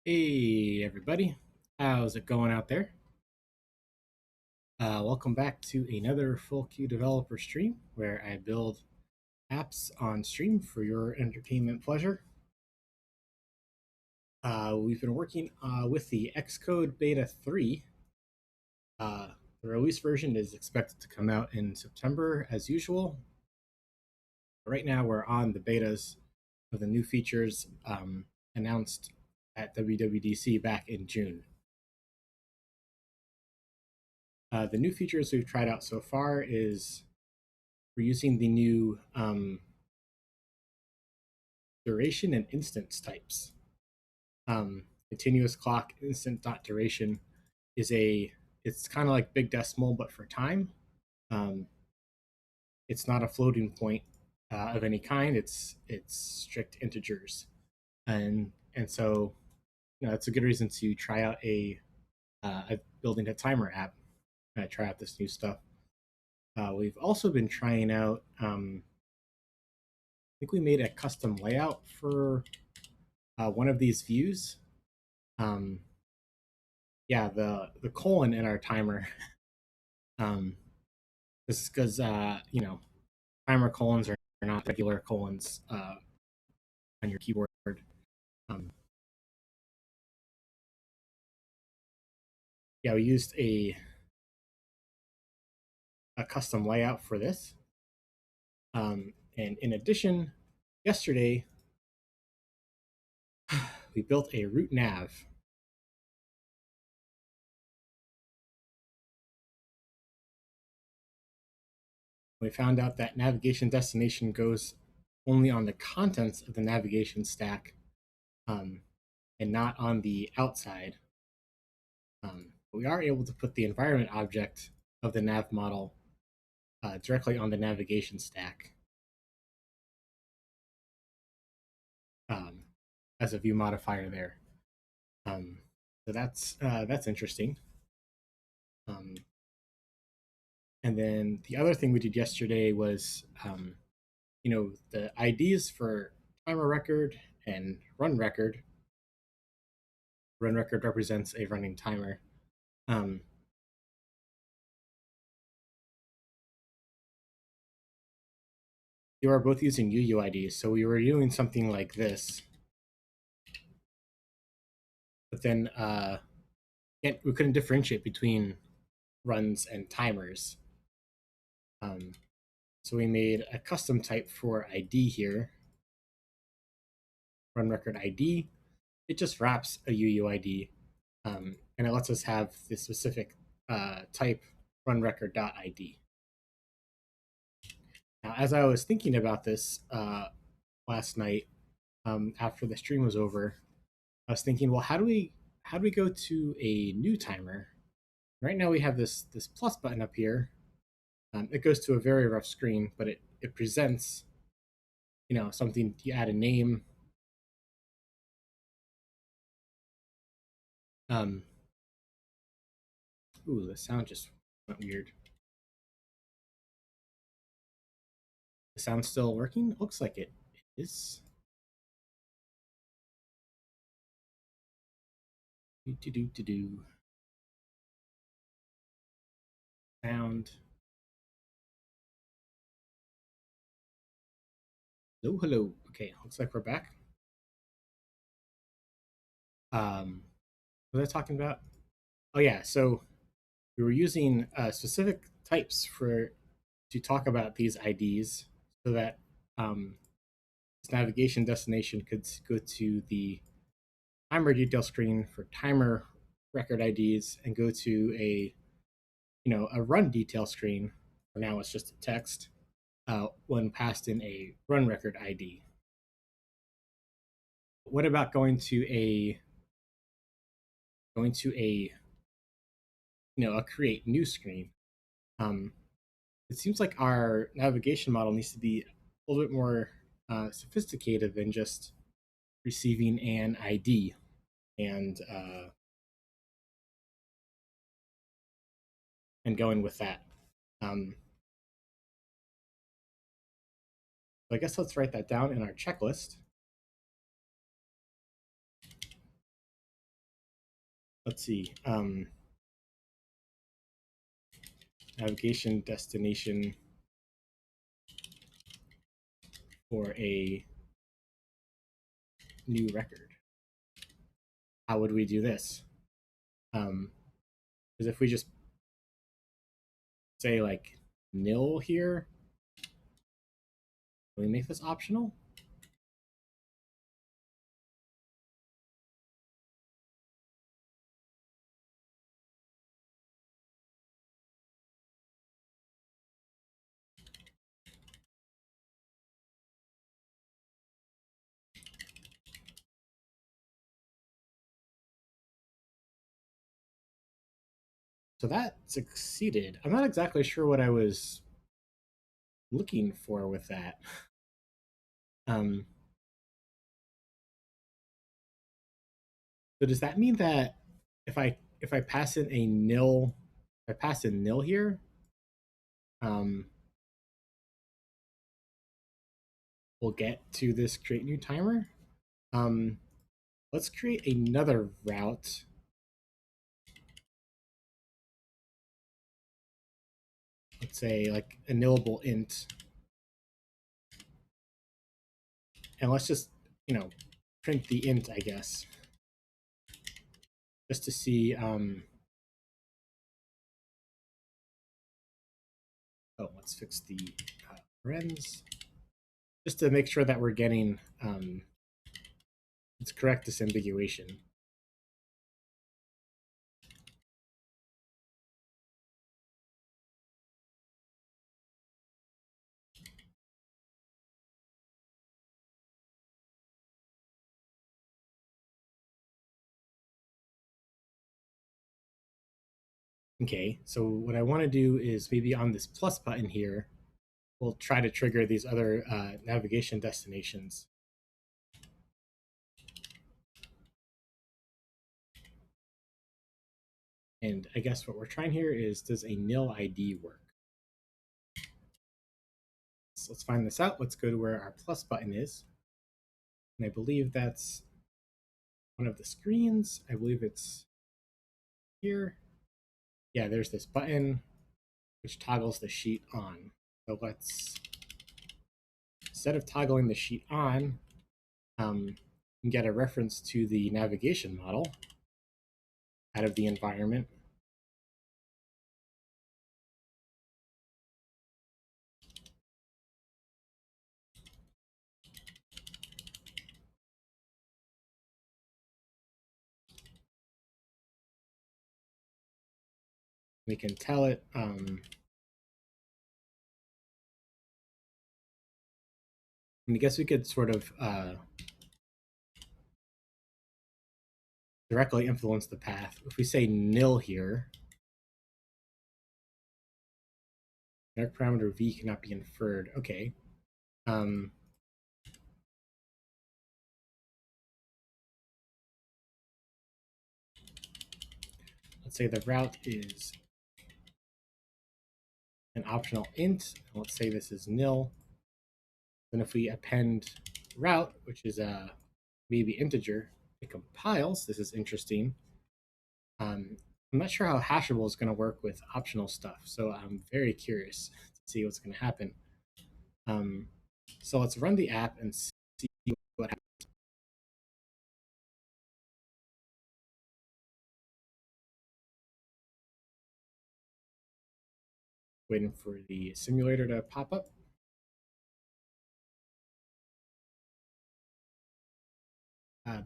Hey everybody, how's it going out there? Welcome back to another Full Queue Developer stream where I build apps on stream for your entertainment pleasure. We've been working with the Xcode Beta 3. Uh, the release version is expected to come out in September as usual. Right now we're on the betas of the new features announced at WWDC back in June. The new features we've tried out so far is we're using the new duration and instance types. Continuous clock instant dot duration is it's kind of like big decimal but for time. Um, it's not a floating point of any kind. It's strict integers, and so that's a good reason to try out a building a timer app. Try out this new stuff. We've also been trying out. I think we made a custom layout for one of these views. Um, yeah, the colon in our timer. Um, this is because timer colons are not regular colons on your keyboard. Um, yeah, we used a custom layout for this. And in addition, yesterday we built a root nav. We found out that navigation destination goes only on the contents of the navigation stack um, and not on the outside. But we are able to put the environment object of the nav model directly on the navigation stack um, as a view modifier there. Um, so that's interesting. Um, and then the other thing we did yesterday was, the IDs for timer record and run record. Run record represents a running timer. Um, you are both using UUIDs, so we were doing something like this, but then we couldn't differentiate between runs and timers. Um, so we made a custom type for ID here, run record ID. It just wraps a UUID, and it lets us have the specific type run record.id. Now, as I was thinking about this last night after the stream was over, I was thinking, well, how do we go to a new timer? Right now we have this plus button up here. It goes to a very rough screen, but it presents something. You add a name. Um, ooh, the sound just went weird. The sound's still working. Looks like it is. Do sound. Hello, hello. Okay, looks like we're back. What was I talking about? Oh yeah, so we were using specific types to talk about these IDs so that this navigation destination could go to the timer detail screen for timer record IDs and go to a run detail screen. For now, it's just a text when passed in a run record ID. What about going to a a create new screen? Um, it seems like our navigation model needs to be a little bit more sophisticated than just receiving an ID and going with that. So I guess let's write that down in our checklist. let's see, navigation destination for a new record. How would we do this? Because if we just say like nil here, can we make this optional? So that succeeded. I'm not exactly sure what I was looking for with that. Um, so does that mean that if I pass in a nil, if I pass in nil here, um, we'll get to this create new timer? Um, let's create another route. Let's say like a nillable int, and let's just print the int, I guess, just to see. Oh, let's fix the parens, just to make sure that we're getting its correct disambiguation. Okay, so what I want to do is maybe on this plus button here, we'll try to trigger these other navigation destinations. And I guess what we're trying here is, does a nil ID work? So let's find this out. Let's go to where our plus button is. And I believe that's one of the screens. I believe it's here. Yeah, there's this button which toggles the sheet on. So let's, instead of toggling the sheet on, get a reference to the navigation model out of the environment. We can tell it I guess we could sort of directly influence the path. If we say nil here, generic parameter v cannot be inferred. Okay. Let's say the route is an optional int. Let's say this is nil. Then if we append route, which is a maybe integer, it compiles. This is interesting. I'm not sure how hashable is going to work with optional stuff, so I'm very curious to see what's going to happen. So let's run the app and see what happens. Waiting for the simulator to pop up.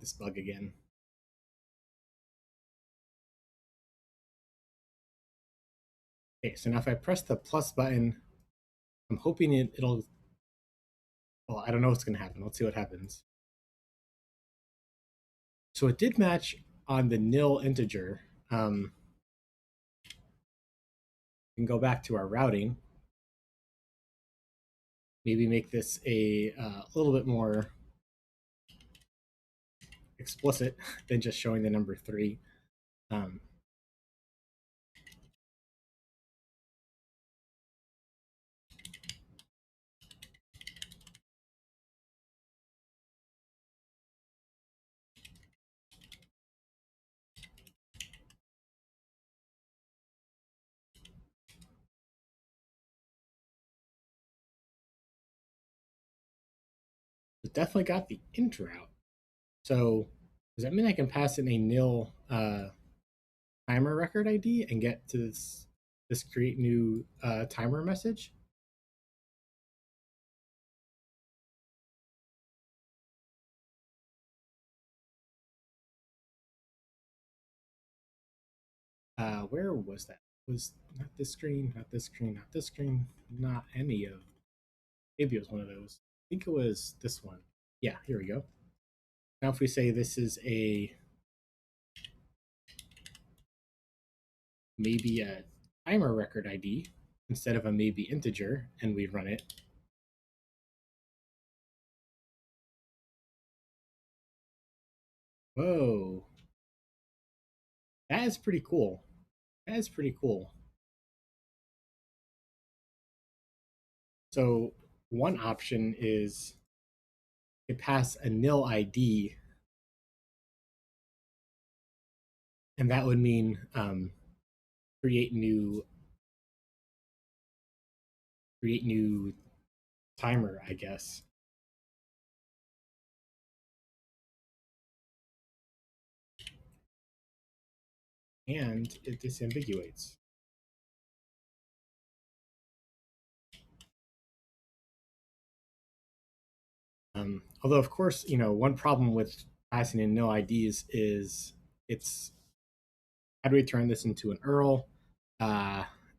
This bug again. Okay, so now if I press the plus button, I'm hoping it'll, well, I don't know what's going to happen. Let's see what happens. So it did match on the nil integer. We can go back to our routing. Maybe make this a little bit more explicit than just showing the number 3. definitely got the int route. So does that mean I can pass in a nil timer record ID and get to this create new timer message? Where was that? Was not this screen, not this screen, not this screen, not any of. Maybe it was one of those. I think it was this one. Yeah, here we go. Now if we say this is a maybe a timer record ID instead of a maybe integer, and we run it, whoa, that is pretty cool. That is pretty cool. So one option is to pass a nil ID, and that would mean create new timer, I guess. And it disambiguates. Although, of course, one problem with passing in no IDs is it's how do we turn this into an URL?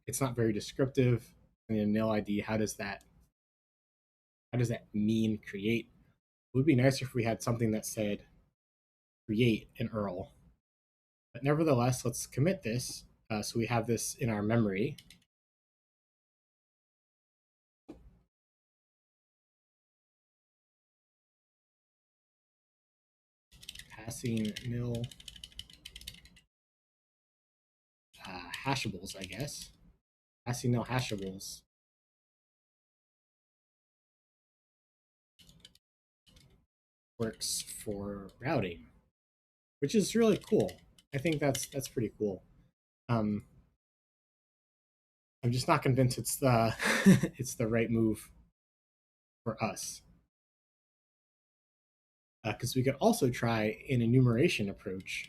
It's not very descriptive. And a nil ID, how does that mean create? It would be nicer if we had something that said create an URL. But nevertheless, let's commit this so we have this in our memory. Passing nil hashables, I guess. Passing nil hashables. Works for routing, which is really cool. I think that's pretty cool. I'm just not convinced it's the it's the right move for us, because we could also try an enumeration approach.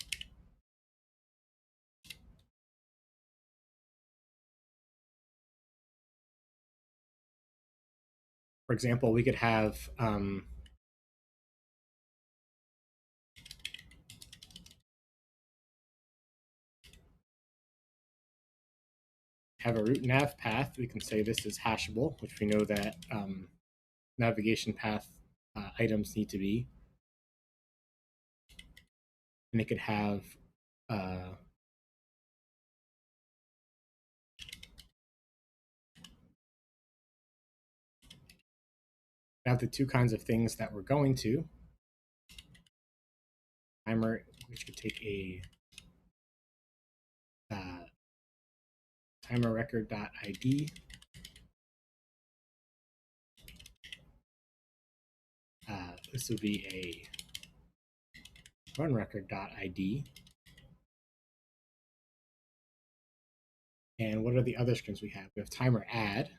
For example, we could have a root nav path. We can say this is hashable, which we know that navigation path items need to be. And it could have the two kinds of things that we're going to. Timer, which could take a timer record.id. This would be a run record.id. And what are the other strings we have? We have timer add.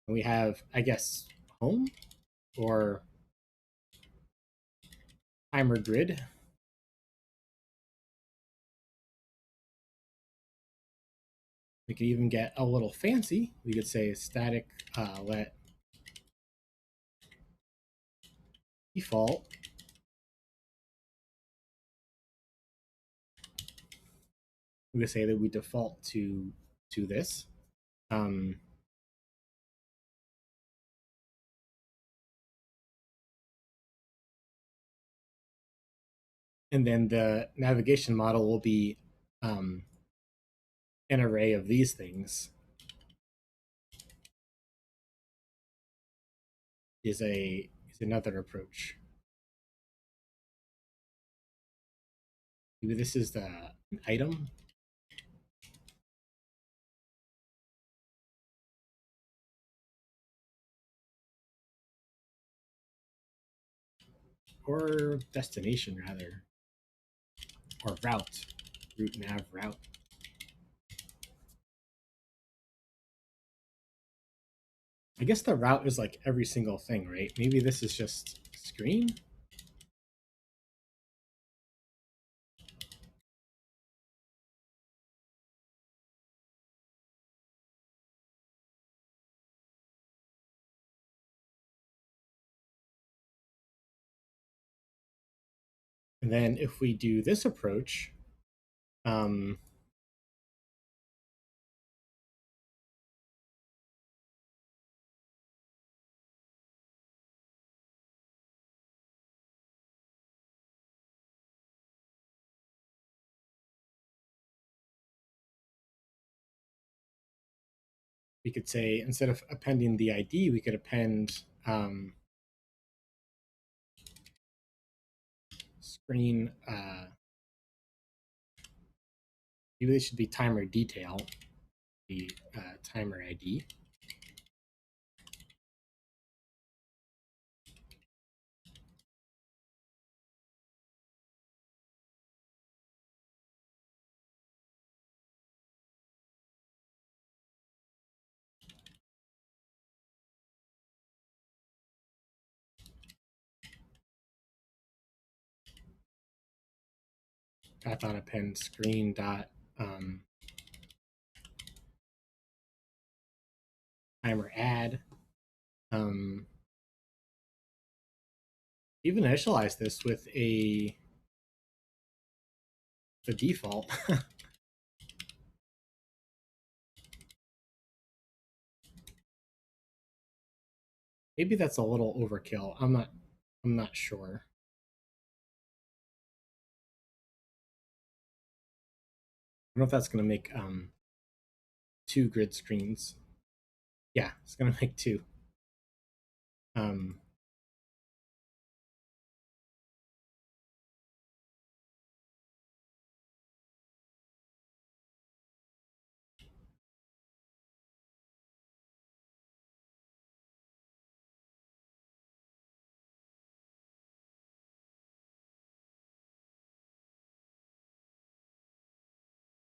And we have, I guess, home or timer grid. We could even get a little fancy. We could say static let default we could say that we default to this. And then the navigation model will be an array of these things. Is another approach. Maybe this is an item. Or destination, rather. Or route. Root nav route. I guess the route is like every single thing, right? Maybe this is just screen. And then if we do this approach, um, we could say instead of appending the ID, we could append screen. Maybe they should be timer detail, the timer ID. Path on append screen dot timer add. Even initialize this with a the default. Maybe that's a little overkill. I'm not sure. I don't know if that's going to make two grid screens. Yeah, it's going to make two. Um,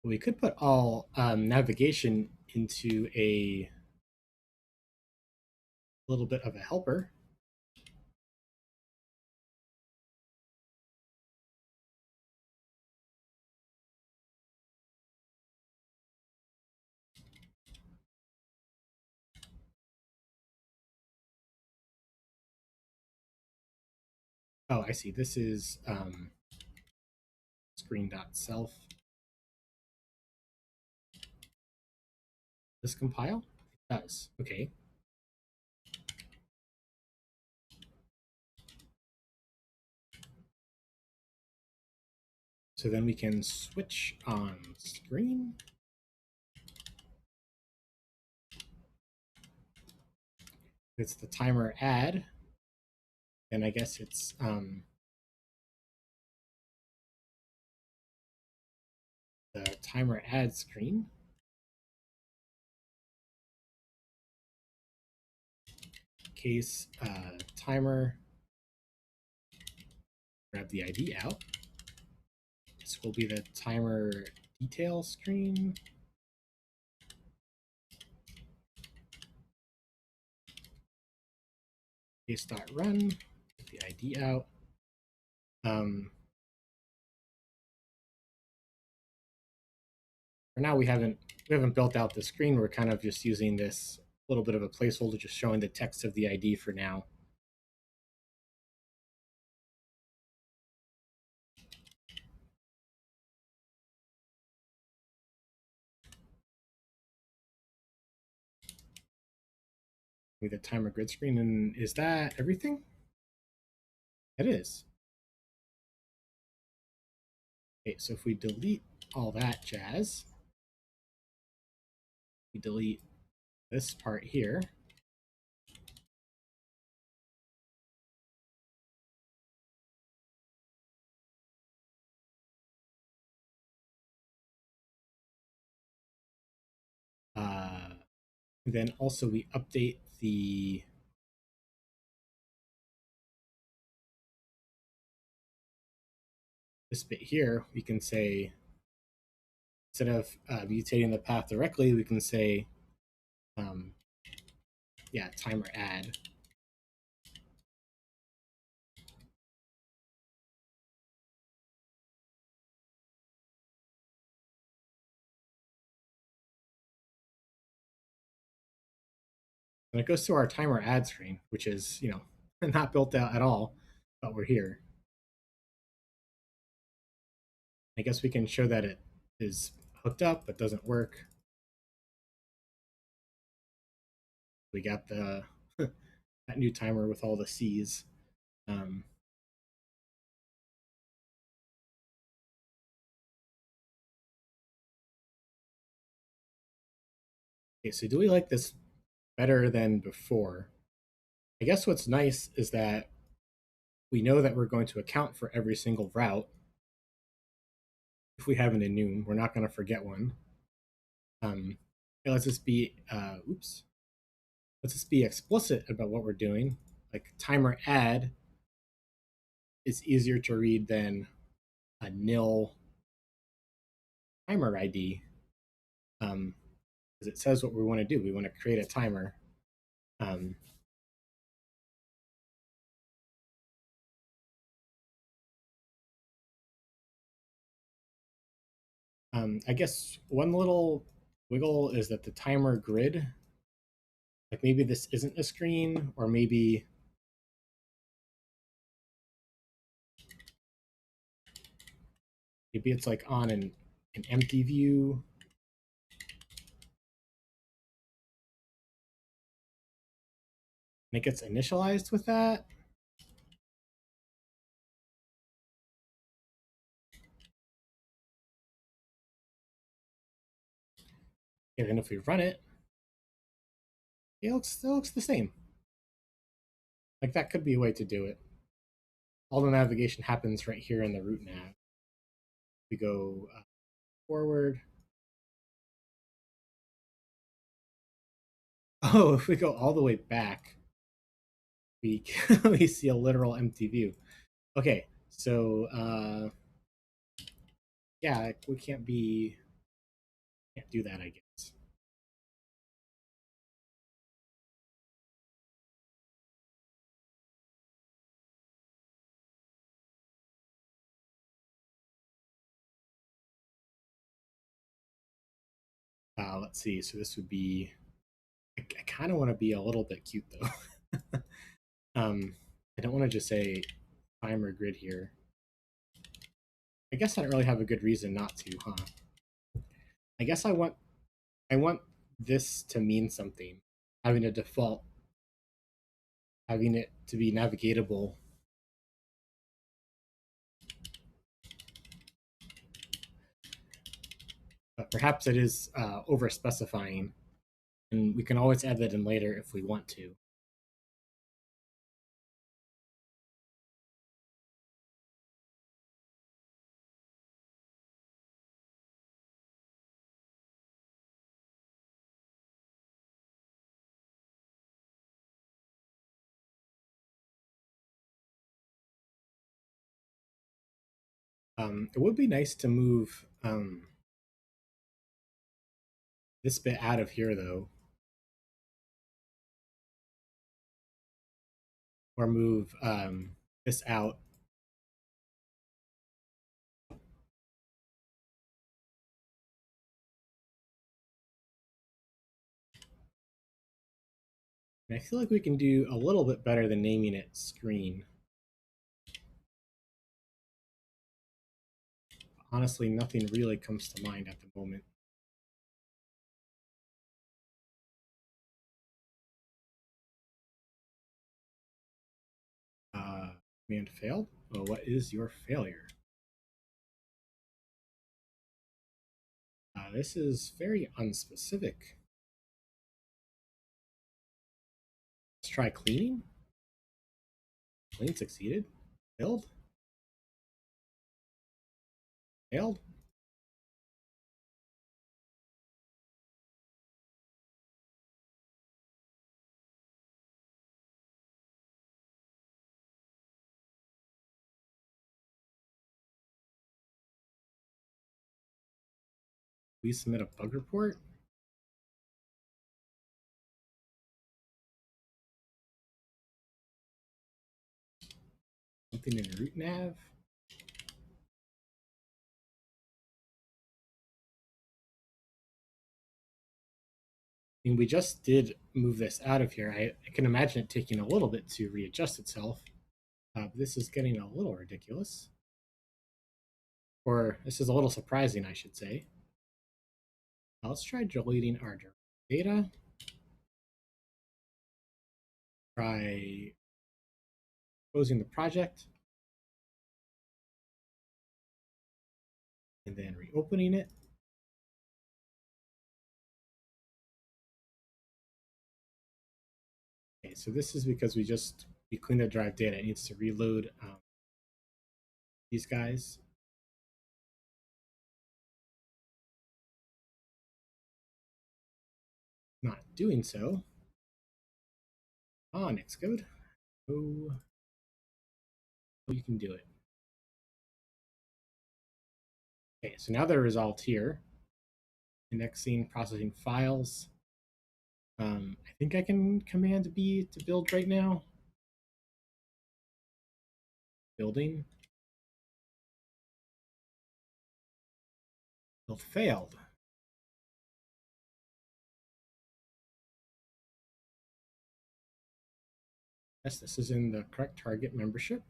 we could put all navigation into a little bit of a helper. Oh, I see. This is screen.self. Does compile? It does. Okay. So then we can switch on screen. It's the timer add. And I guess it's the timer add screen. Case timer, grab the ID out. This will be the timer detail screen. Case.run, get the ID out. For now, we haven't built out the screen. We're kind of just using this little bit of a placeholder, just showing the text of the ID for now. The timer grid screen, and is that everything? It is. Okay, so if we delete all that jazz, we delete this part here. And then also we update this bit here. We can say, instead of mutating the path directly, we can say yeah, timer add. And it goes to our timer add screen, which is, not built out at all, but we're here. I guess we can show that it is hooked up but doesn't work. We got the that new timer with all the C's. Um, okay, so do we like this better than before? I guess what's nice is that we know that we're going to account for every single route. If we have an enum, we're not going to forget one. Okay, let's just be let's just be explicit about what we're doing. Like timer add is easier to read than a nil timer ID, because it says what we want to do. We want to create a timer. Um, I guess one little wiggle is that the timer grid, like maybe this isn't a screen, or maybe it's like on an empty view. And it gets initialized with that. And then if we run it, it looks the same. Like that could be a way to do it. All the navigation happens right here in the root nav. We go forward. Oh, if we go all the way back, we we see a literal empty view. Okay, so yeah, we can't do that, I guess. Let's see. So this would be. I kind of want to be a little bit cute though. I don't want to just say timer grid here. I guess I don't really have a good reason not to, huh? I guess I want this to mean something. Having a default, having it to be navigatable. But perhaps it is over specifying, and we can always add that in later if we want to. It would be nice to move this bit out of here though, or move this out. And I feel like we can do a little bit better than naming it screen. Honestly, nothing really comes to mind at the moment. Command failed? Oh, what is your failure? This is very unspecific. Let's try cleaning. Clean succeeded. Failed. Failed. We submit a bug report. Something in root nav. I mean, we just did move this out of here. I can imagine it taking a little bit to readjust itself. But this is getting a little ridiculous. Or this is a little surprising, I should say. Now let's try deleting our data. Try closing the project. And then reopening it. Okay, so this is because we cleaned the drive data. It needs to reload these guys. Not doing so. On Xcode. Oh, you can do it. Okay, so now they're resolved here. Indexing, processing files. I think I can command B to build right now. Building. Build failed. Yes, this is in the correct target membership.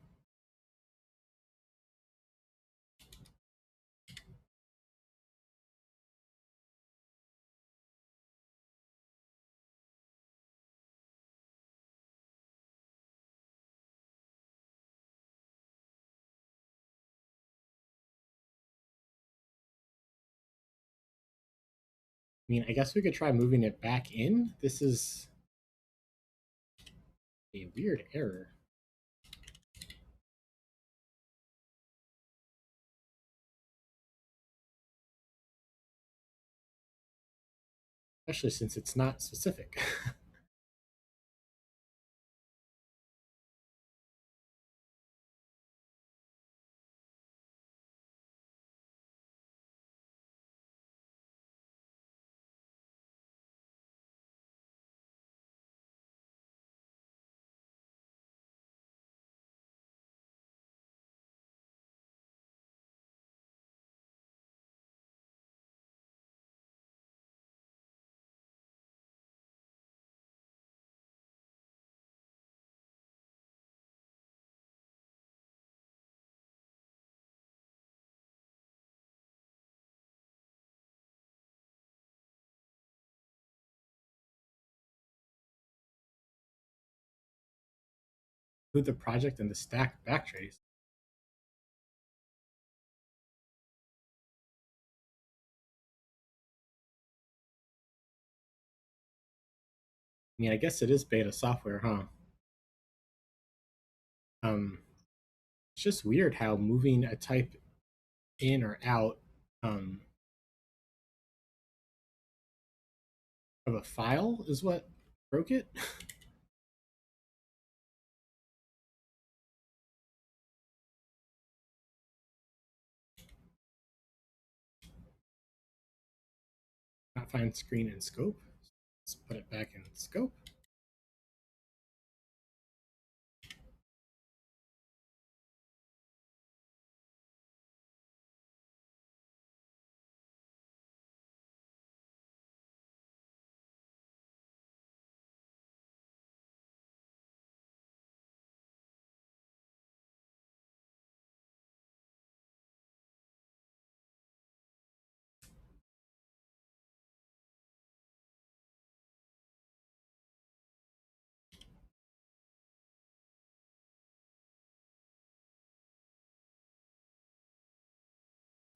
I mean, I guess we could try moving it back in. This is a weird error. Especially since it's not specific. I Include the project and the stack backtrace. I mean, I guess it is beta software, huh? It's just weird how moving a type in or out of a file is what broke it. Not find screen in scope. Let's put it back in scope.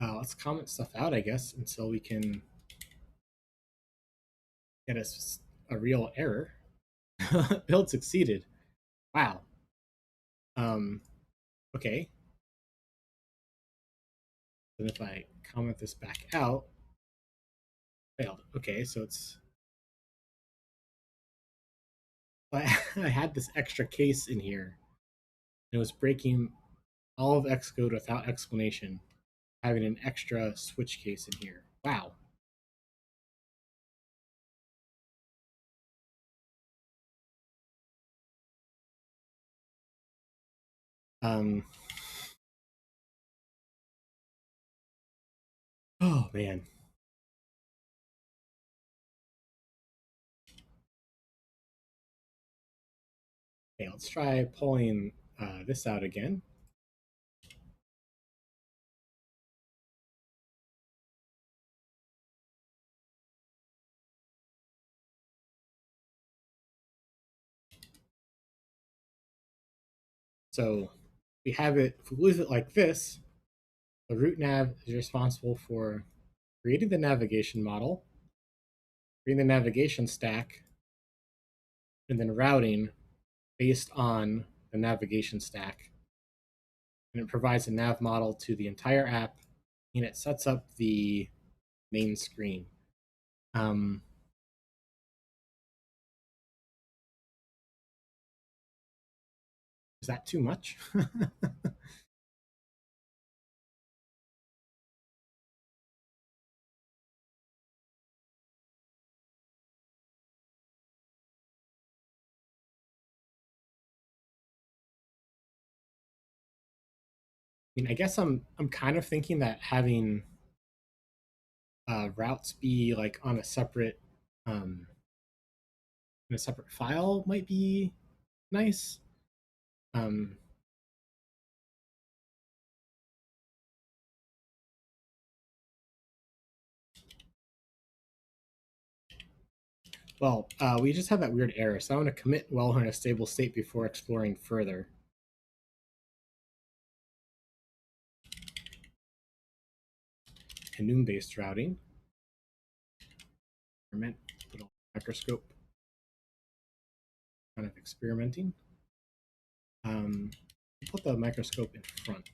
Let's comment stuff out, I guess, until we can get a real error. Build succeeded. Wow. Okay. Then if I comment this back out, failed. Okay, so it's I had this extra case in here. And it was breaking all of Xcode without explanation, having an extra switch case in here. Wow. Um, oh man. Okay, let's try pulling this out again. So we have it, if we leave it like this, the root nav is responsible for creating the navigation model, creating the navigation stack, and then routing based on the navigation stack. And it provides a nav model to the entire app, and it sets up the main screen. Um, is that too much? I mean, I guess I'm kind of thinking that having routes be like on a separate in a separate file might be nice. Um, we just have that weird error, so I want to commit while we're in a stable state before exploring further. Enum-based routing. Experiment, little microscope, kind of experimenting. Put the microscope in front.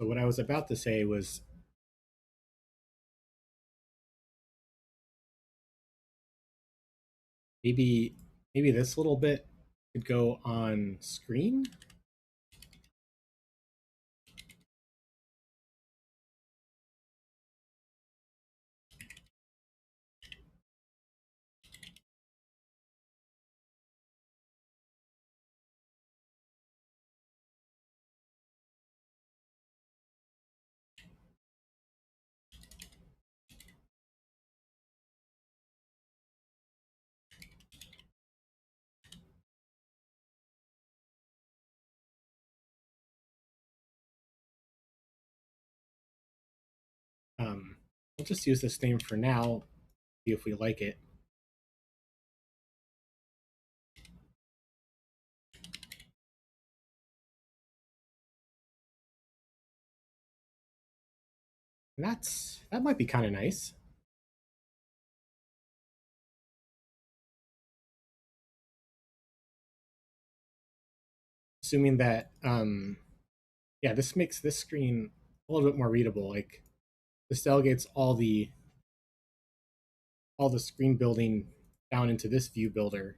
So what I was about to say was maybe this little bit could go on screen. We'll just use this name for now, see if we like it. And that might be kind of nice. Assuming that yeah, this makes this screen a little bit more readable. Like this delegates all the screen building down into this view builder.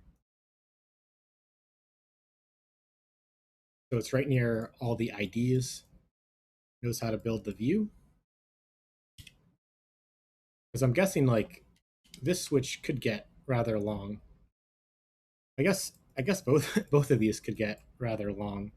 So it's right near all the IDs, knows how to build the view. Because I'm guessing like this switch could get rather long. I guess both both of these could get rather long.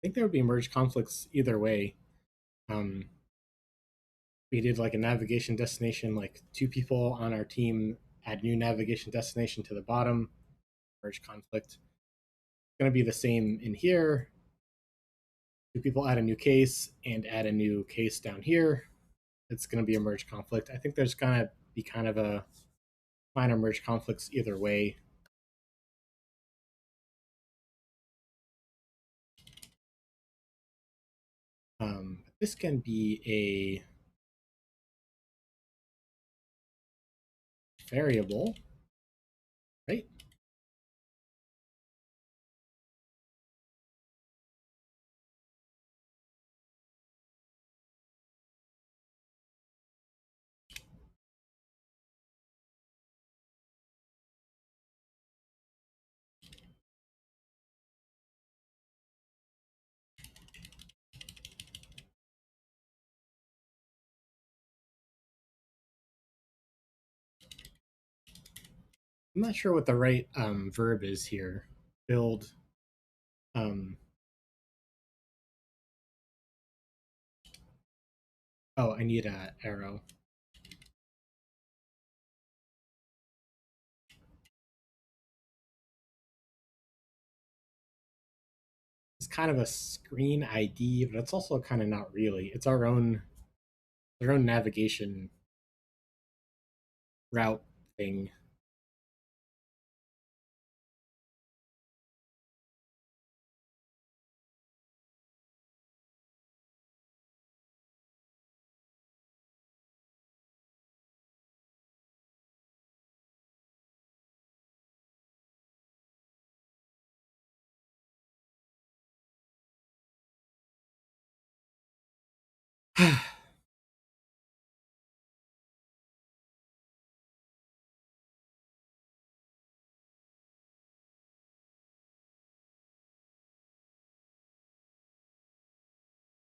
I think there would be merge conflicts either way. Um, we did like a navigation destination, like two people on our team add new navigation destination to the bottom, merge conflict. It's going to be the same in here. Two people add a new case and add a new case down here. It's going to be a merge conflict. I think there's going to be kind of a minor merge conflicts either way. This can be variable, right? I'm not sure what the right verb is here. Build. Um, oh, I need a arrow. It's kind of a screen ID, but it's also kind of not really. It's our own navigation route thing.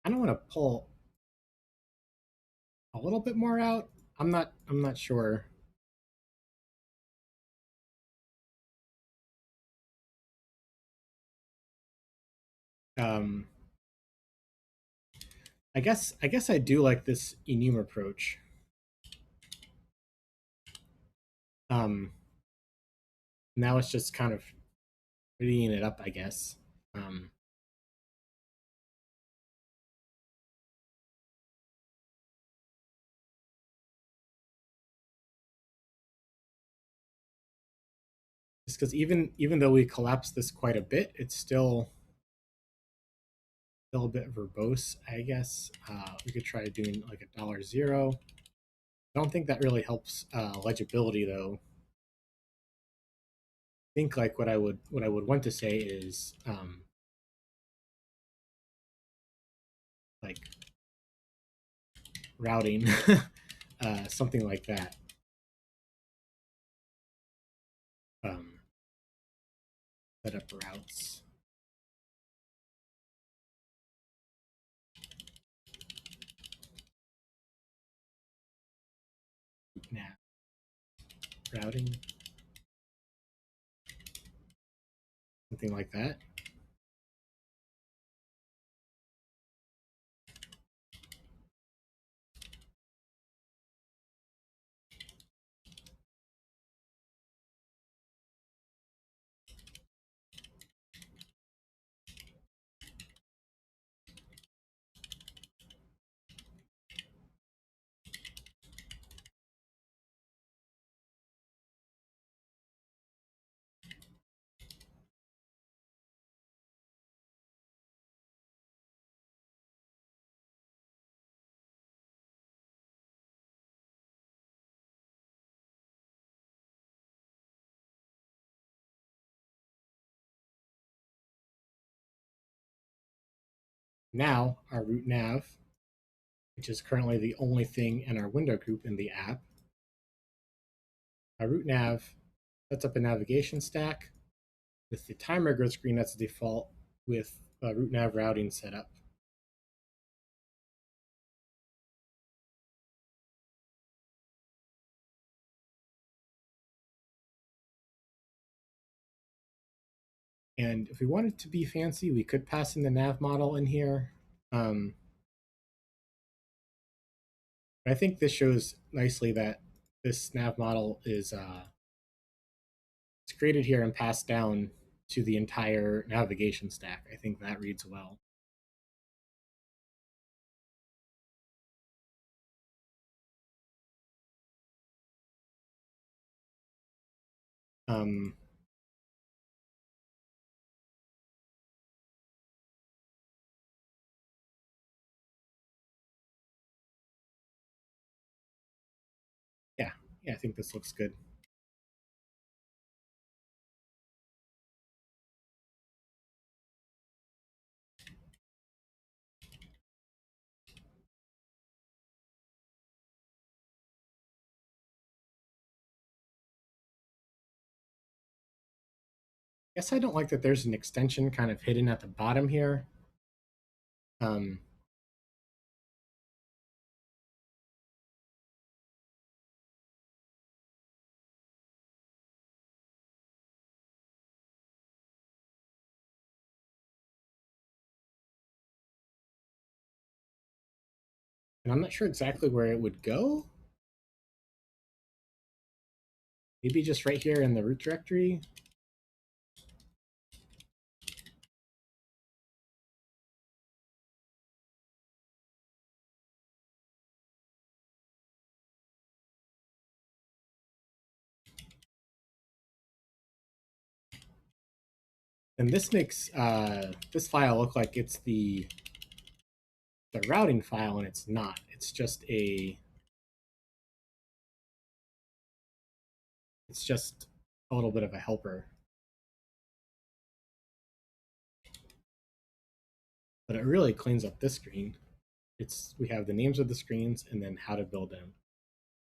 I don't want to pull a little bit more out. I'm not sure. Um, I guess I do like this enum approach. Um, Now it's just kind of reading it up, I guess. Um, just because even though we collapse this quite a bit, it's still a bit verbose, I guess. We could try doing like $0. I don't think that really helps legibility though. I think like what I would want to say is like routing, something like that. Um, Set up routes. Nav routing, something like that. Now our root nav, which is currently the only thing in our window group in the app, our root nav sets up a navigation stack with the timer grid screen that's the default with root nav routing set up. And if we wanted to be fancy, we could pass in the nav model in here. But I think this shows nicely that this nav model is it's created here and passed down to the entire navigation stack. I think that reads well. Um, yeah, I think this looks good. guess I don't like that there's an extension kind of hidden at the bottom here. Um, and I'm not sure exactly where it would go. Maybe just right here in the root directory. And this makes this file look like it's the routing file, and it's not. It's just a little bit of a helper. But it really cleans up this screen. We have the names of the screens and then how to build them.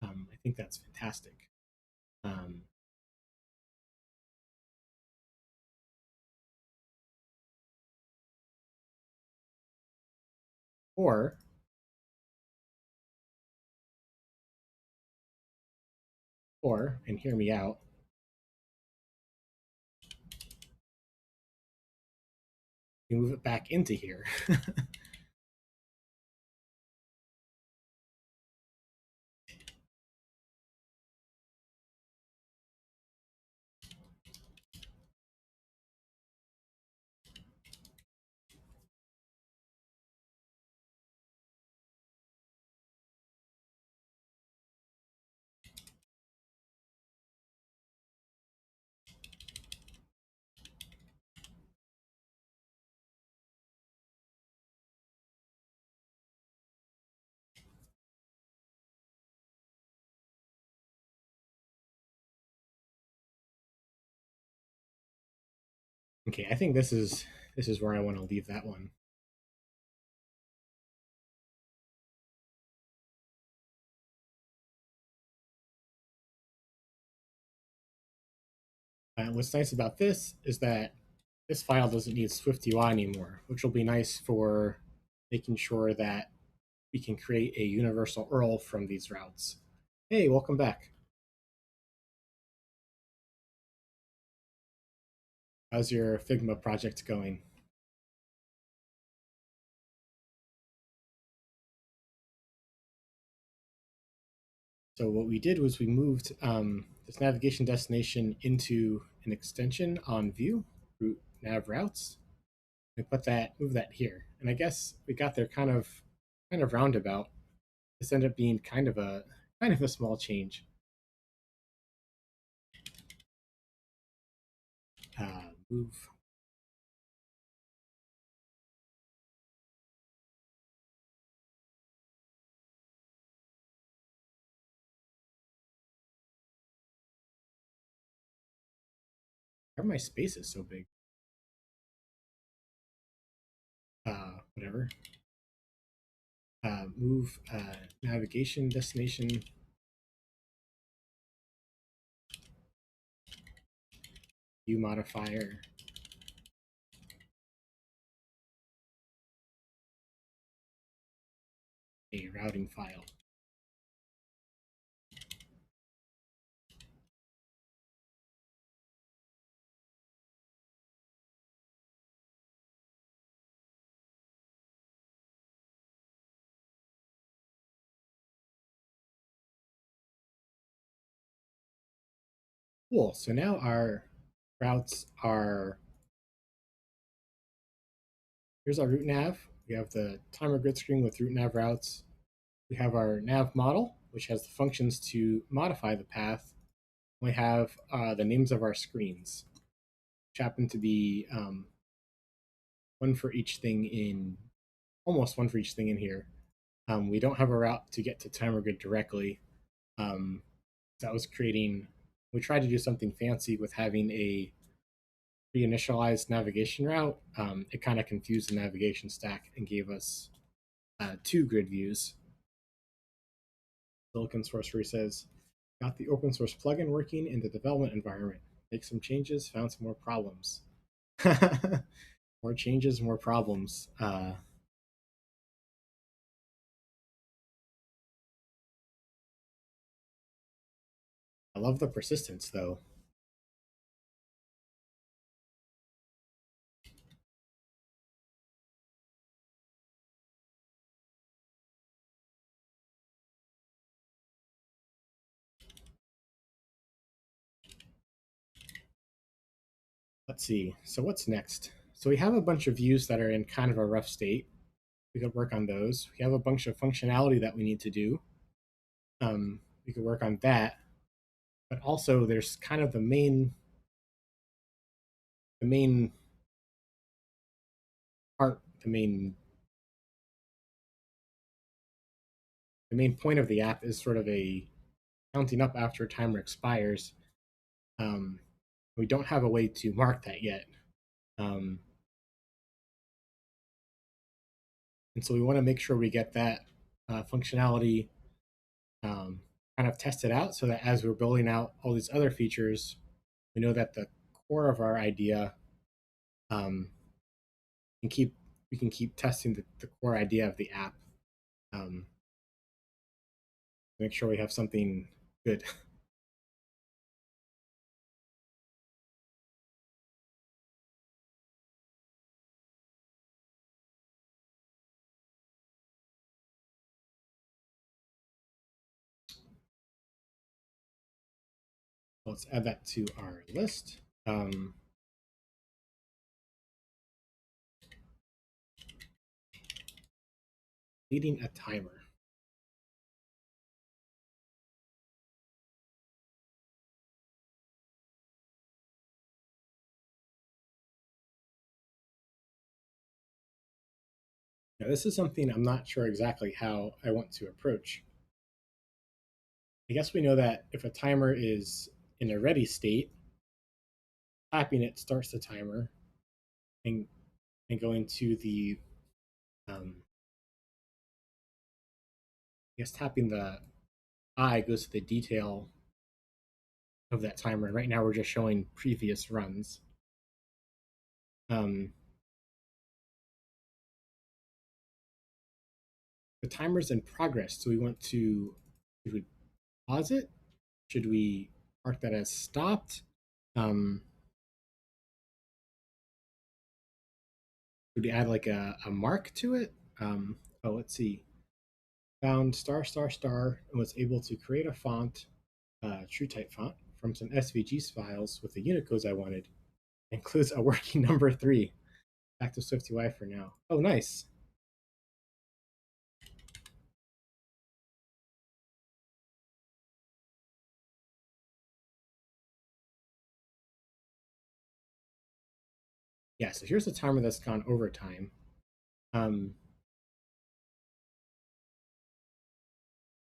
I think that's fantastic. Um, or and hear me out, you move it back into here. Okay, I think this is where I want to leave that one. What's nice about this is that this file doesn't need SwiftUI anymore, which will be nice for making sure that we can create a universal URL from these routes. Hey, welcome back. How's your Figma project going? So what we did was we moved this navigation destination into an extension on Vue, root nav routes. We move that here, and I guess we got there kind of roundabout. This ended up being kind of a small change. Move. Why are my spaces so big? Whatever. Move navigation destination. View modifier. A routing file. Cool. So now our routes are, here's our root nav. We have the timer grid screen with root nav routes. We have our nav model, which has the functions to modify the path. We have the names of our screens, which happen to be one for each thing in, almost one for each thing in here. We don't have a route to get to timer grid directly. That was creating, we tried to do something fancy with having a pre-initialized navigation route. It kind of confused the navigation stack and gave us two grid views. Silicon Sorcery says, got the open source plugin working in the development environment. Make some changes, found some more problems. More changes, more problems. I love the persistence though. Let's see. So what's next? So we have a bunch of views that are in kind of a rough state. We could work on those. We have a bunch of functionality that we need to do. We could work on that. But also there's kind of the main part, the main point of the app is sort of a counting up after a timer expires. Um, we don't have a way to mark that yet. Um, and so we want to make sure we get that functionality kind of tested out so that as we're building out all these other features, we know that the core of our idea um, can keep we can keep testing the core idea of the app. Um, make sure we have something good. Let's add that to our list. Leading a timer. Now, this is something I'm not sure exactly how I want to approach. I guess we know that if a timer is in a ready state, tapping it starts the timer, and, and going to the, I guess tapping the I goes to the detail of that timer. And right now we're just showing previous runs. Um, the timer's in progress. So we want to, should we pause it? Should we mark that as stopped? Should we add like a mark to it? Let's see. Found star star star and was able to create a font, true type font, from some SVG files with the unit codes I wanted. Includes a working number 3. Back to SwiftUI for now. Oh, nice. Yeah, so here's a timer that's gone over time. I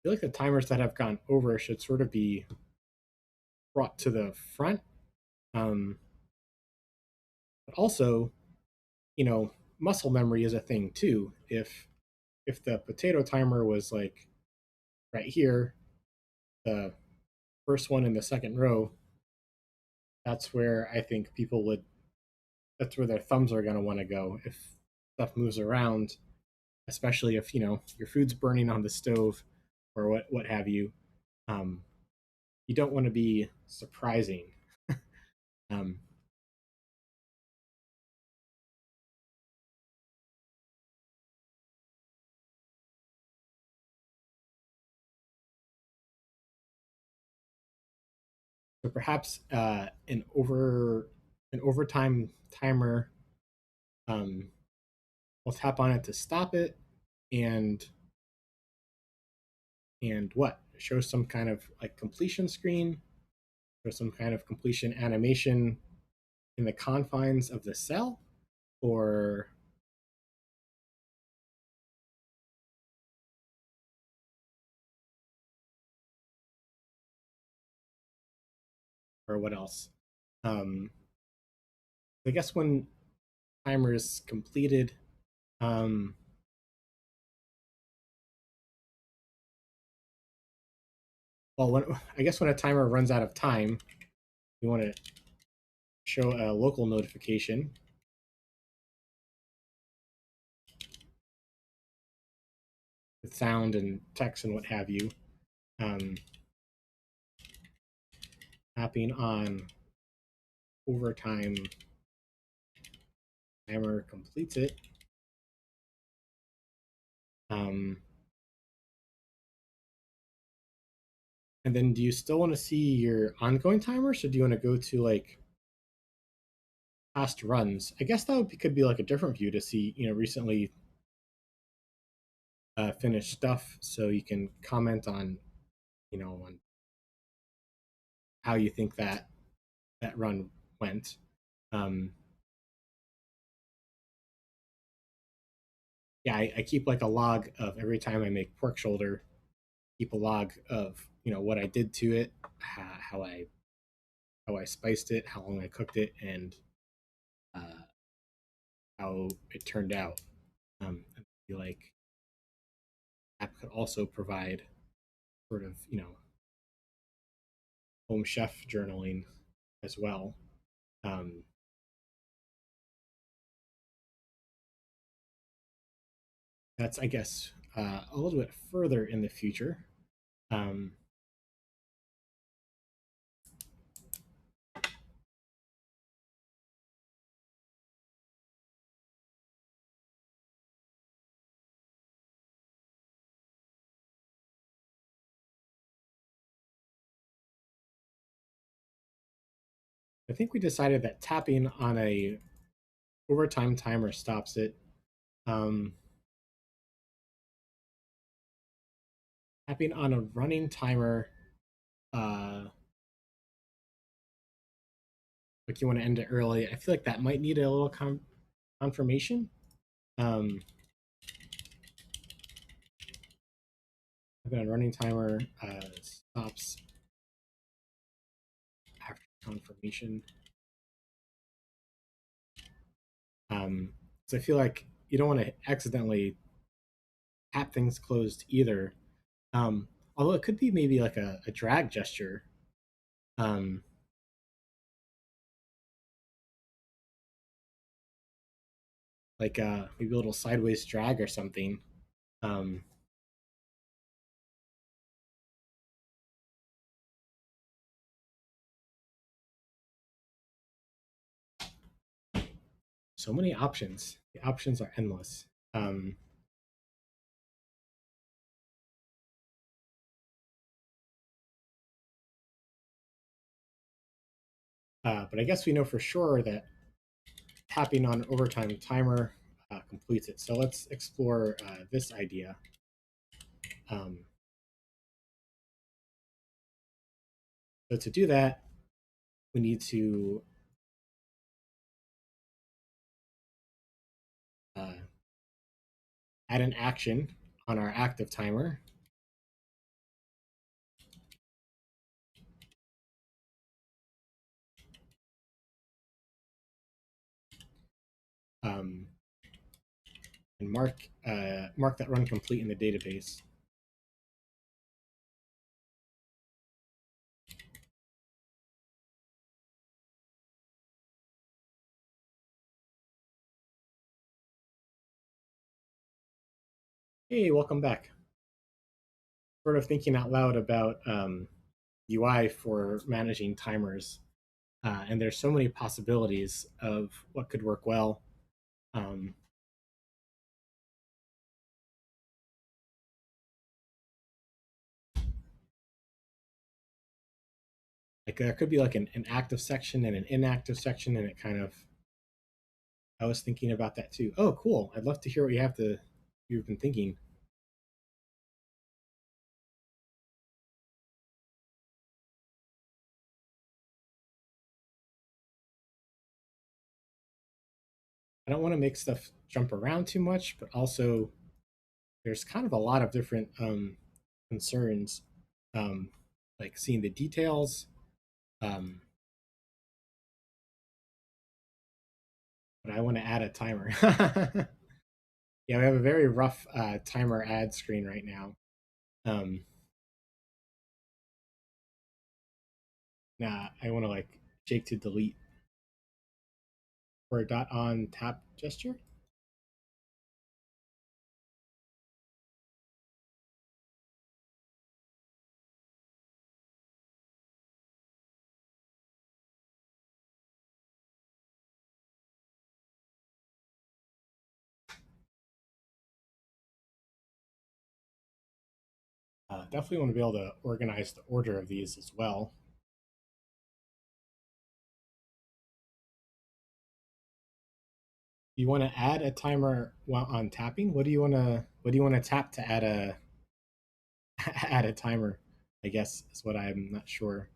feel like the timers that have gone over should sort of be brought to the front. But also, muscle memory is a thing too. If the potato timer was like right here, the first one in the second row, that's where I think people would that's where their thumbs are going to want to go if stuff moves around, especially if your food's burning on the stove or what have you. Um, you don't want to be surprising. um, so perhaps an overtime timer. Um, we'll tap on it to stop it, and what show some kind of like completion screen, or some kind of completion animation in the confines of the cell, or what else? Um, I guess when timer is completed, um, I guess when a timer runs out of time, you want to show a local notification with sound and text and what have you. Um, tapping on overtime timer completes it. And then do you still want to see your ongoing timers, or do you want to go to like past runs? I guess could be like a different view to see, recently finished stuff, so you can comment on, on how you think that run went. Um, yeah, I keep like a log of every time I make pork shoulder. Keep a log of what I did to it, how I spiced it, how long I cooked it, and uh, how it turned out. I feel like app could also provide sort of home chef journaling as well. Um, that's I guess a little bit further in the future. Um, I think we decided that tapping on a overtime timer stops it. Um, tapping on a running timer, like you want to end it early. I feel like that might need a little confirmation. Um, tapping on running timer stops after confirmation. So I feel like you don't want to accidentally tap things closed either. Although it could be maybe like a drag gesture. Um, like maybe a little sideways drag or something. Um, so many options. The options are endless. Um, but I guess we know for sure that tapping on overtime timer completes it. So let's explore this idea. Um, so to do that, we need to uh, add an action on our active timer. Um, and mark that run complete in the database. Hey, welcome back. Sort of thinking out loud about UI for managing timers, and there's so many possibilities of what could work well. Um, like there could be like an active section and an inactive section, and it kind of I was thinking about that too. Oh, cool! I'd love to hear what you've been thinking. I don't want to make stuff jump around too much, but also there's kind of a lot of different concerns, um, like seeing the details. Um, but I want to add a timer. Yeah, we have a very rough timer ad screen right now. Um, nah, I want to like shake to delete. for a dot on tap gesture. Definitely want to be able to organize the order of these as well. You want to add a timer while on tapping? What do you want to tap to add a add a timer? I guess is what I'm not sure.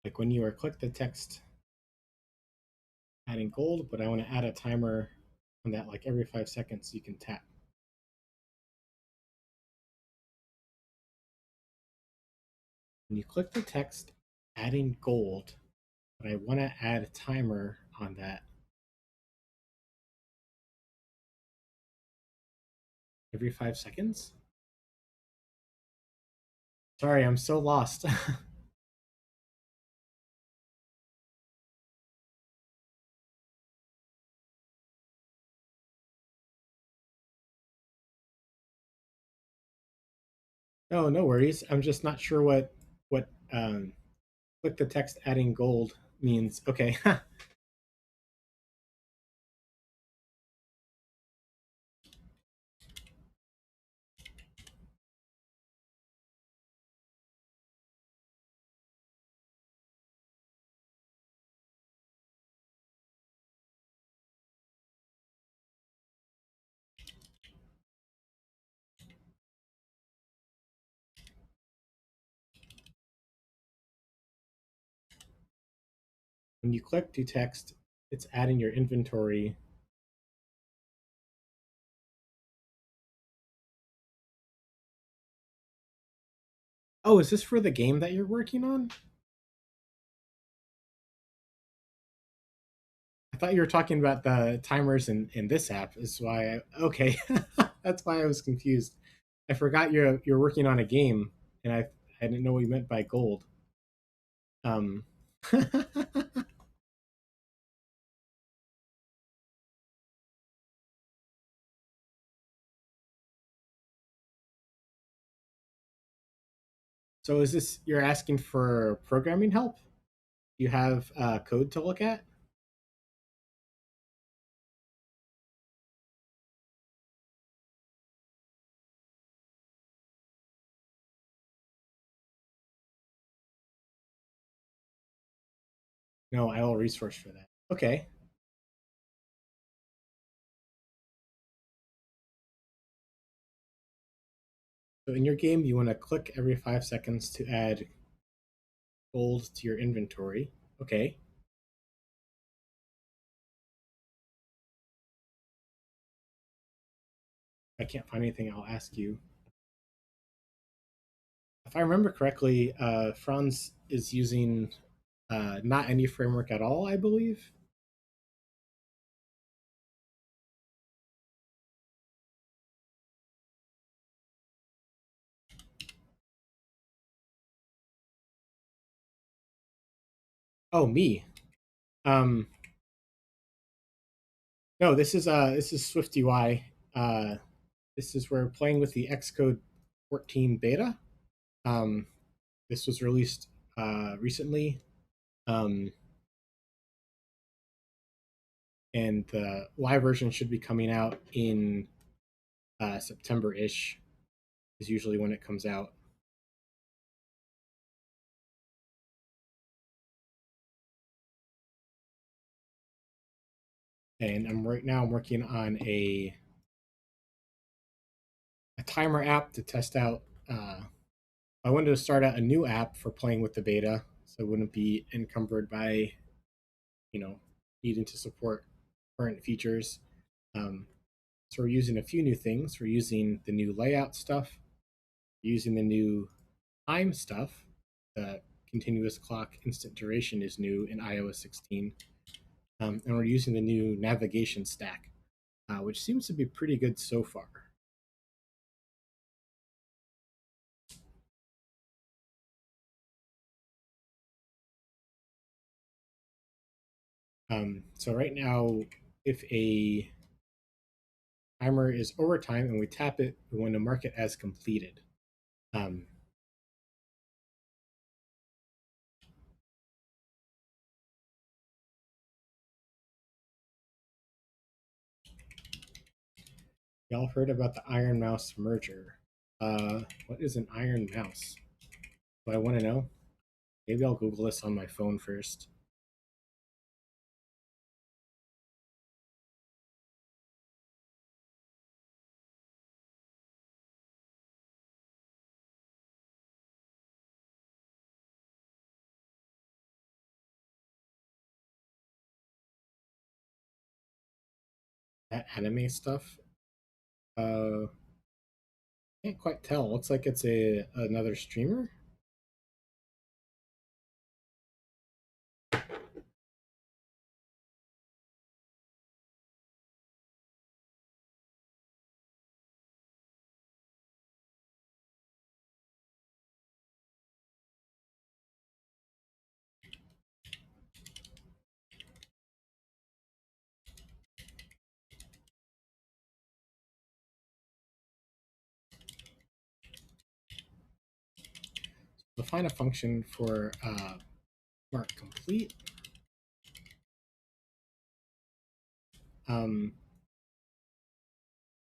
Like when you are click the text adding gold, but I want to add a timer on that like every 5 seconds you can tap. When you click the text adding gold, but I want to add a timer on that every 5 seconds. Sorry, I'm so lost. No, no worries. I'm just not sure what click the text adding gold means. Okay. When you click to text, it's adding your inventory. Oh, is this for the game that you're working on? I thought you were talking about the timers in this app. Is why okay. That's why I was confused. I forgot you're working on a game, and I didn't know what you meant by gold. Um, so is this you're asking for programming help? You have code to look at? No, I will resource for that. Okay. So in your game, you want to click every 5 seconds to add gold to your inventory. Okay. If I can't find anything, I'll ask you. If I remember correctly, Franz is using not any framework at all, I believe. Oh, me. Um, no, this is Swift UI. This is we're playing with the Xcode 14 beta. Um, this was released recently, um, and the live version should be coming out in September-ish. Is usually when it comes out. And I'm working on a timer app to test out. I wanted to start out a new app for playing with the beta, so it wouldn't be encumbered by you know needing to support current features. Um, so we're using a few new things. We're using the new layout stuff, using the new time stuff, the continuous clock instant duration is new in iOS 16, and we're using the new navigation stack, which seems to be pretty good so far. So right now, if a timer is over time and we tap it, we want to mark it as completed. Um, Y'all heard about the Iron Mouse merger. What is an Iron Mouse? Do I want to know? Maybe I'll Google this on my phone first. That anime stuff. Can't quite tell. Looks like it's another streamer. Define a function for mark complete. Um,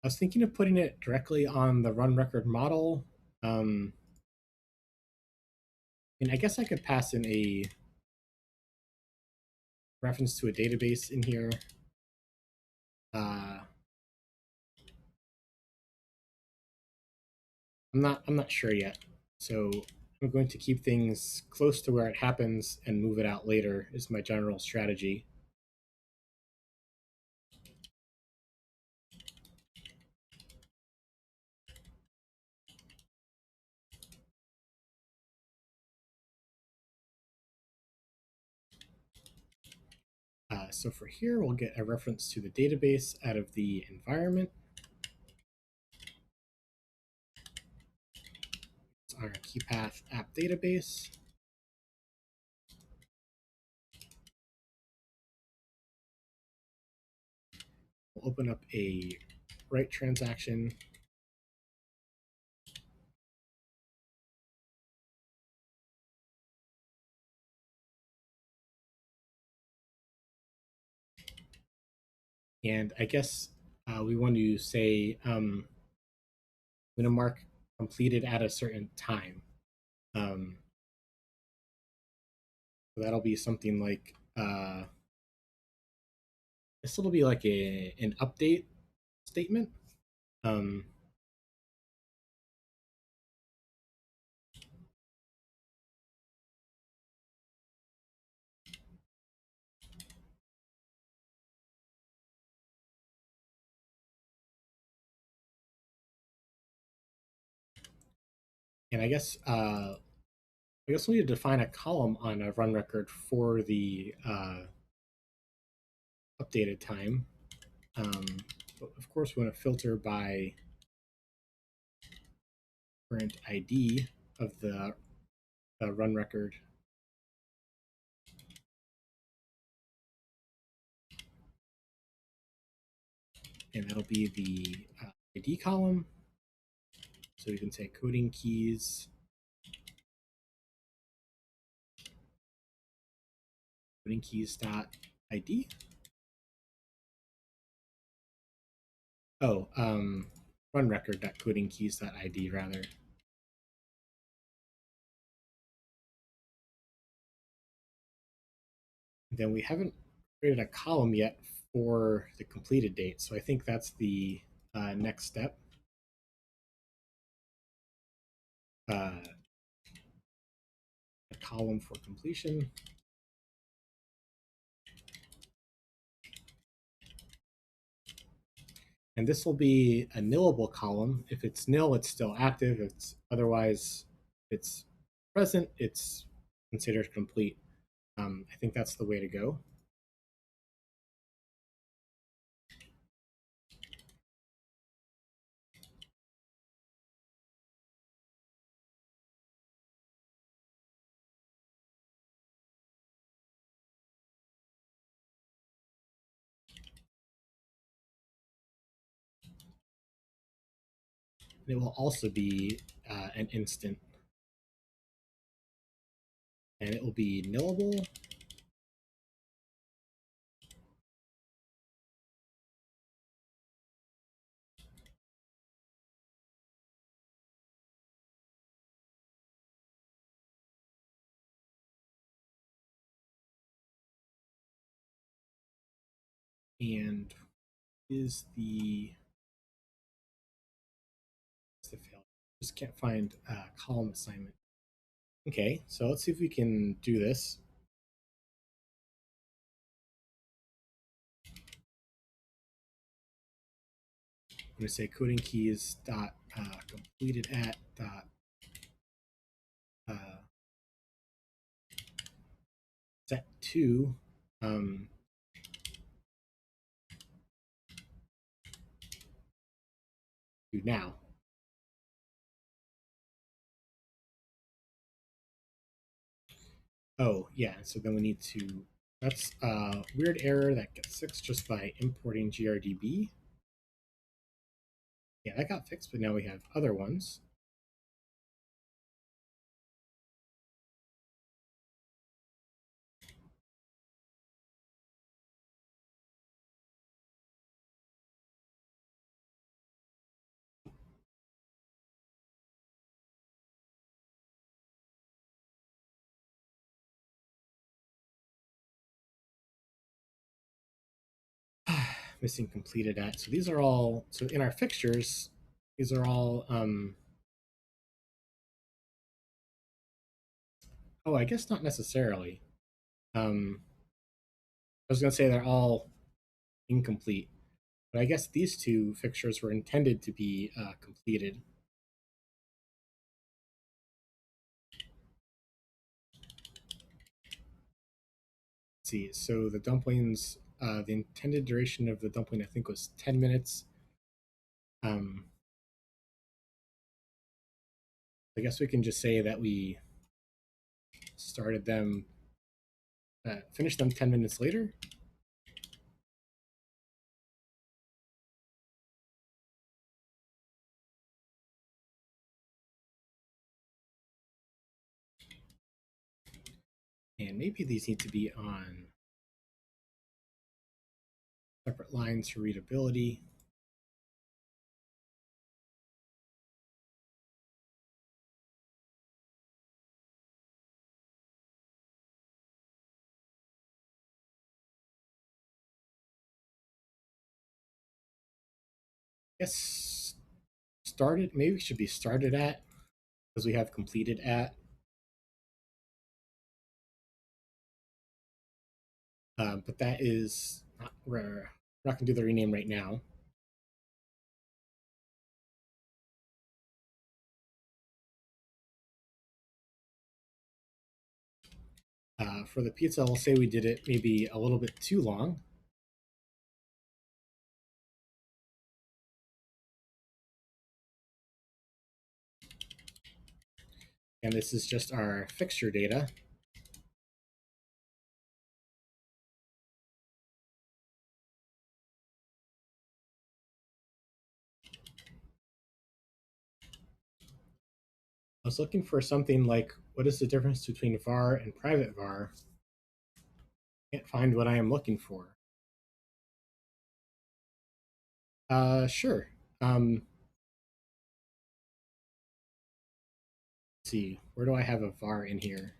I was thinking of putting it directly on the run record model. And I guess I could pass in a reference to a database in here. I'm not sure yet. So I'm going to keep things close to where it happens and move it out later is my general strategy. So for here, we'll get a reference to the database out of the environment. It's our key path app database. We'll open up a write transaction. And I guess we want to say I'm going to mark completed at a certain time. So that'll be something like this will be like an update statement. Um, and I guess we need to define a column on a run record for the updated time. But of course, we want to filter by current ID of the run record. And that'll be the ID column. So we can say coding keys, coding keys dot ID. Oh, run record dot coding keys dot ID rather. Then we haven't created a column yet for the completed date, so I think that's the next step. A column for completion. And this will be a nillable column. If it's nil, it's still active. If it's otherwise If it's present, it's considered complete. I think that's the way to go. And it will also be an instant, and it will be nillable. And is the failure? Just can't find column assignment. Okay, so let's see if we can do this. I'm going to say coding keys dot completed at dot set to to now. Oh yeah, so then we need to. That's a weird error that gets fixed just by importing grdb. Yeah, that got fixed, but now we have other ones. Missing completed at. So these are all, so in our fixtures, these are all, oh, I guess not necessarily. I was going to say they're all incomplete, but I guess these two fixtures were intended to be completed. Let's see, so the dumplings, the intended duration of the dumpling, I think, was 10 minutes. I guess we can just say that we started them, finished them 10 minutes later. And maybe these need to be on separate lines for readability. Yes, started, maybe should be started at, because we have completed at. But that is not, we're not going to do the rename right now. For the pizza, we'll say we did it maybe a little bit too long. And this is just our fixture data. I was looking for something like, what is the difference between var and private var? Can't find what I am looking for. Sure. Let's see, where do I have a var in here?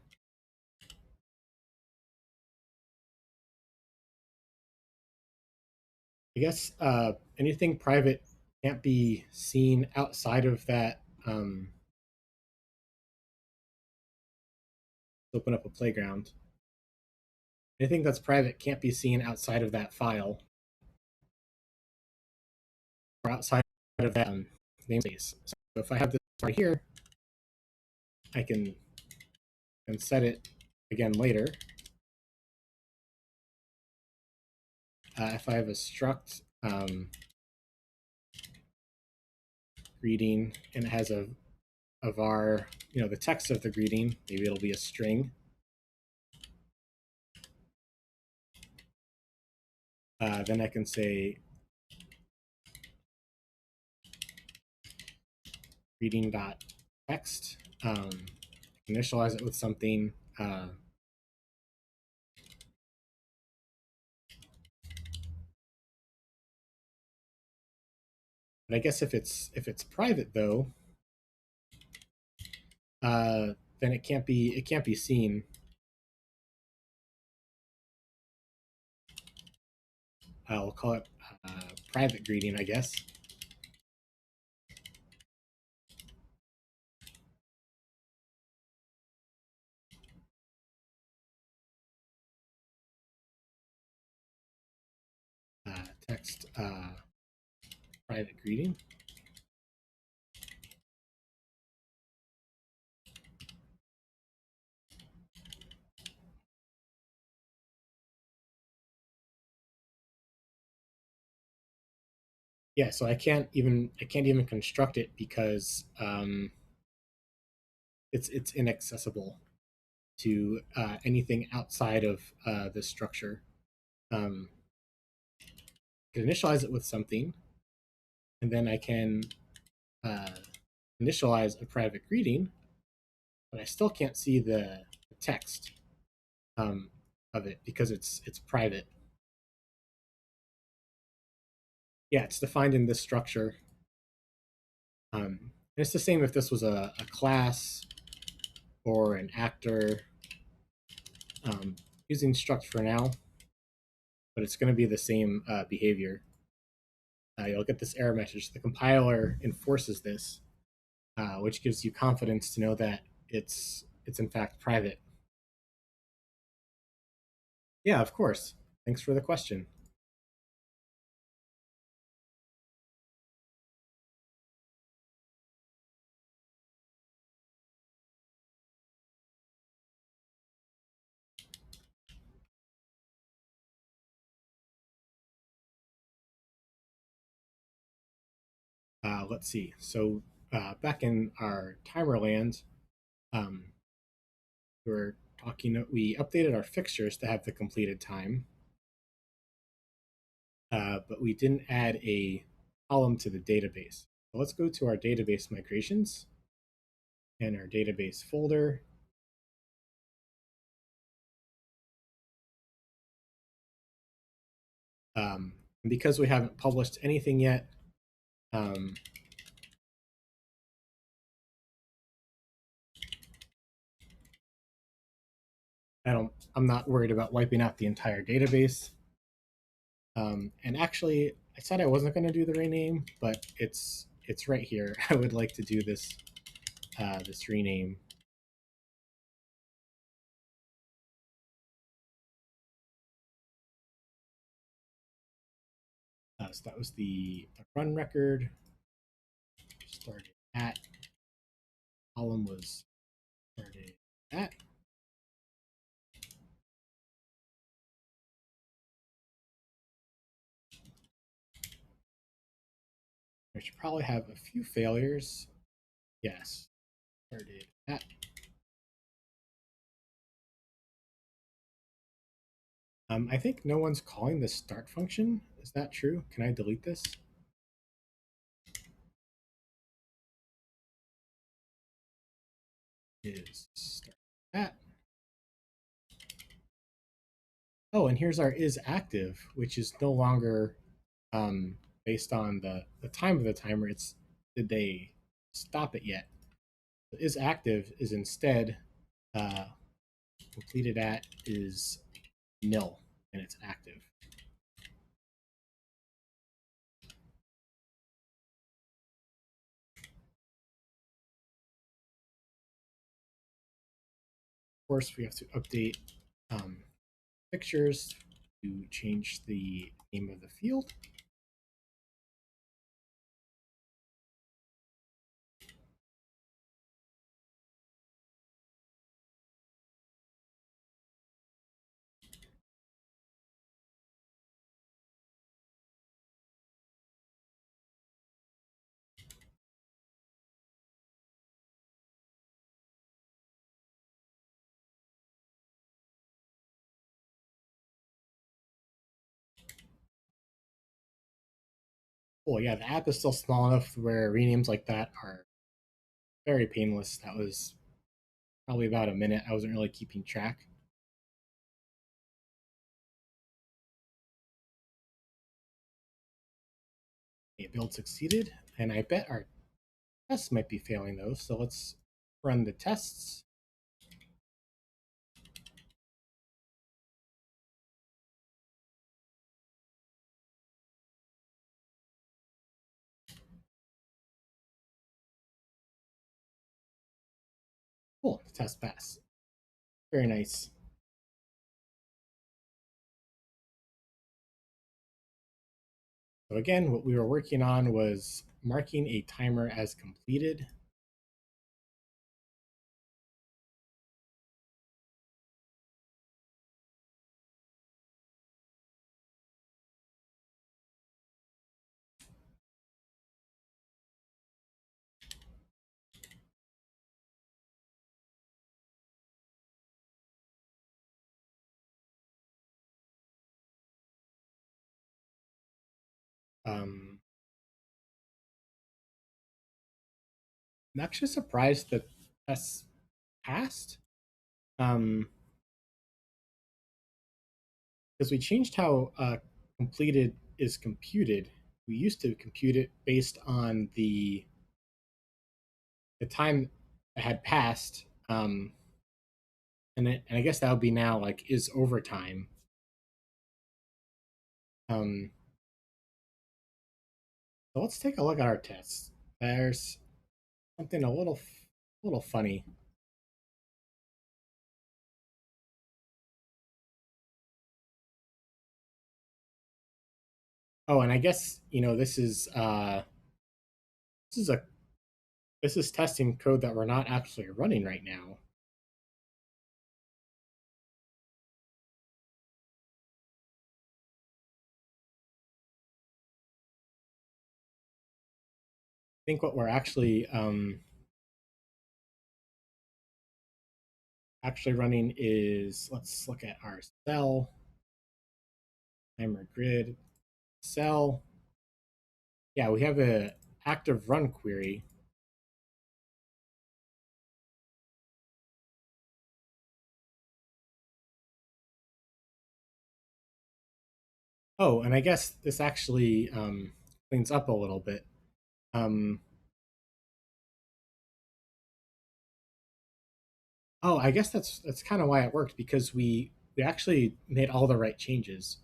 I guess anything private can't be seen outside of that. Open up a playground. Anything that's private can't be seen outside of that file or outside of that namespace. So if I have this right here, I can set it again later. If I have a struct greeting and it has a var, the text of the greeting, maybe it'll be a string. Then I can say greeting.text, initialize it with something. But I guess if it's private though, then it can't be seen. I'll call it private greeting, I guess. Text private greeting. Yeah, so I can't even construct it because it's inaccessible to anything outside of this structure. I can initialize it with something, and then I can initialize a private greeting, but I still can't see the text of it because it's private. Yeah, it's defined in this structure. And it's the same if this was a class or an actor. Using struct for now, but it's going to be the same behavior. You'll get this error message. The compiler enforces this, which gives you confidence to know that it's in fact private. Yeah, of course. Thanks for the question. Let's see. So back in our timer land, we updated our fixtures to have the completed time, but we didn't add a column to the database. So let's go to our database migrations and our database folder. And because we haven't published anything yet, I'm not worried about wiping out the entire database. And actually, I said I wasn't going to do the rename, but it's right here. I would like to do this this rename. So that was the run record. Started at. Column was started at. I should probably have a few failures. Yes, started at. I think no one's calling the start function. Is that true? Can I delete this? Is start at. Oh, and here's our is active, which is no longer based on the time of the timer. It's did they stop it yet? The is active is instead completed at is nil, and it's active. Of course, we have to update pictures to change the name of the field. Cool. Yeah, the app is still small enough where renames like that are very painless. That was probably about a minute. I wasn't really keeping track. Okay, build succeeded, and I bet our tests might be failing though. So let's run the tests. Cool, test pass. Very nice. So again, what we were working on was marking a timer as completed. Um, I'm actually surprised that tests passed. Um, because we changed how completed is computed. We used to compute it based on the time that had passed, and I guess that would be now like is overtime. Um, so let's take a look at our tests. There's something a little funny. Oh, and I guess this is a this is testing code that we're not actually running right now. I think what we're actually running is, let's look at our cell timer grid cell. Yeah, we have a active run query. Oh, and I guess this actually cleans up a little bit. Um, oh, I guess that's kind of why it worked, because we actually made all the right changes.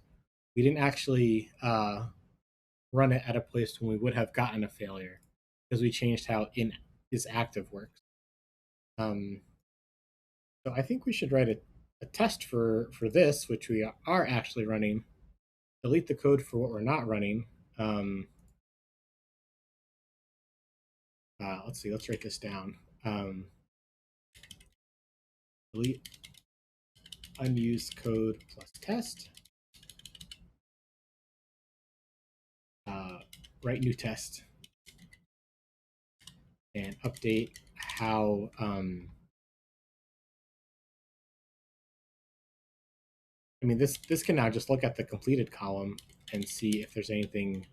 We didn't actually run it at a place when we would have gotten a failure, because we changed how in is active works. Um, so I think we should write a test for this, which we are actually running. Delete the code for what we're not running. Um, let's see. Let's write this down. Delete unused code plus test. Uh, write new test and update how. I mean, this can now just look at the completed column and see if there's anything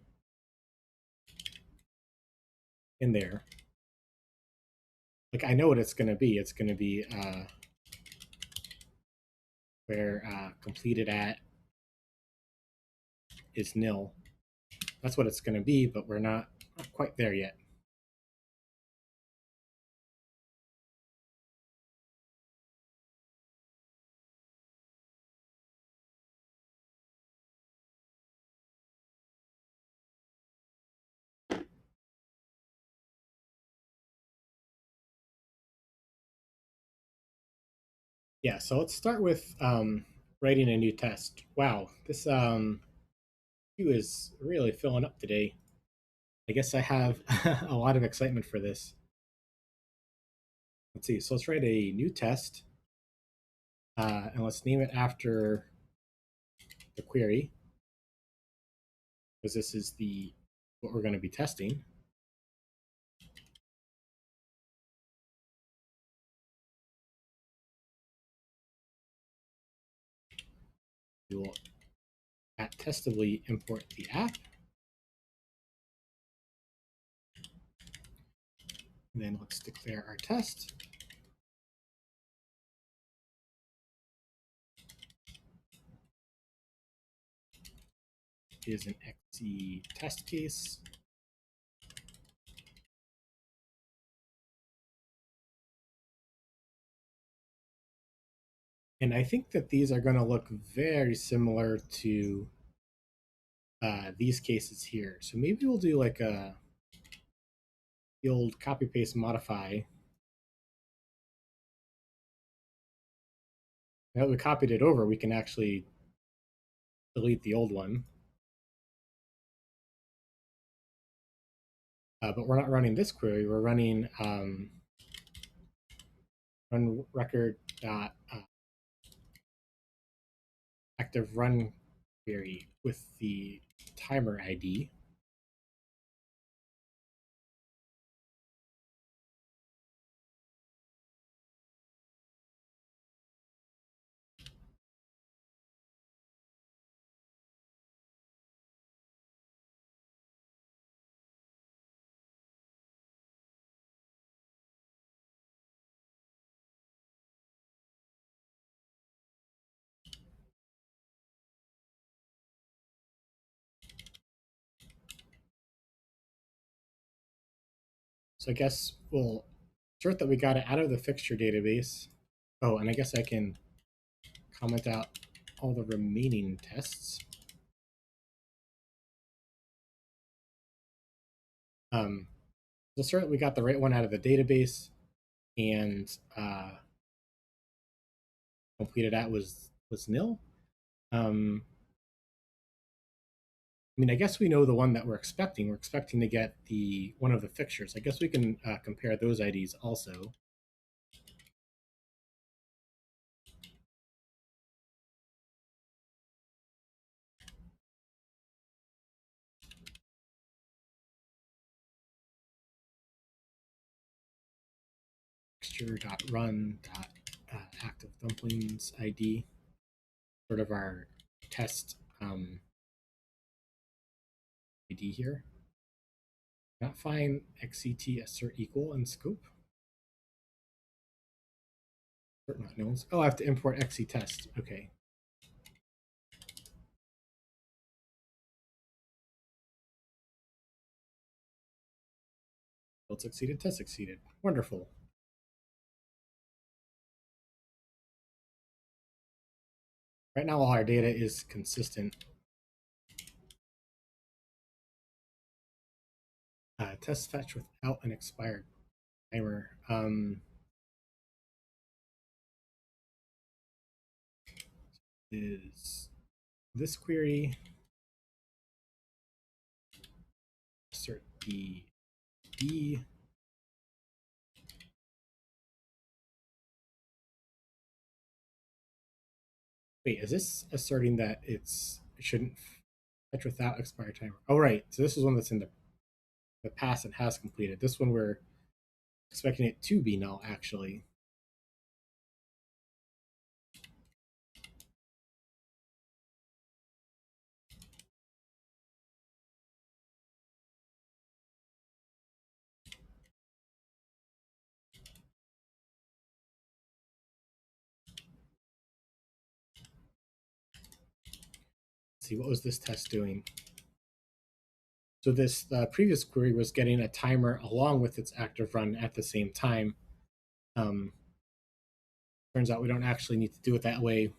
in there. Like, I know what it's going to be. It's going to be where completed at is nil. That's what it's going to be, but we're not quite there yet. Yeah, so let's start with writing a new test. Wow, this queue is really filling up today. I guess I have a lot of excitement for this. Let's see. So let's write a new test, and let's name it after the query, because this is the what we're going to be testing. We will at testably import the app. And then let's declare our test. Is an XC test case. And I think that these are going to look very similar to these cases here. So maybe we'll do like the old copy paste modify. Now that we copied it over, we can actually delete the old one. But we're not running this query. We're running run record dot active run query with the timer ID. So I guess we'll assert that we got it out of the fixture database. Oh, and I guess I can comment out all the remaining tests. So assert that we got the right one out of the database, and completed at was nil. I mean, I guess we know the one that we're expecting. We're expecting to get the one of the fixtures. I guess we can compare those IDs also. Fixture.run.active dumplings ID, sort of our test ID here. Not find XCT assert equal in scope. Not known. Oh, I have to import XC test. Okay. Build succeeded, test succeeded. Wonderful. Right now, all our data is consistent. Test fetch without an expired timer. Is this query assert the D. Wait, is this asserting that it shouldn't fetch without expired timer? Oh, right. So this is one that's in the past and has completed. This one we're expecting it to be null, actually. Let's see, what was this test doing? So this previous query was getting a timer along with its active run at the same time. Turns out we don't actually need to do it that way.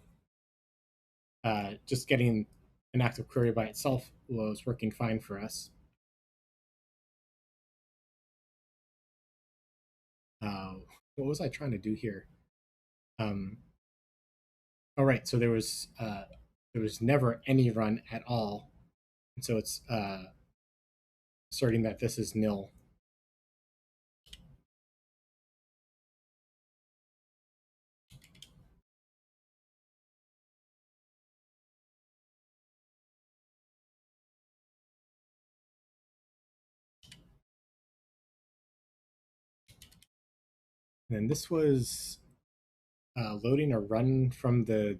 Just getting an active query by itself was working fine for us. What was I trying to do here? All right, so there was never any run at all, and so it's asserting that this is nil. And then this was loading a run from the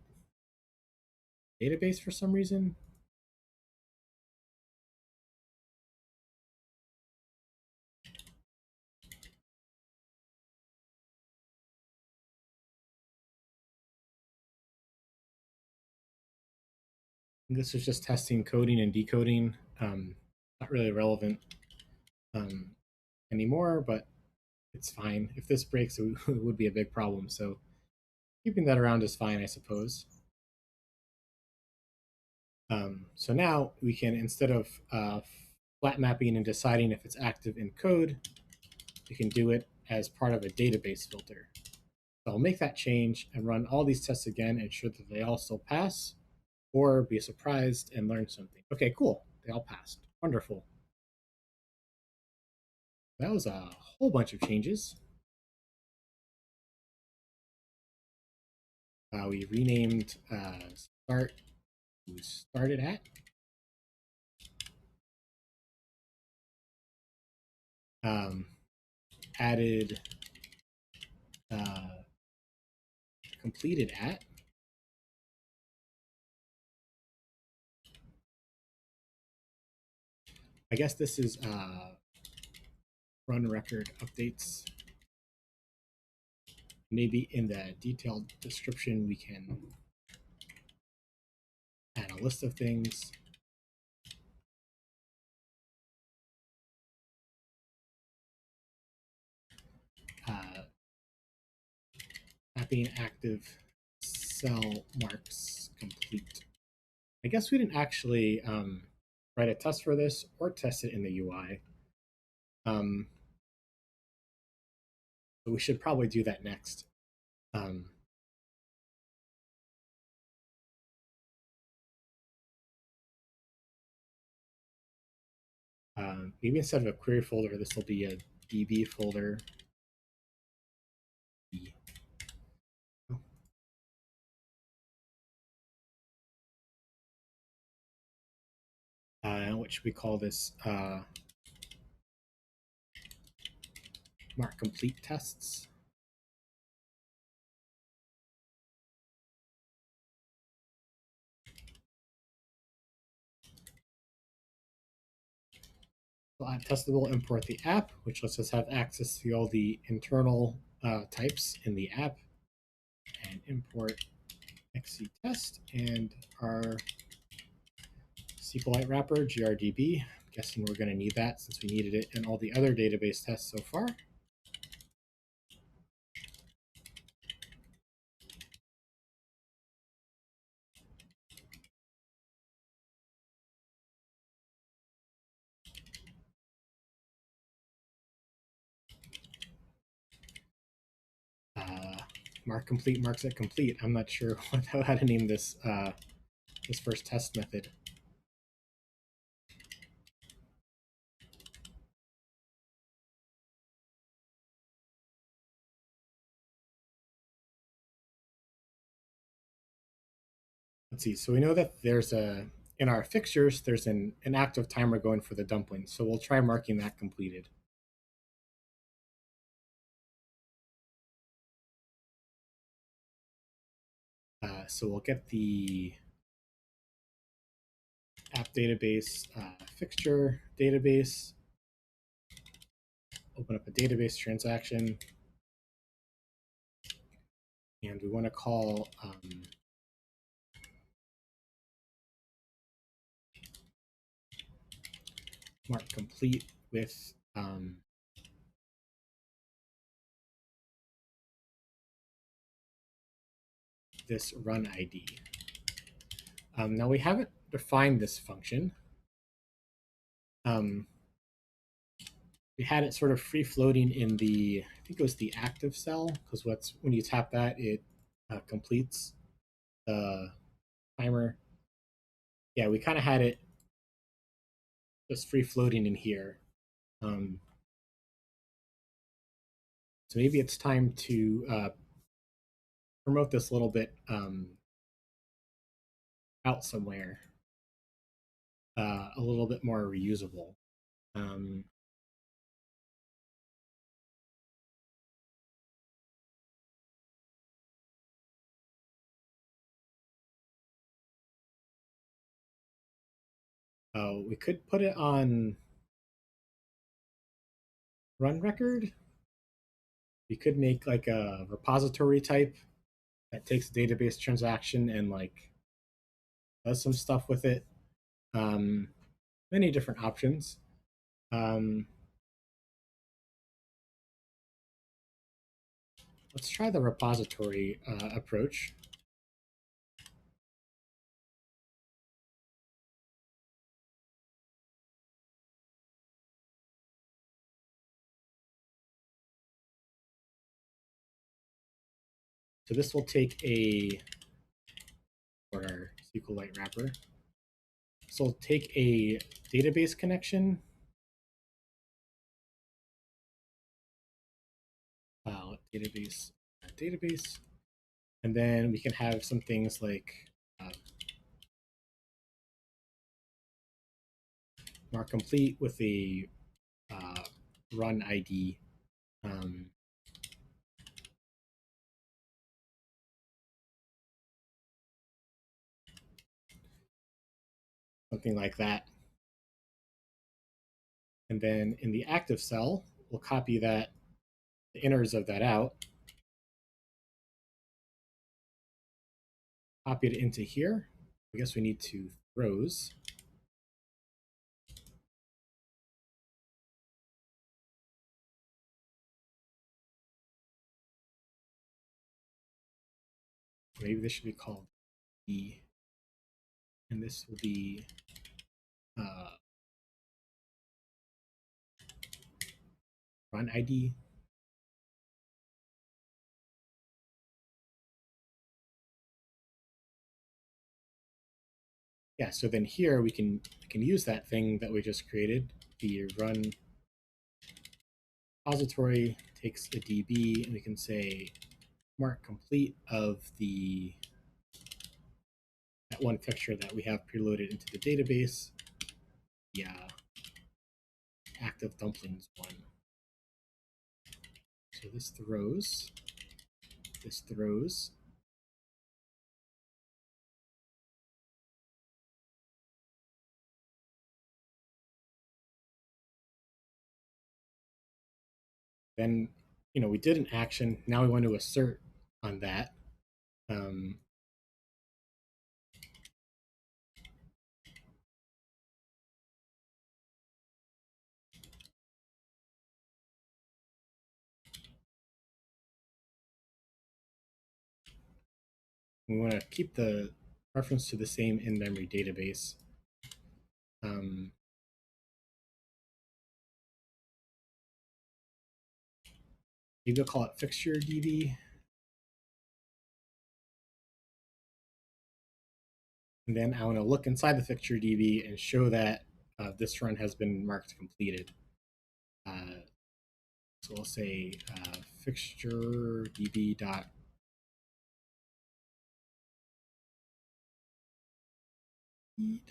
database for some reason. This was just testing coding and decoding. Not really relevant um, anymore, but it's fine. If this breaks, it would be a big problem. So keeping that around is fine, I suppose. So now we can, instead of flat mapping and deciding if it's active in code, we can do it as part of a database filter. So I'll make that change and run all these tests again and ensure that they all still pass, or be surprised and learn something. Okay, cool. They all passed. Wonderful. That was a whole bunch of changes. We renamed start to started at. Um, Added completed at. I guess this is run record updates. Maybe in the detailed description, we can add a list of things. Mapping active cell marks complete. I guess we didn't actually write a test for this or test it in the UI. But we should probably do that next. Um, Maybe instead of a query folder, this will be a DB folder. What should we call this? Mark complete tests. We'll add testable, import the app, which lets us have access to all the internal types in the app, and import XC test and our SQLite wrapper, GRDB. I'm guessing we're going to need that since we needed it in all the other database tests so far. Mark complete marks it complete. I'm not sure how to name this this first test method. Let's see. So we know that there's in our fixtures, there's an active timer going for the dumpling. So we'll try marking that completed. So we'll get the app database fixture database, open up a database transaction, and we want to call mark complete with this run ID. Now we haven't defined this function. We had it sort of free floating in the, I think it was the active cell, because when you tap that, it completes the timer. Yeah, we kind of had it just free floating in here. So maybe it's time to promote this a little bit out somewhere, a little bit more reusable. Oh, we could put it on run record. We could make like a repository type that takes a database transaction and like does some stuff with it. Many different options. Let's try the repository approach. So this will take for our SQLite wrapper. So we'll take a database connection, database, and then we can have some things like mark complete with a run ID. Something like that. And then in the active cell, we'll copy that, the inners of that out, copy it into here. I guess we need to throws. Maybe this should be called E, and this will be run ID. Yeah, so then here we can use that thing that we just created, the run repository takes a DB, and we can say mark complete of that one fixture that we have preloaded into the database. Yeah, active dumplings one. So this throws. Then, we did an action. Now we want to assert on that. We want to keep the reference to the same in-memory database. Maybe we'll call it fixture DB. And then I want to look inside the fixture DB and show that this run has been marked completed. So we'll say fixture DB dot read.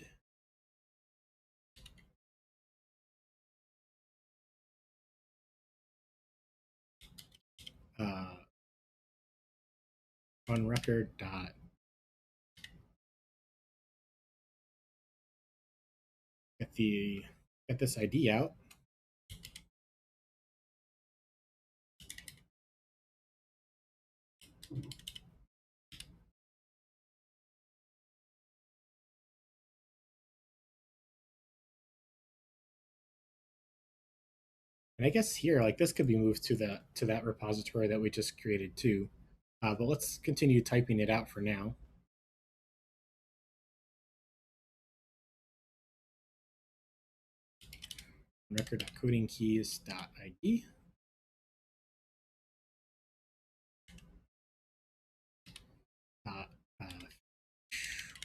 Run record dot get this ID out. And I guess here, like this could be moved to that repository that we just created too. But let's continue typing it out for now. Record.codingkeys.id.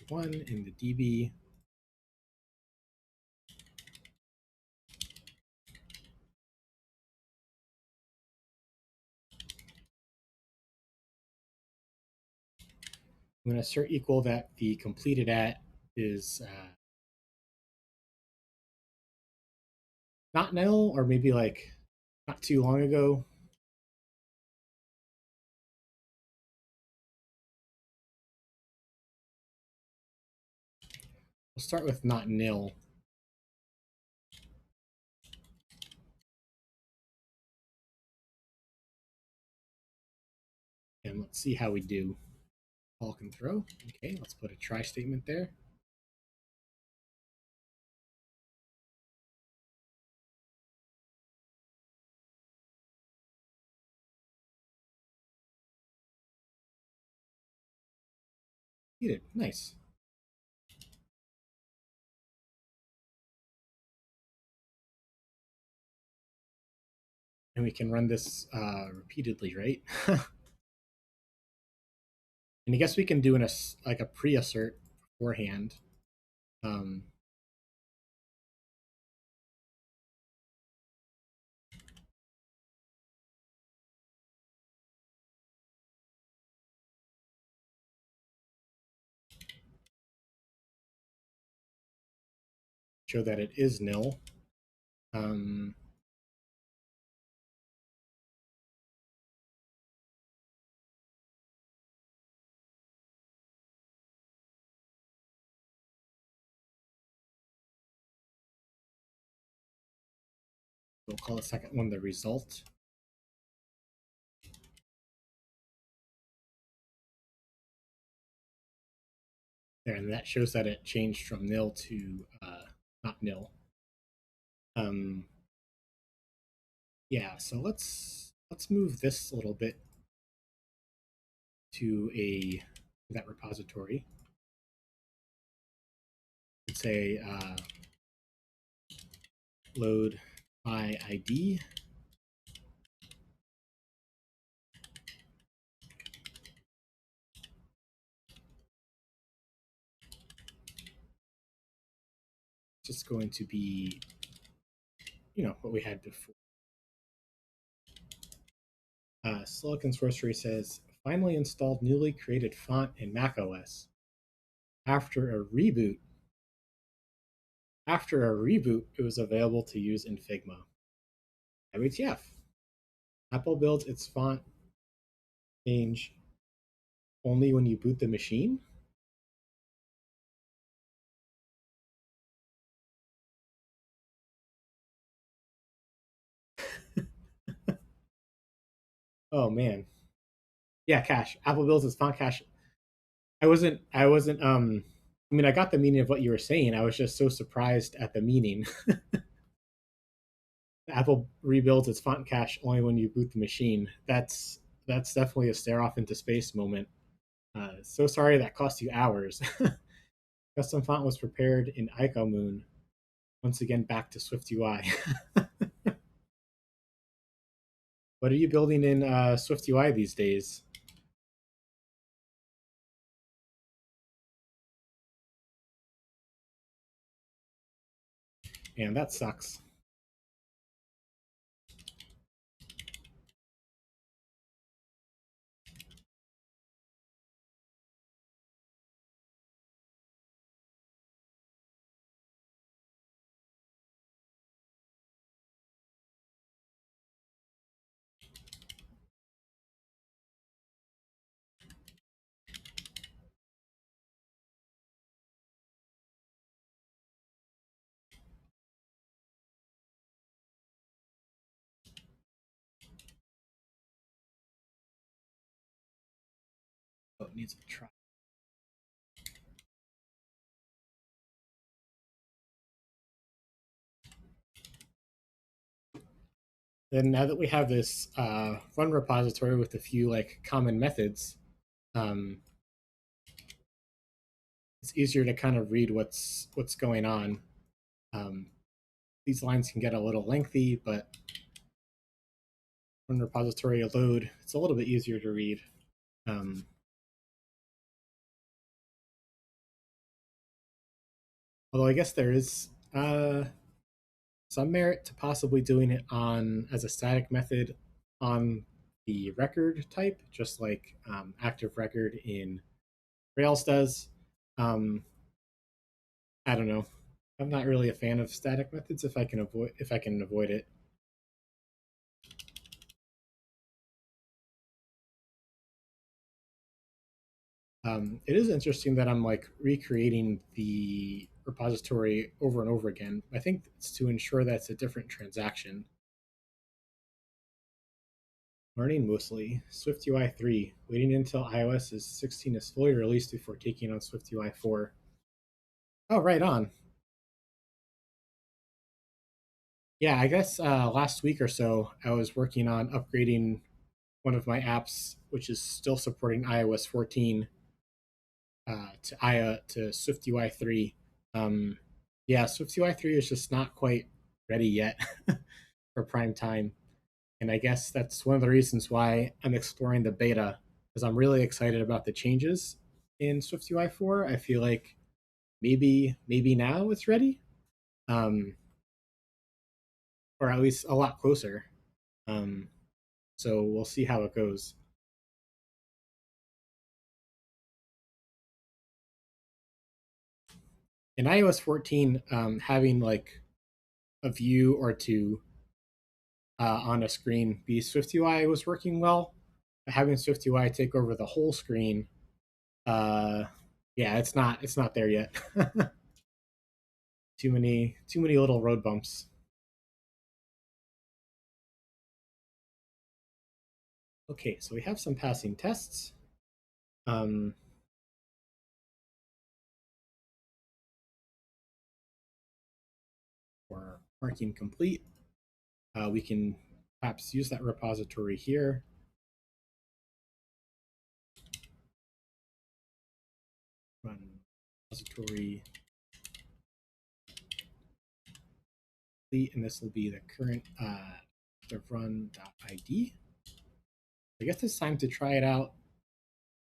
One in the DB. I'm going to assert equal that the completed at is not null, or maybe like not too long ago. We'll start with not nil. And let's see how we do. All can throw. Okay, let's put a try statement there. Completed. Nice. And we can run this repeatedly, right? And I guess we can do like a pre-assert beforehand. Um, show that it is nil. Um, we'll call the second one the result. There, and that shows that it changed from nil to not nil. Yeah, so let's move this a little bit to that repository. Let's say load by ID. Just going to be, what we had before. Silicon Sorcery says, finally installed newly created font in macOS. After a reboot, it was available to use in Figma. WTF. Apple builds its font change only when you boot the machine? Oh man. Yeah, cache. Apple builds its font cache. I got the meaning of what you were saying. I was just so surprised at the meaning. Apple rebuilds its font cache only when you boot the machine. That's definitely a stare off into space moment. So sorry that cost you hours. Custom font was prepared in IcoMoon. Once again, back to SwiftUI. What are you building in SwiftUI these days? And that sucks. Oh, it needs a try. Then now that we have this run repository with a few like common methods, um, it's easier to kind of read what's going on. Um, these lines can get a little lengthy, but run repository load, it's a little bit easier to read. Although I guess there is some merit to possibly doing it on as a static method on the record type, just like active record in Rails does. I don't know. I'm not really a fan of static methods if I can avoid it. It is interesting that I'm like recreating the repository over and over again. I think it's to ensure that it's a different transaction. Learning mostly. SwiftUI 3. Waiting until iOS 16 is fully released before taking on SwiftUI 4. Oh, right on. Yeah, I guess last week or so, I was working on upgrading one of my apps, which is still supporting iOS 14. to SwiftUI 3. Yeah, SwiftUI 3 is just not quite ready yet for prime time, and I guess that's one of the reasons why I'm exploring the beta, because I'm really excited about the changes in SwiftUI 4. I feel like maybe now it's ready, um, or at least a lot closer. Um, so we'll see how it goes. In iOS 14, having like a view or two on a screen be SwiftUI was working well. But having SwiftUI take over the whole screen, uh, yeah, it's not there yet. Too many little road bumps. Okay, so we have some passing tests. Um, for marking complete, we can perhaps use that repository here. Run repository complete, and this will be the current run.id. I guess it's time to try it out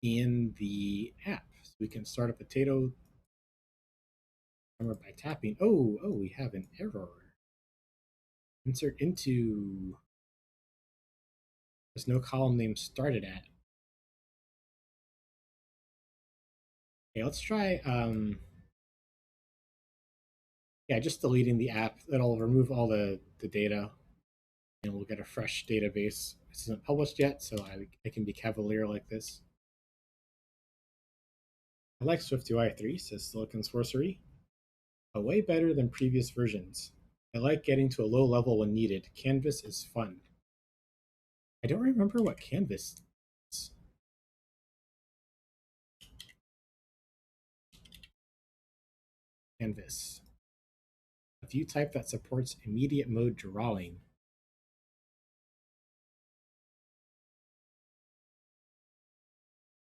in the app. So we can start a potato timer by tapping. Oh, we have an error. Insert into. There's no column name started at. Okay, let's try. Yeah, just deleting the app. That'll remove all the data, and we'll get a fresh database. This isn't published yet, so I can be cavalier like this. I like SwiftUI 3, says Silicon Sorcery. Way better than previous versions. I like getting to a low level when needed. Canvas is fun. I don't remember what Canvas is. Canvas. A view type that supports immediate mode drawing.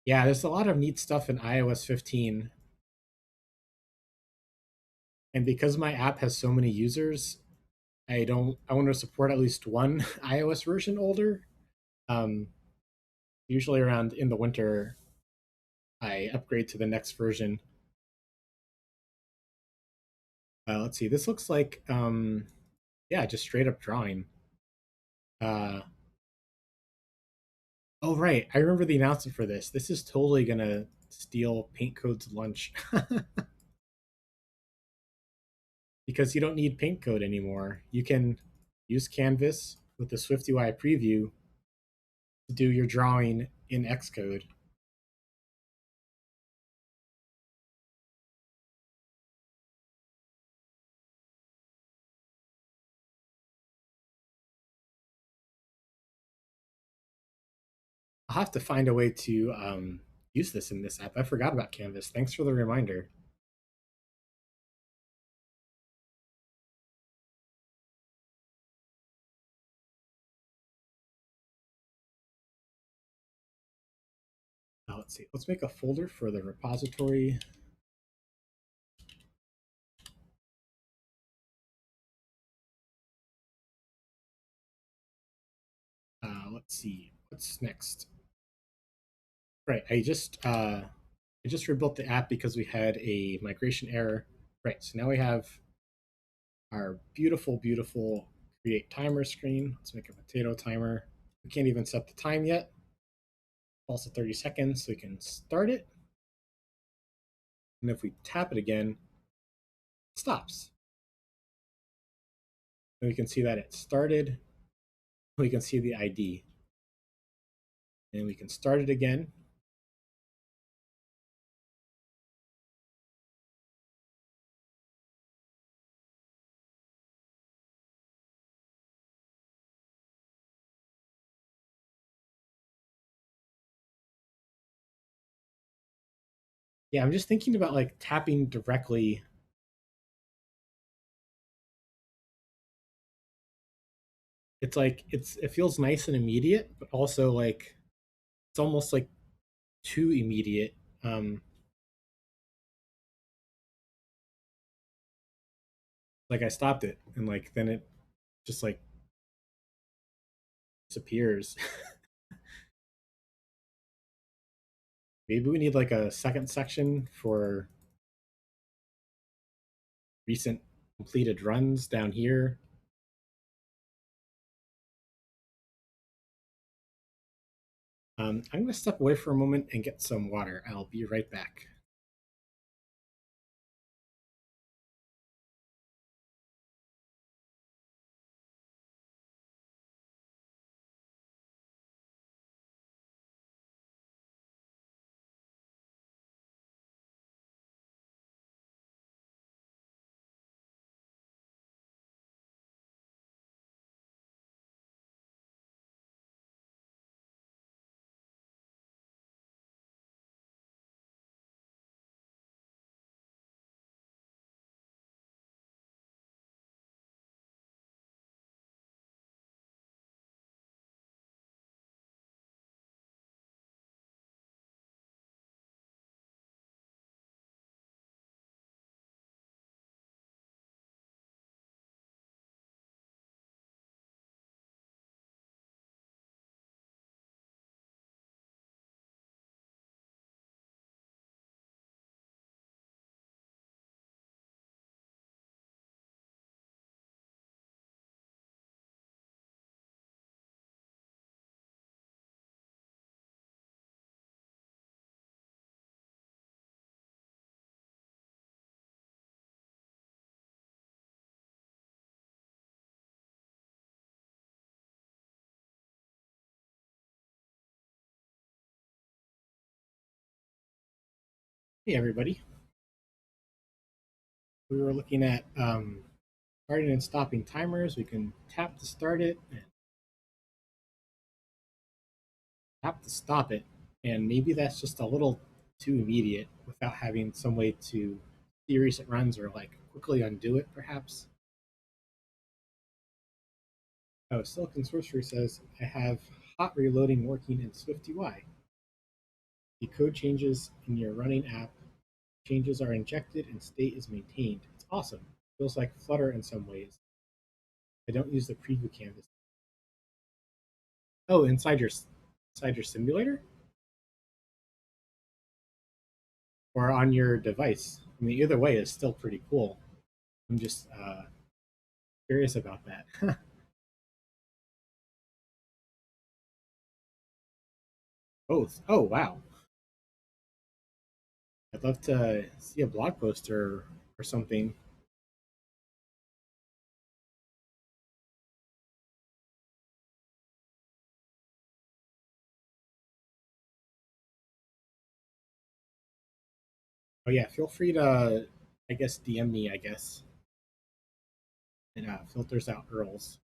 Yeah, there's a lot of neat stuff in iOS 15. And because my app has so many users, I want to support at least one iOS version older. Um, Usually around in the winter, I upgrade to the next version. Let's see. This looks like yeah, just straight up drawing. Uh, oh right, I remember the announcement for this. This is totally gonna steal Paint Code's lunch because you don't need Paint Code anymore. You can use Canvas with the SwiftUI preview to do your drawing in Xcode. I'll have to find a way to use this in this app. I forgot about Canvas. Thanks for the reminder. Let's see. Let's make a folder for the repository. Let's see. What's next? Right. I just rebuilt the app because we had a migration error. Right. So now we have our beautiful create timer screen. Let's make a potato timer. We can't even set the time yet. Also 30 seconds, so we can start it. And if we tap it again, it stops. And we can see that it started. We can see the ID. And we can start it again. Yeah, I'm just thinking about like tapping directly. It's like it feels nice and immediate, but also like it's almost like too immediate. Like I stopped it, and like then it just like disappears. Maybe we need like a second section for recent completed runs down here. I'm going to step away for a moment and get some water. I'll be right back. Hey, everybody. We were looking at starting and stopping timers. We can tap to start it and tap to stop it. And maybe that's just a little too immediate without having some way to see recent runs or like quickly undo it, perhaps. Oh, Silicon Sorcery says, I have hot reloading working in SwiftUI. The code changes in your running app, changes are injected, and state is maintained. It's awesome. Feels like Flutter in some ways. I don't use the preview canvas. Oh, inside your simulator or on your device. I mean, either way is still pretty cool. I'm just curious about that. Both. Oh, wow. I'd love to see a blog post or something. Oh yeah, feel free to, I guess, DM me. I guess it filters out Earls.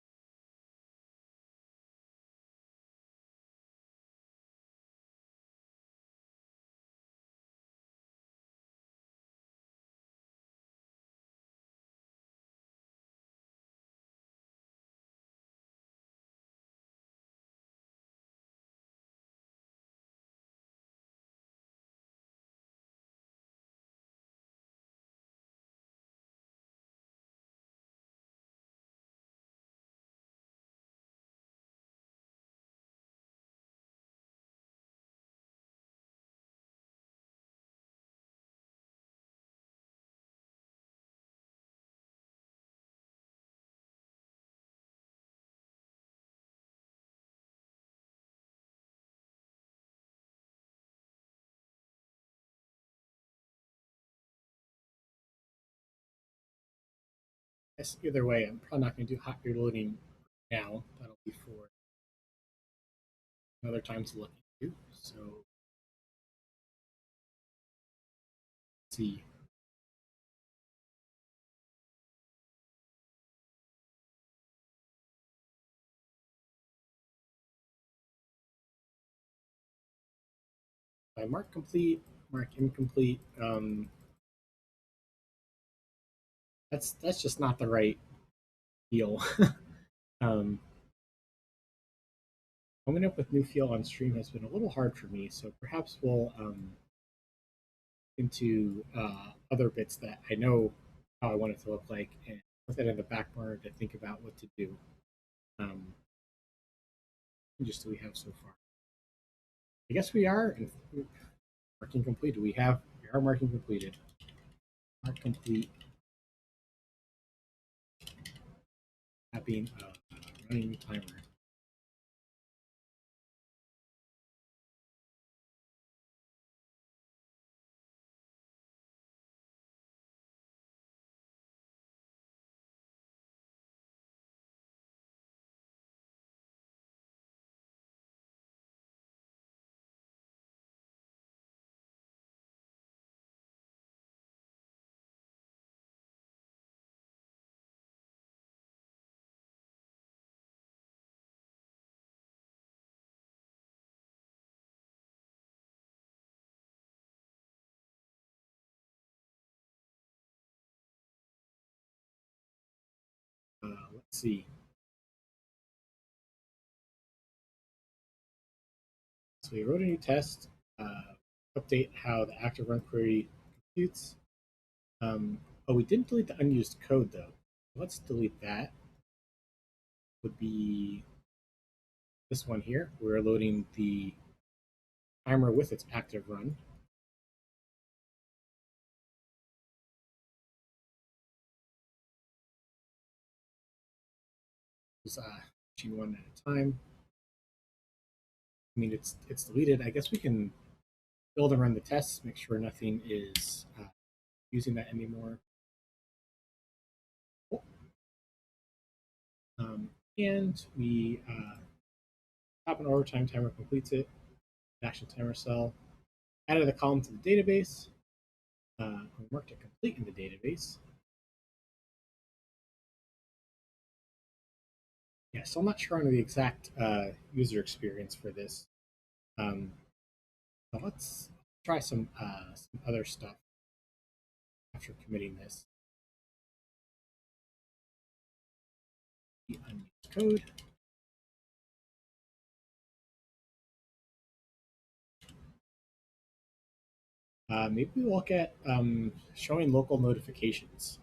Yes, either way, I'm probably not going to do hot reloading now. That'll be for another time to look into. So let's see. I mark complete, mark incomplete. That's just not the right feel. Coming up with new feel on stream has been a little hard for me, so perhaps we'll into other bits that I know how I want it to look like, and put that in the back burner to think about what to do. Um, just do we have so far? I guess we are marking completed. We are marking completed. Mark complete. Tapping running timer. Let's see. So we wrote a new test. Update how the active run query computes. Oh, we didn't delete the unused code though. Let's delete that. Would be this one here. We're loading the timer with its active run. Just machine one at a time. I mean, it's deleted. I guess we can build and run the tests, make sure nothing is using that anymore. Cool. And we top an overtime timer completes it. Action timer cell. Added a column to the database. We marked it complete in the database. Yeah, so I'm not sure on the exact user experience for this. So let's try some other stuff after committing this. The unused code. Maybe we look at showing local notifications.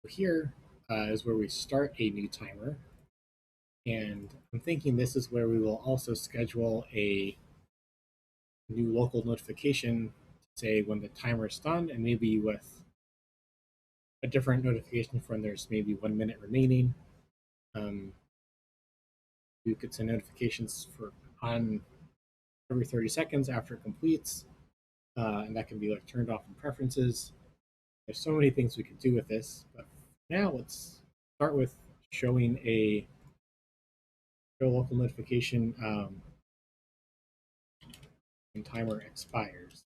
So here is where we start a new timer. And I'm thinking this is where we will also schedule a new local notification to say when the timer is done, and maybe with a different notification for when there's maybe 1 minute remaining. You could send notifications for on every 30 seconds after it completes, and that can be like turned off in preferences. There's so many things we could do with this, but now let's start with showing a show local notification when timer expires.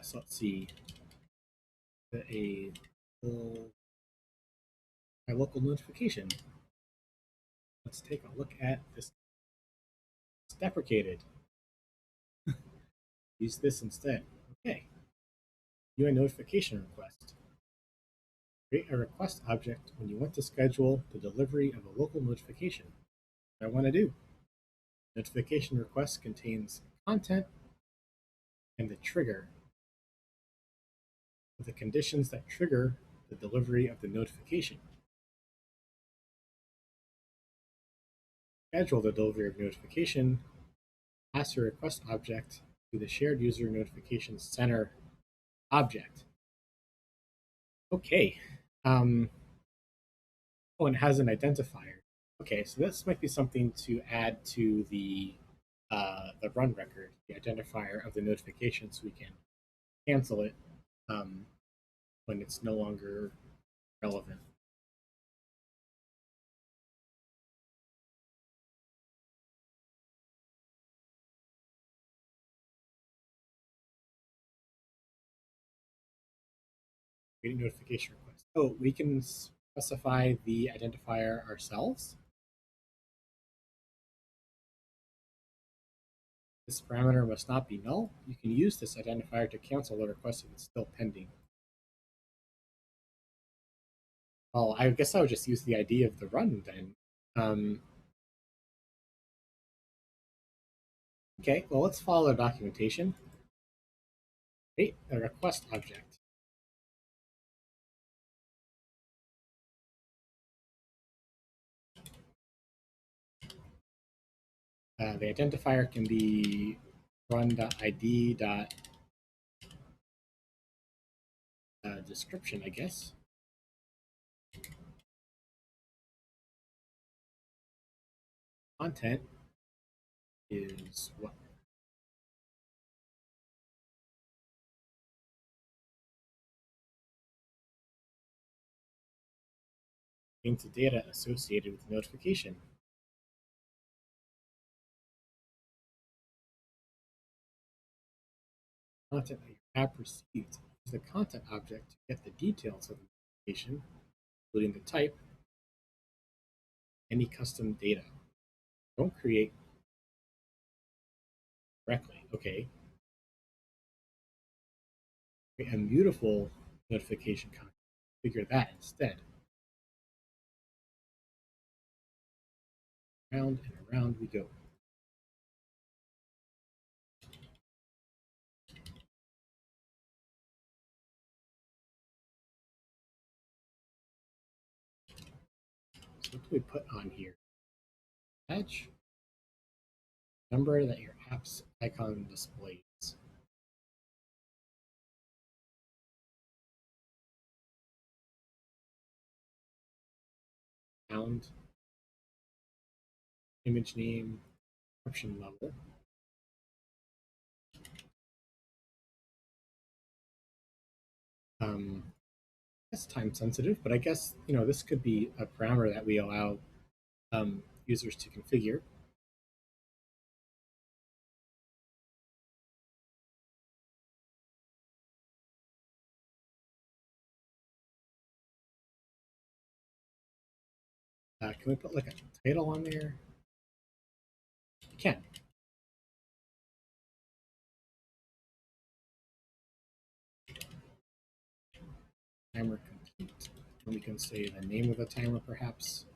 So let's see, a local notification. Let's take a look at this. It's deprecated. Use this instead. Okay. New notification request. Create a request object when you want to schedule the delivery of a local notification. What I want to do. Notification request contains content and the trigger of the conditions that trigger the delivery of the notification. Schedule the delivery of notification. Pass your request object to the shared user notification center object. Okay. Oh, and it has an identifier. Okay, so this might be something to add to the run record, the identifier of the notification, so we can cancel it when it's no longer relevant. create a notification request. Oh, we can specify the identifier ourselves. This parameter must not be null. You can use this identifier to cancel the request if it's still pending. Well, I guess I would just use the ID of the run then. Okay, well, let's follow the documentation. Create a request object. The identifier can be run.id.description, I guess. Content is what? Contains the data associated with the notification. Content that your app receives. Use the content object to get the details of the notification, including the type, any custom data. Don't create directly. Okay. Create a mutable notification content. Figure that instead. Round and around we go. So what do we put on here? Badge, number that your app's icon displays. Sound, image name, description level. That's time sensitive, but I guess this could be a parameter that we allow users to configure. Can we put like a title on there? We can. Timer complete. And we can say the name of the timer perhaps.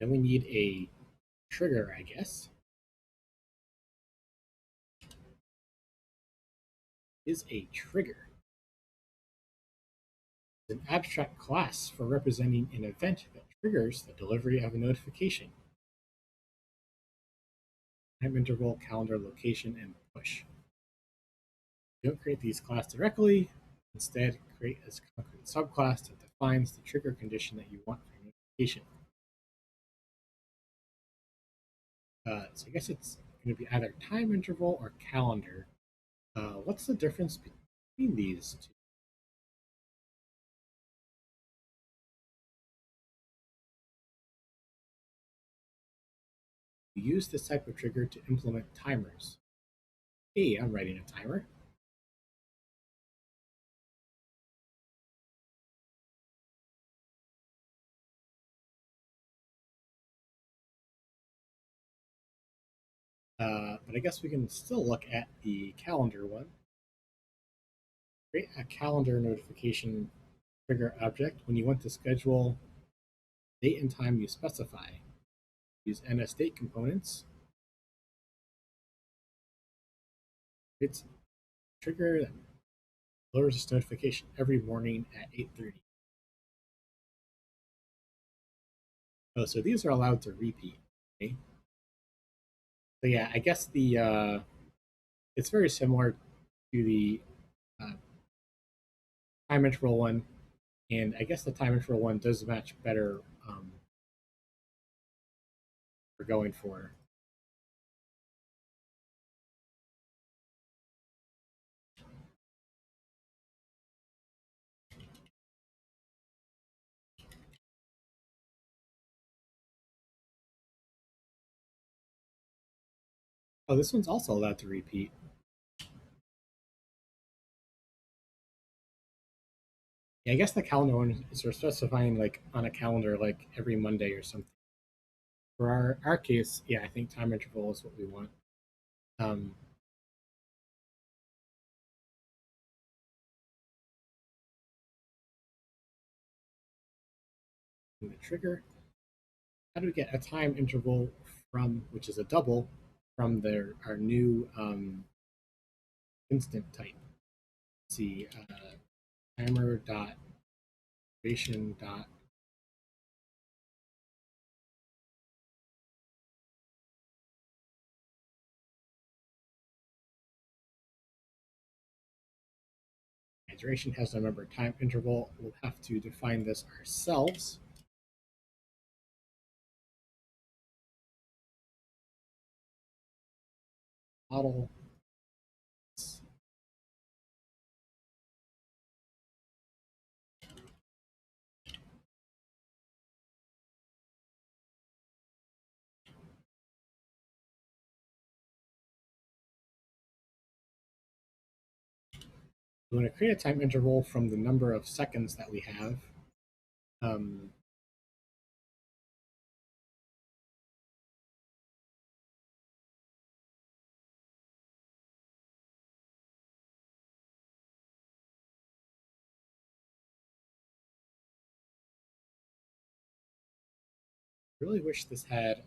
Then we need a trigger, I guess. Is a trigger. It's an abstract class for representing an event that triggers the delivery of a notification. Time interval, calendar, location, and push. Don't create these classes directly. Instead, create a concrete subclass that defines the trigger condition that you want for your notification. So I guess it's going to be either time interval or calendar. What's the difference between these two? We use this type of trigger to implement timers. Hey, I'm writing a timer. But I guess we can still look at the calendar one. Create a calendar notification trigger object when you want to schedule date and time you specify. Use NSDate components. It's trigger that delivers this notification every morning at 8:30. Oh, so these are allowed to repeat. Okay. So yeah, I guess the it's very similar to the uh, time interval one, and I guess the time interval one does match better we're going for. Oh, this one's also allowed to repeat. Yeah, I guess the calendar one is we're specifying like on a calendar like every Monday or something. For our case, yeah, I think time interval is what we want. Um, and the trigger, how do we get a time interval from, which is a double, from our new instant type? Let's see, timer dot duration dot duration has no number time interval. We'll have to define this ourselves. Model. We want to create a time interval from the number of seconds that we have. Um, really wish this had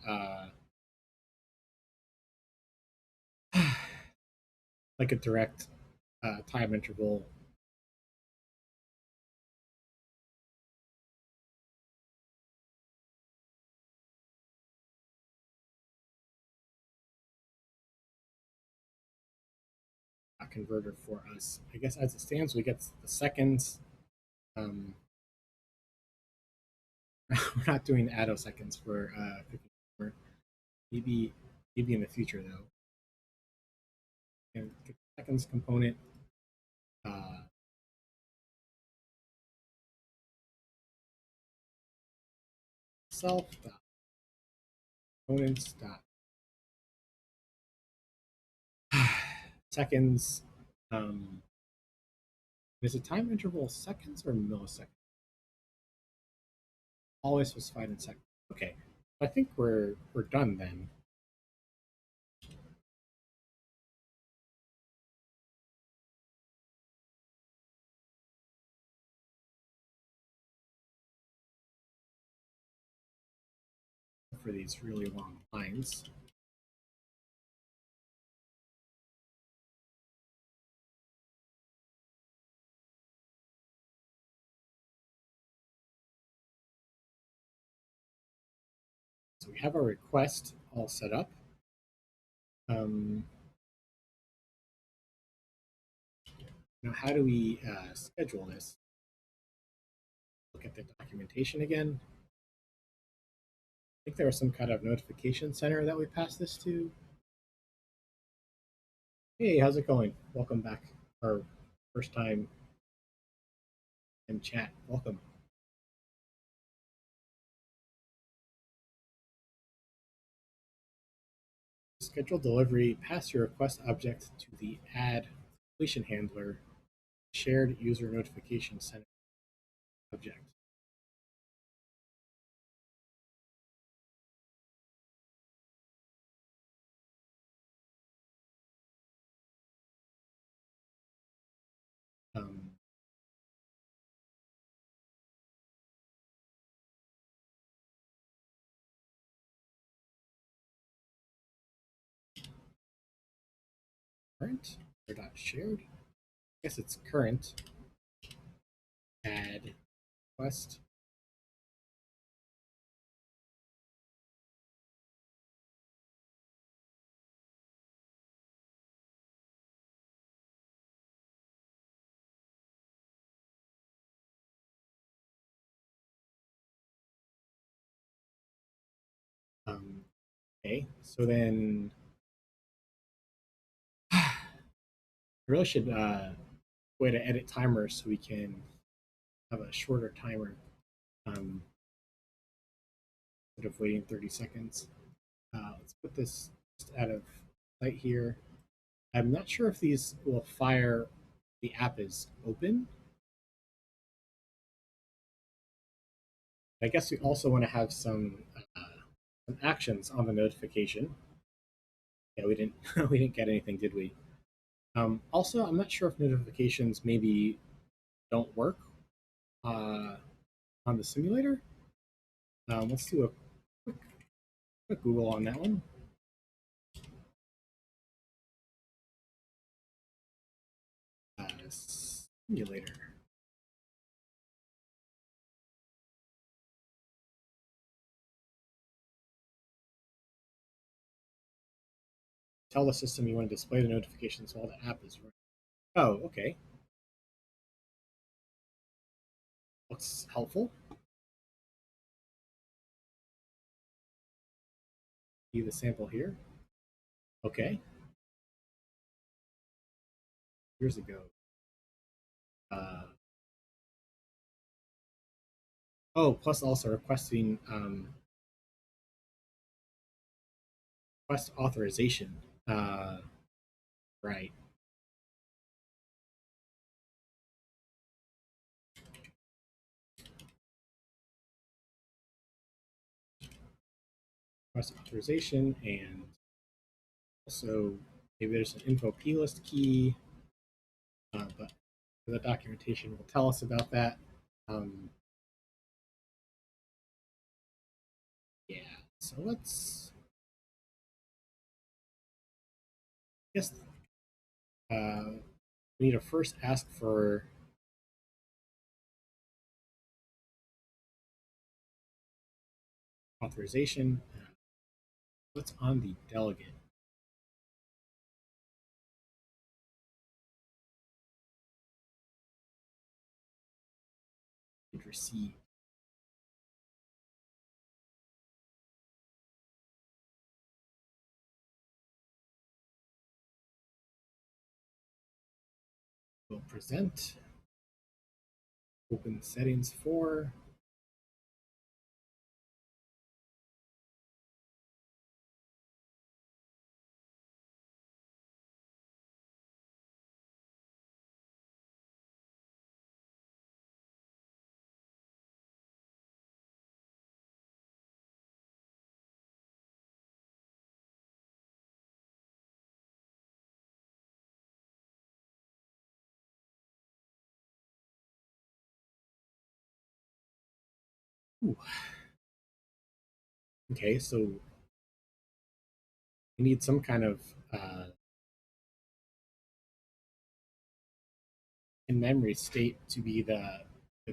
like a direct time interval. Converter for us. I guess as it stands, we get the seconds. Um, we're not doing attoseconds for cooking. Maybe maybe in the future though. And the seconds component. Uh, self dot components dot seconds. Is it time interval seconds or milliseconds? Always specified in seconds. Okay, I think we're done then. For these really long lines. So we have our request all set up. Um, Now, how do we schedule this? Look at the documentation again. I think there was some kind of notification center that we passed this to. Hey, how's it going? Welcome back. Our first time in chat. Welcome. Schedule delivery, pass your request object to the add completion handler, shared user notification center object. Um, current or dot shared. I guess it's current add request. Okay, so then I really should way to edit timers so we can have a shorter timer um, instead of waiting 30 seconds. Let's put this just out of site here. I'm not sure if these will fire the app is open. I guess we also want to have some actions on the notification. Yeah, we didn't we didn't get anything, did we? Also, I'm not sure if notifications maybe don't work uh, on the simulator. Let's do a quick Google on that one. Simulator. Tell the system you want to display the notifications while the app is running. Oh, okay. Looks helpful. See the sample here. Okay. Years ago. Uh, oh, plus also requesting request authorization. Uh, right. Request authorization, and also maybe there's an info plist key, but the documentation will tell us about that. Um, yeah. So let's. I guess we need to first ask for authorization. What's on the delegate? Receive. We'll present. Open the settings for. Ooh. Okay, so we need some kind of in-memory state to be the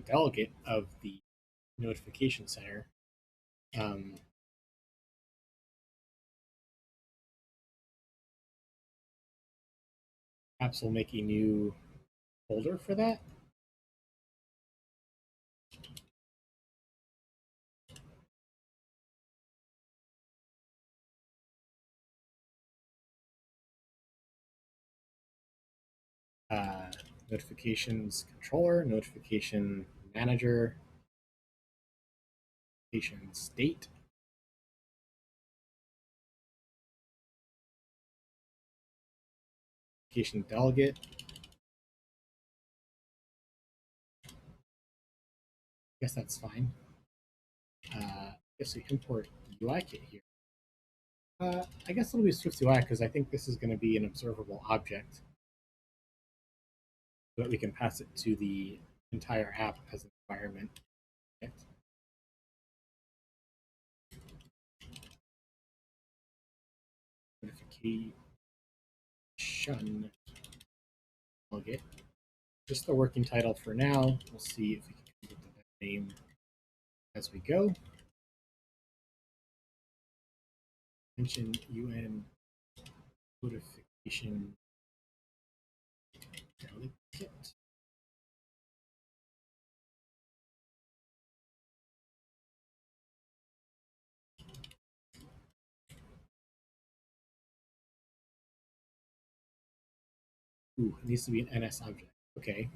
delegate of the notification center. Um, Perhaps we'll make a new folder for that. Uh, Notifications controller, notification manager, notification state, notification delegate. I guess that's fine. I guess we import UI kit here. I guess it'll be Swift UI because I think this is going to be an observable object so that we can pass it to the entire app as an environment. Notification delegate. Just the working title for now. We'll see if we can come up with that name as we go. Mention UN notification delegate. Ooh, it needs to be an NS object. Okay.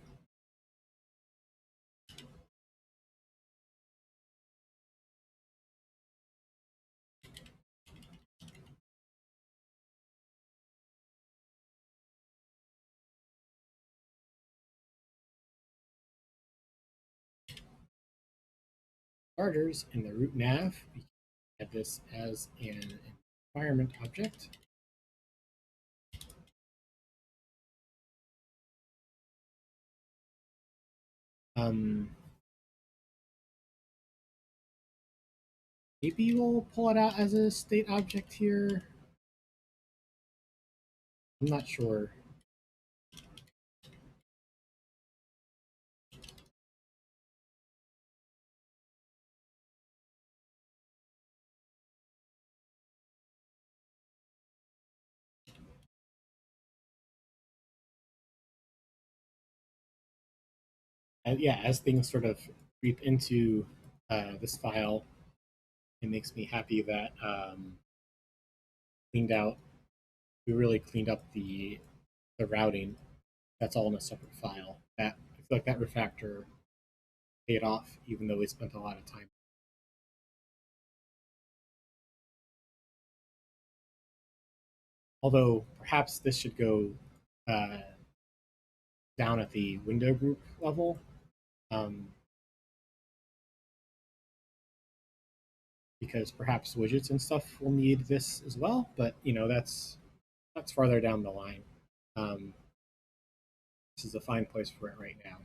starters, in the root nav, we can add this as an environment object. Maybe we'll pull it out as a state object here. I'm not sure. And yeah, as things sort of creep into this file, it makes me happy that cleaned out. We really cleaned up the routing. That's all in a separate file. That I feel like that refactor paid off, even though we spent a lot of time. Although perhaps this should go uh, down at the window group level. Um, because perhaps widgets and stuff will need this as well, but that's farther down the line. Um, this is a fine place for it right now.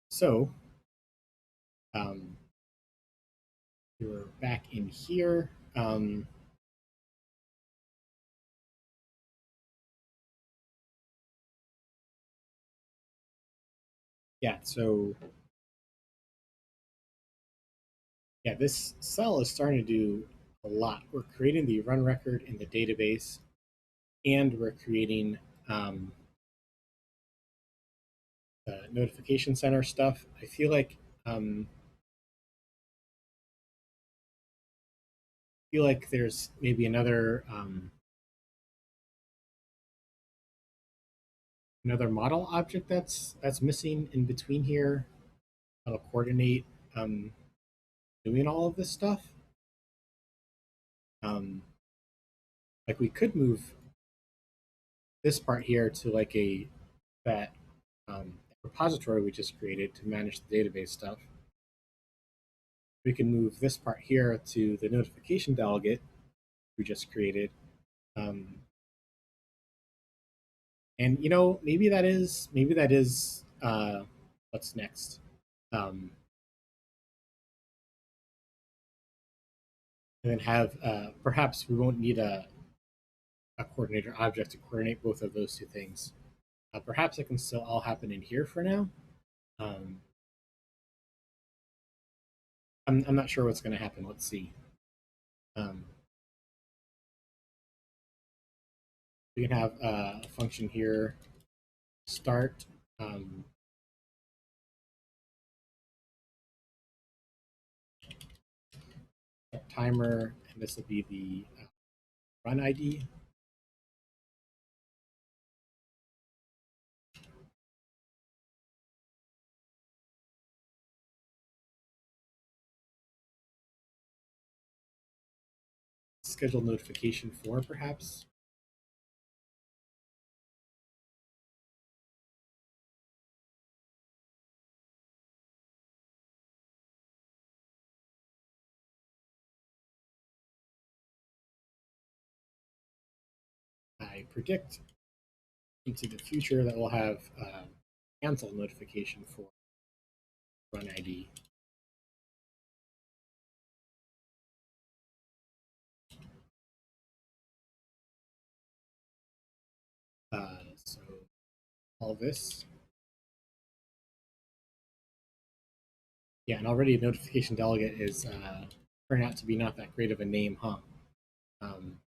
So you're back in here. Yeah, so yeah, this cell is starting to do a lot. We're creating the run record in the database, and we're creating notification center stuff. I feel like there's maybe another model object that's missing in between here. That'll coordinate um, doing all of this stuff. Like we could move this part here to like that repository we just created to manage the database stuff. We can move this part here to the notification delegate we just created. And maybe that is what's next. And then have perhaps we won't need a coordinator object to coordinate both of those two things. Perhaps it can still all happen in here for now. Um, I'm not sure what's going to happen. Let's see. Um, we can have a function here, start. Timer, and this will be the run ID. Schedule notification for perhaps. I predict into the future that we'll have cancel notification for run ID. So all this. Yeah, and already a notification delegate is turning out to be not that great of a name, huh? Um,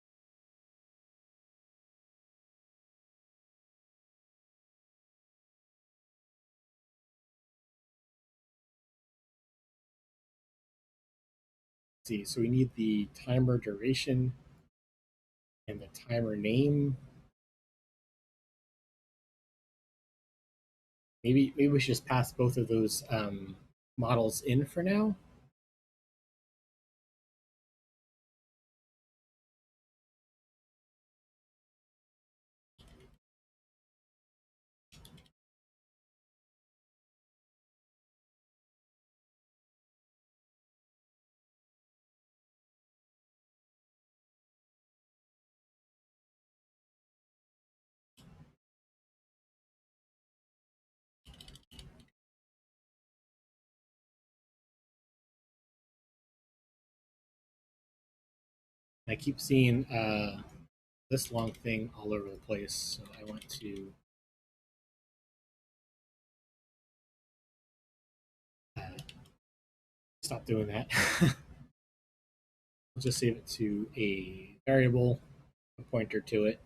see, so we need the timer duration and the timer name. Maybe we should just pass both of those models in for now. I keep seeing this long thing all over the place, so I want to uh, stop doing that. I'll just save it to a variable, a pointer to it.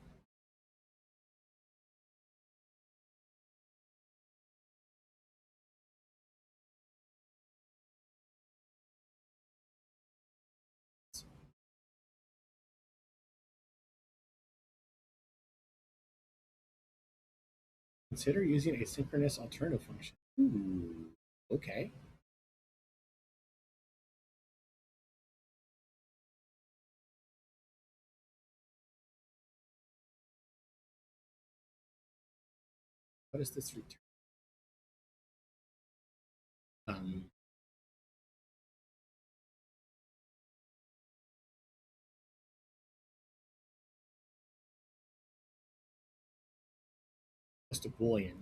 Consider using a synchronous alternative function. Ooh, okay. What does this return? Um, just a boolean.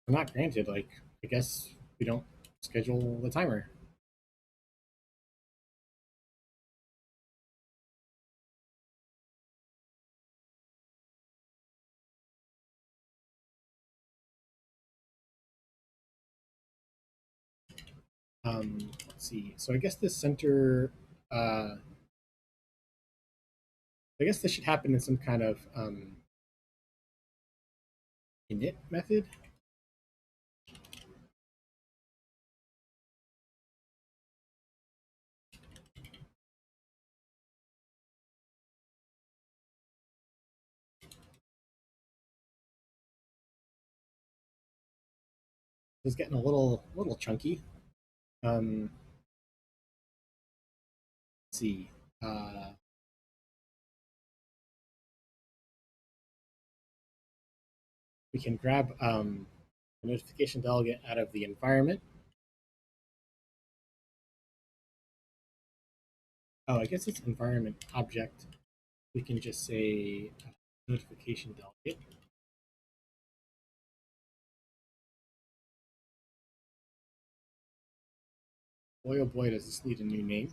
I'm not granted. Like, I guess we don't schedule the timer. Let's see. So I guess this center. I guess this should happen in some kind of init method. It's getting a little chunky. Let's see. Uh, we can grab a notification delegate out of the environment. Oh, I guess it's environment object. We can just say notification delegate. Boy, oh boy, does this need a new name.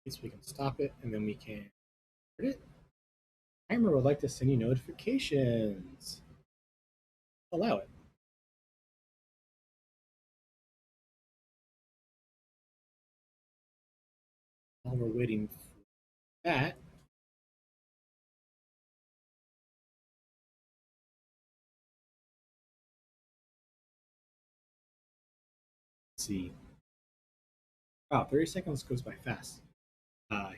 I guess we can stop it, and then we can start it. Timer would like to send you notifications. Allow it. While we're waiting for that, let's see. Wow, 30 seconds goes by fast.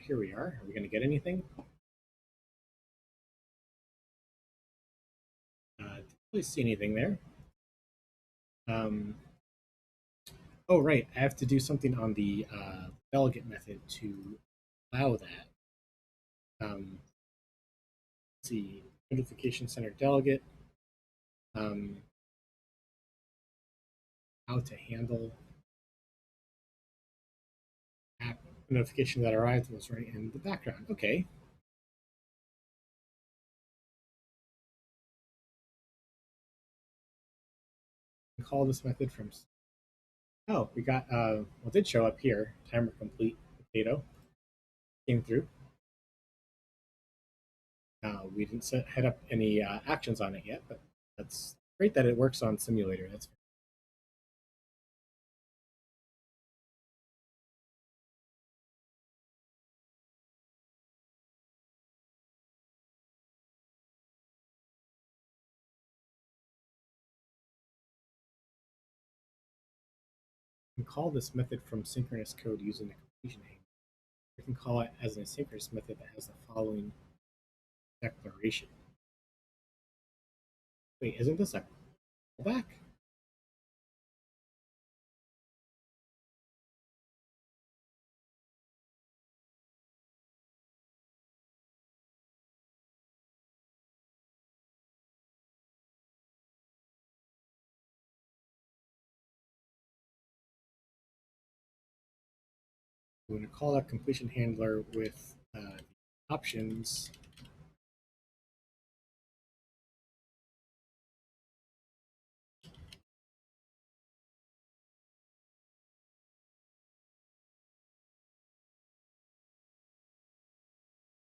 Here we are. Are we going to get anything? Didn't really see anything there. Um, oh, right. I have to do something on the delegate method to allow that. Let's see. Notification center delegate. Um, how to handle app notification that arrived was right in the background. Okay. Call this method from. Oh, we got what did show up here. Timer complete potato came through. We didn't head up any actions on it yet, but that's great that it works on simulator. That's we can call this method from synchronous code using the completion name. We can call it as an asynchronous method that has the following declaration. Wait, isn't this a callback? We're going to call that completion handler with options.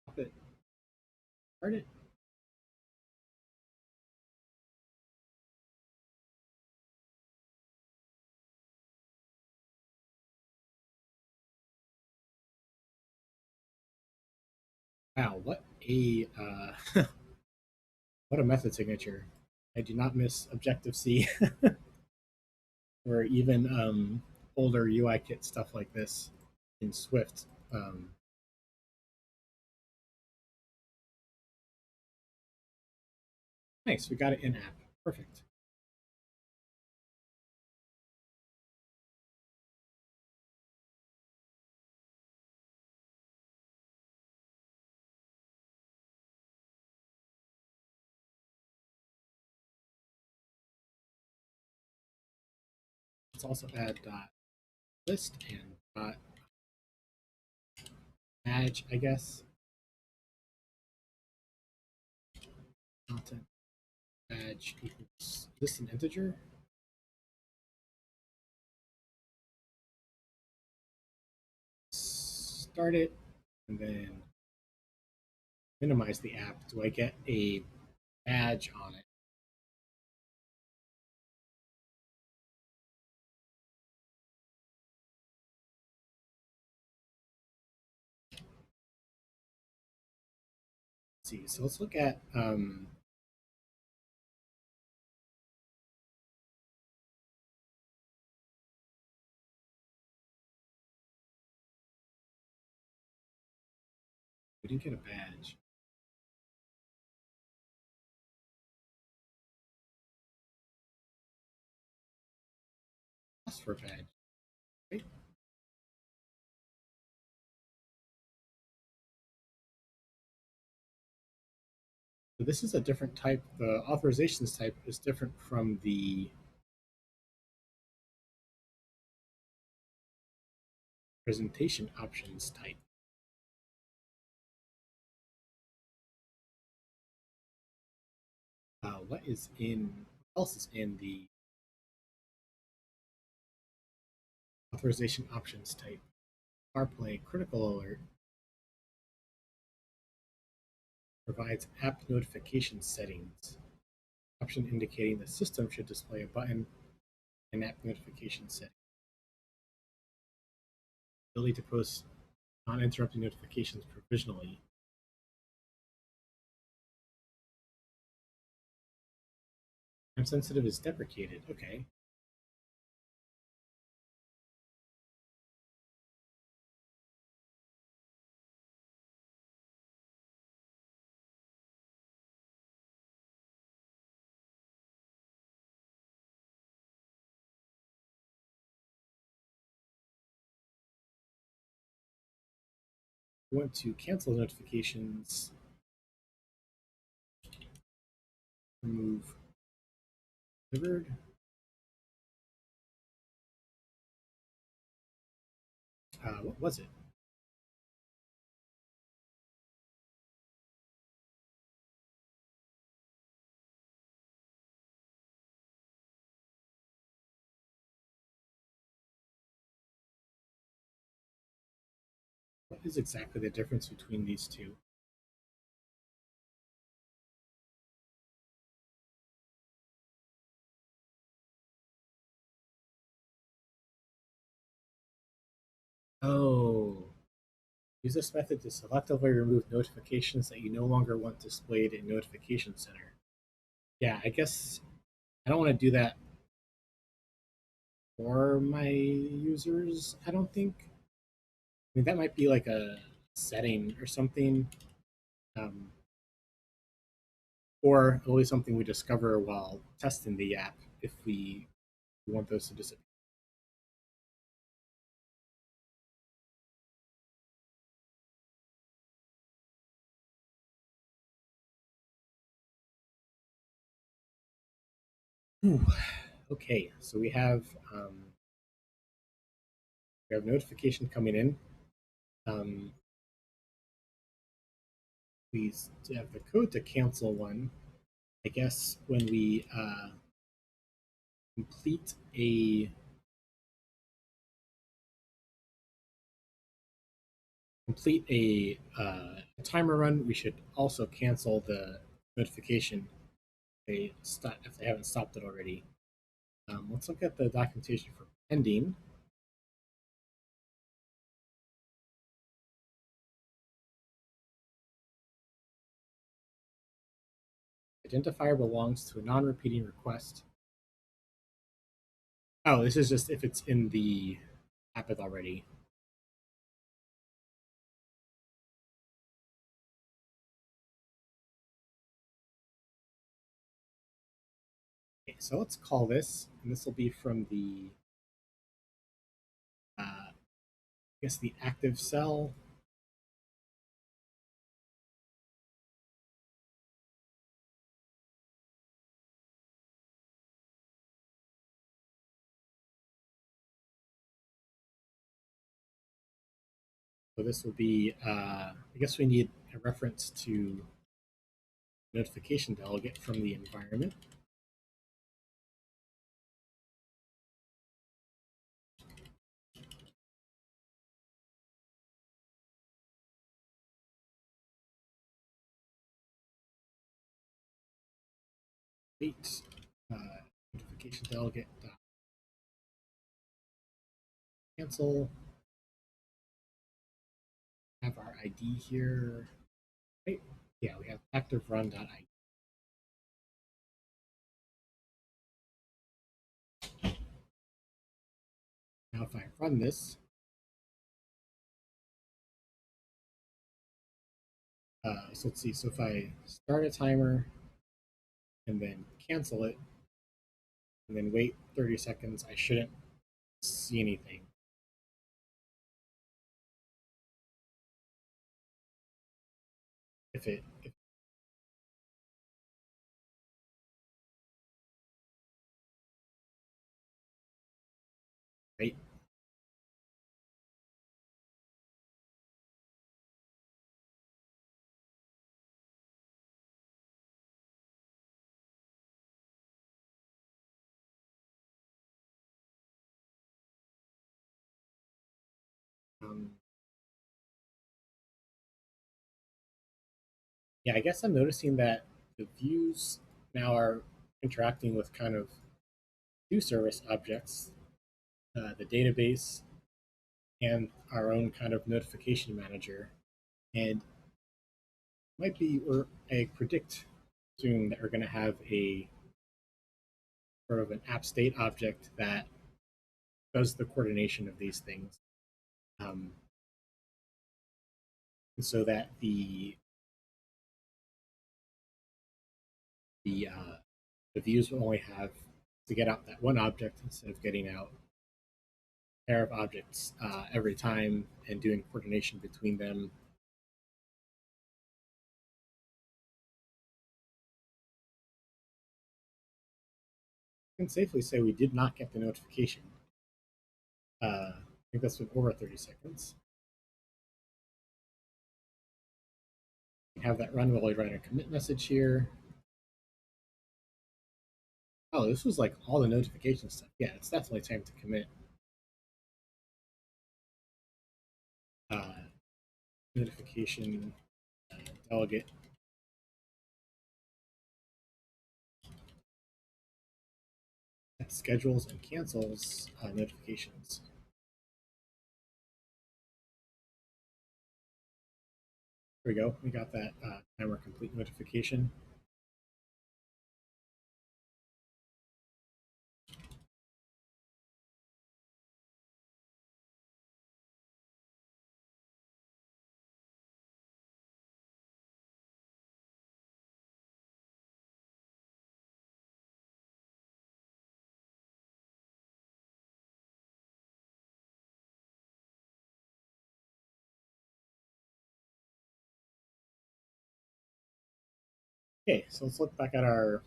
Stop it. Start it. Wow, what a what a method signature! I do not miss Objective C or even older UI kit stuff like this in Swift. Nice, we got it in app. Perfect. Let's also add dot list and dot badge, I guess. Content badge equals list an integer. Start it and then minimize the app. Do I get a badge on it? Let's see. So let's look at we didn't get a badge. Ask for a badge. Right? So this is a different type. The authorizations type is different from the presentation options type. What else is in the authorization options type? CarPlay critical alert provides app notification settings, option indicating the system should display a button and app notification setting. Ability to post non-interrupted notifications provisionally. Time sensitive is deprecated. Okay. We want to cancel notifications, remove delivered. What was it? What is exactly the difference between these two? Oh, use this method to selectively remove notifications that you no longer want displayed in Notification Center. Yeah, I guess I don't want to do that for my users, I don't think. I mean, that might be like a setting or something, um, or at least something we discover while testing the app if we want those to disappear. Ooh, okay, so we have notification coming in. Um, we have the code to cancel one. I guess when we complete a timer run, we should also cancel the notification if they haven't stopped it already. Let's look at the documentation for pending. Identifier belongs to a non-repeating request. Oh, this is just if it's in the applet already. Okay, so let's call this, and this will be from the, I guess the active cell. So this will be, I guess we need a reference to notification delegate from the environment. Wait, notification delegate cancel. Have our ID here. Right? Yeah, we have active run.id. Now if I run this, so let's see. So if I start a timer and then cancel it and then wait 30 seconds, I shouldn't see anything. If right. Um, yeah, I guess I'm noticing that the views now are interacting with kind of two service objects, the database and our own kind of notification manager. And might be, or I predict soon that we're going to have a sort of an app state object that does the coordination of these things. Um, so that the views will only have to get out that one object instead of getting out a pair of objects every time and doing coordination between them. I can safely say we did not get the notification. I think that's been over 30 seconds. We have that run while we run a commit message here. Oh, this was like all the notification stuff. Yeah, it's definitely time to commit. Uh, Notification delegate. That schedules and cancels notifications. Here we go. We got that timer complete notification. Okay, so let's look back at our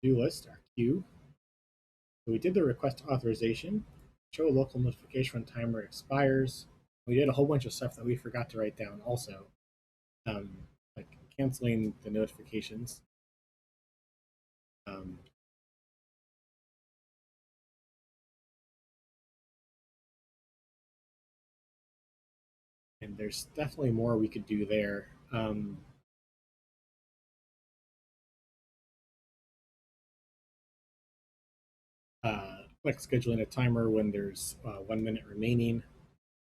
to-do list, our queue. So we did the request authorization, show local notification when timer expires. We did a whole bunch of stuff that we forgot to write down also, um, like canceling the notifications. Um, and there's definitely more we could do there. Like scheduling a timer when there's 1 minute remaining.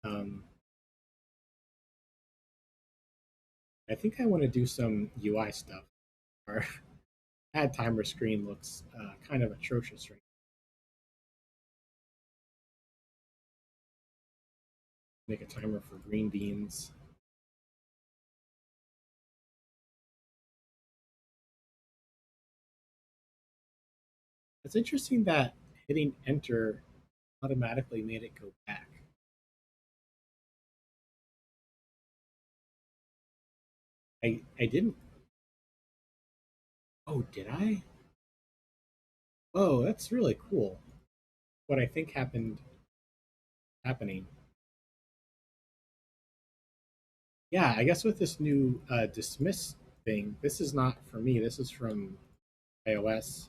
Um, I think I want to do some UI stuff. Our add timer screen looks kind of atrocious right now. Make a timer for green beans. It's interesting that hitting enter automatically made it go back. I didn't. Oh, did I? Oh, that's really cool. What I think happening. Yeah, I guess with this new dismiss thing, this is not for me. This is from iOS.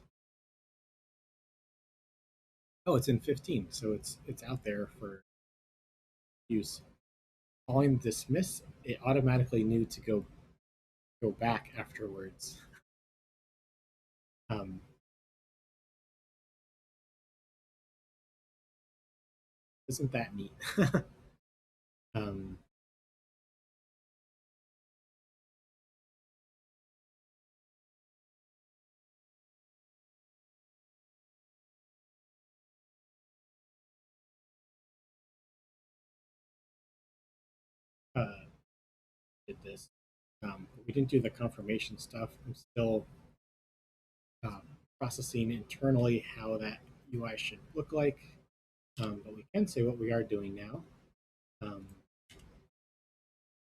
Oh, it's in 15, so it's out there for use. Calling dismiss, it automatically knew to go back afterwards. Um, isn't that neat? um, uh, did this. We didn't do the confirmation stuff. I'm still um, processing internally how that UI should look like. But we can say what we are doing now. Um,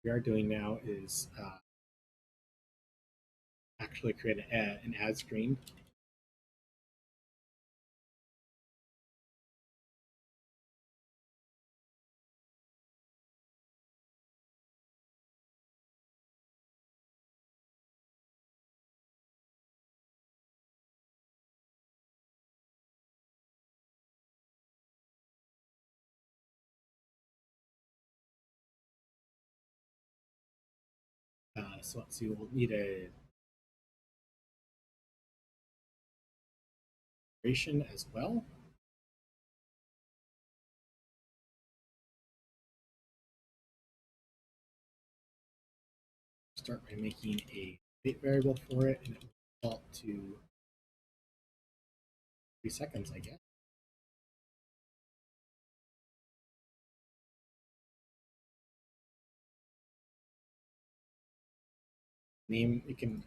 we are doing now is actually create an ad screen. So let's see, we'll need a duration as well. Start by making a state variable for it, and it will default to 3 seconds, I guess. Name, you can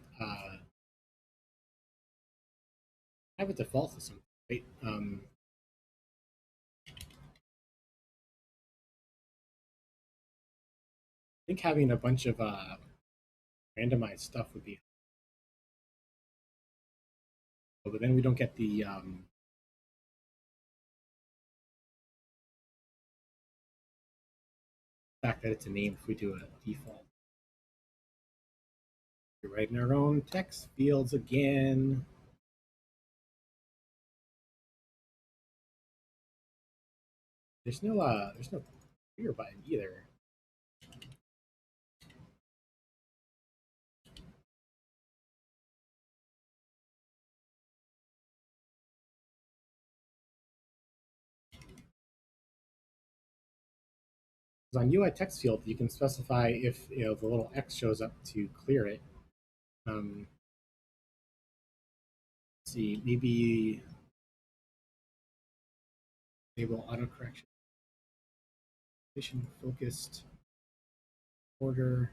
have it default to something, right? I think having a bunch of randomized stuff would be, but then we don't get the fact that it's a name if we do a default. We're writing our own text fields again. There's no clear button either. On UI text field, you can specify if the little X shows up to clear it. Let's see, maybe enable autocorrection, focused order,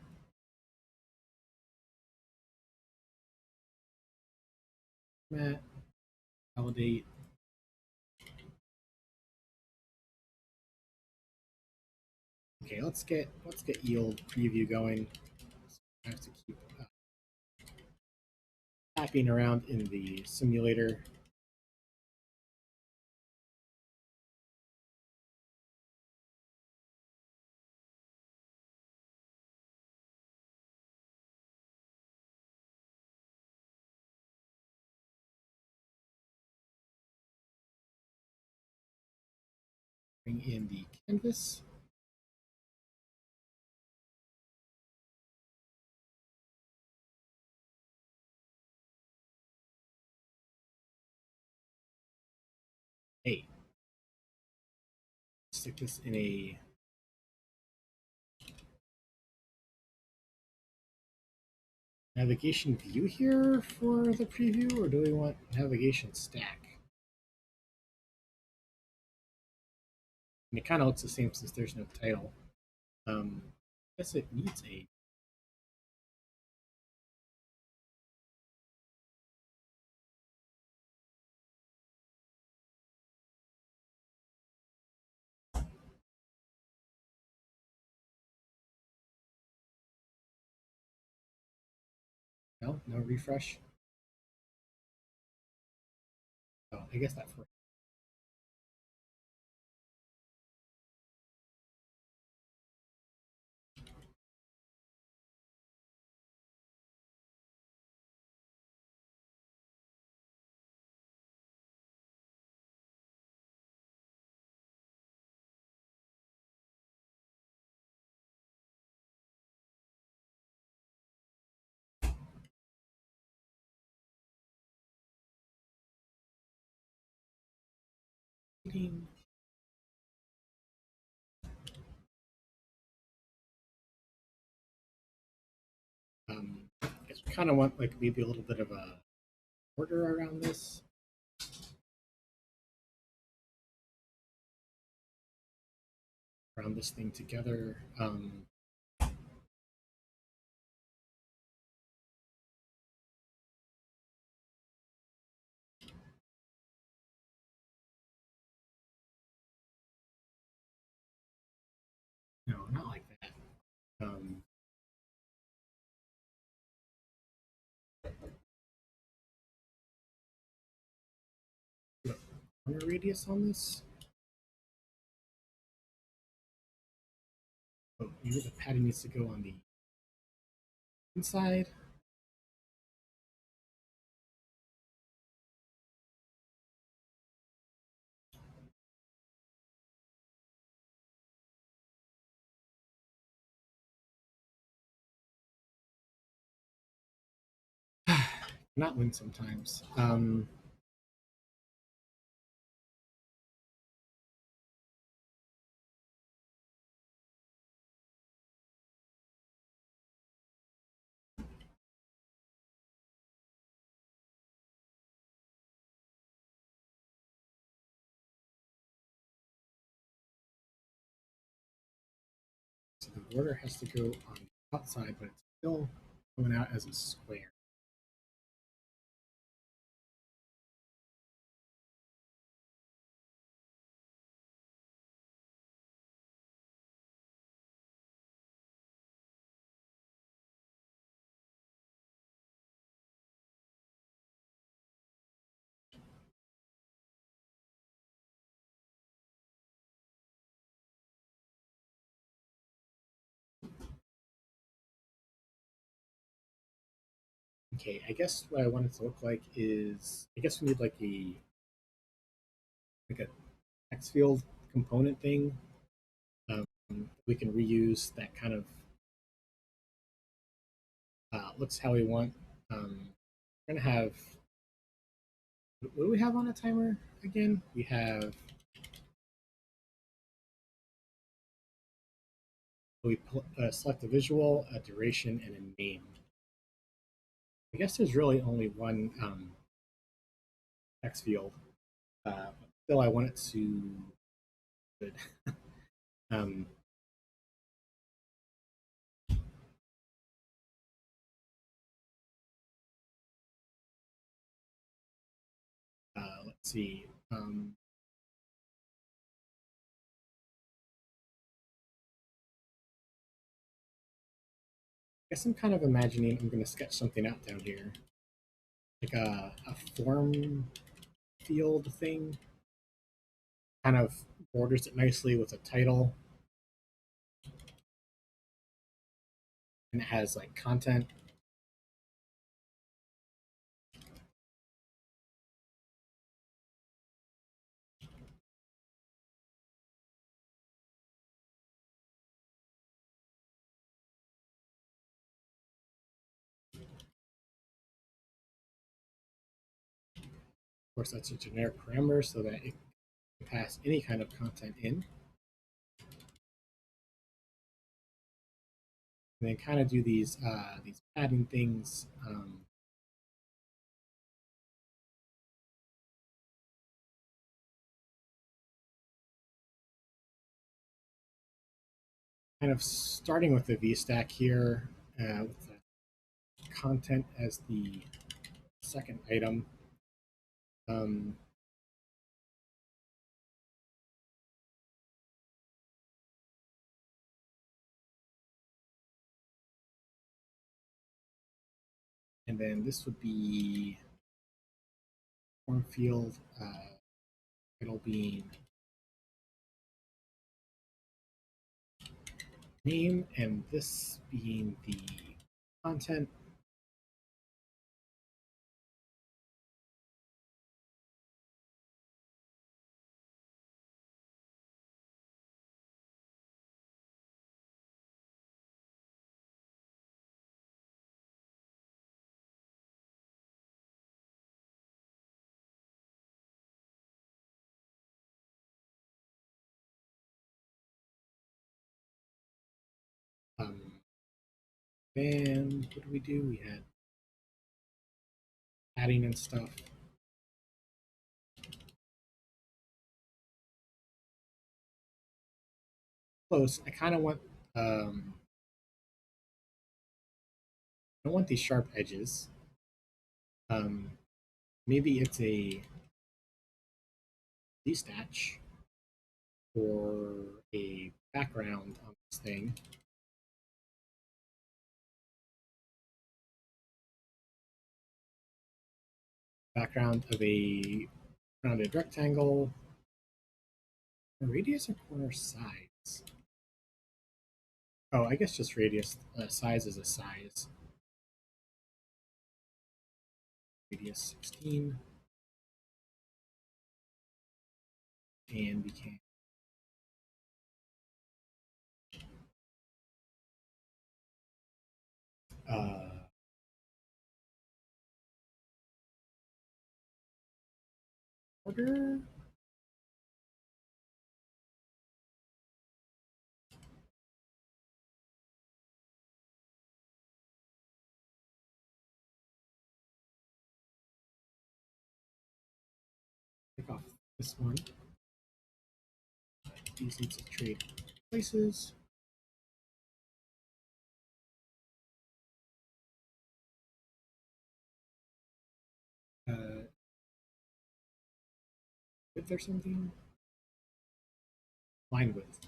format, validate. Okay, let's get yield preview going. I have to keep tapping around in the simulator. bring in the canvas. Hey, stick this in a navigation view here for the preview, or do we want navigation stack? And it kind of looks the same since there's no title. I guess it needs a. No, no refresh. Oh, I guess that for. I guess we kind of want like maybe a little bit of a border around this. Around this thing together. No, not like that. Put a corner radius on this. Oh, maybe the padding needs to go on the inside. Not win sometimes. So the border has to go on the outside, but it's still coming out as a square. Okay, I guess what I want it to look like is, I guess we need like a text field component thing. Um, we can reuse that kind of looks how we want. We're gonna have, what do we have on a timer again? We have, select a visual, a duration, and a name. I guess there's really only one text field. Still, I want it to. Good. um, let's see. I guess I'm kind of imagining I'm going to sketch something out down here, like a form field thing. Kind of borders it nicely with a title, and it has like content. Of course, that's a generic parameter so that it can pass any kind of content in. And then kind of do these padding things. Kind of starting with the VStack here, with the content as the second item. Um, and then this would be form field, title being name, and this being the content. Um, then what do we do? We had adding and stuff. Close. I kind of want I want these sharp edges. Maybe it's a detach or a background on this thing. Background of a rounded rectangle. Radius or corner size? Oh, I guess just radius. Size is a size. Radius 16. And we can uh, order. Take off this one. These need to trade places. Width or something. Line width.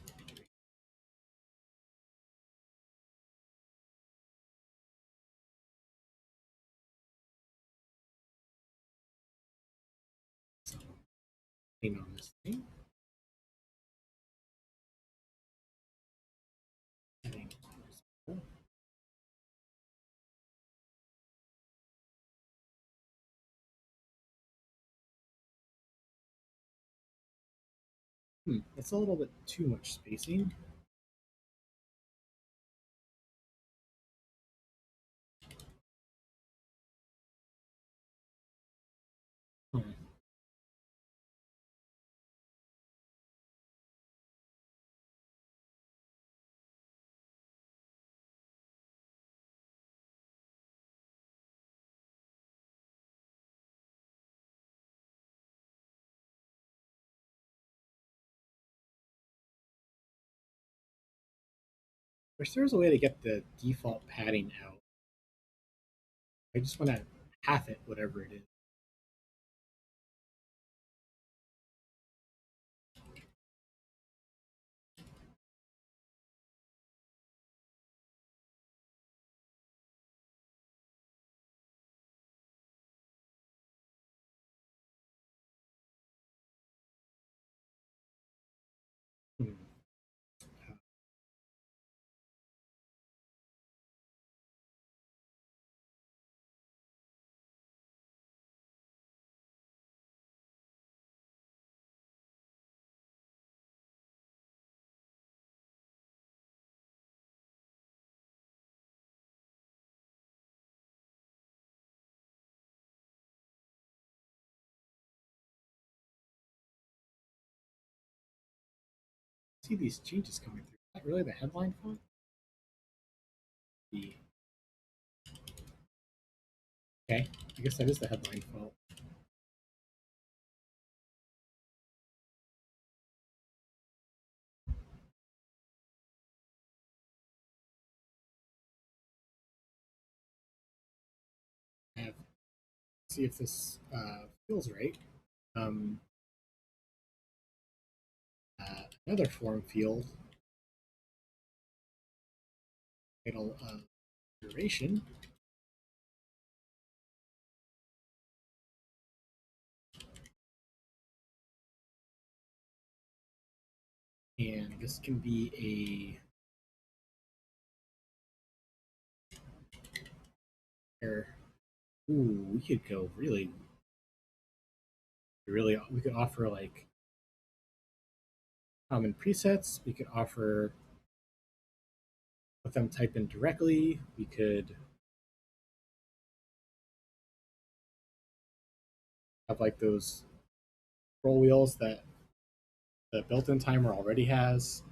So, on this thing. That's a little bit too much spacing. Hmm. Wish there was a way to get the default padding out. I just want to half it, whatever it is. Hmm. See these changes coming through. Is that really the headline font? The Okay, I guess that is the headline font. Have see if this feels right. Um, Another form field title duration. And this can be ooh, we could go we could offer like common presets. We could offer let them type in directly. We could have like those scroll wheels that the built-in timer already has.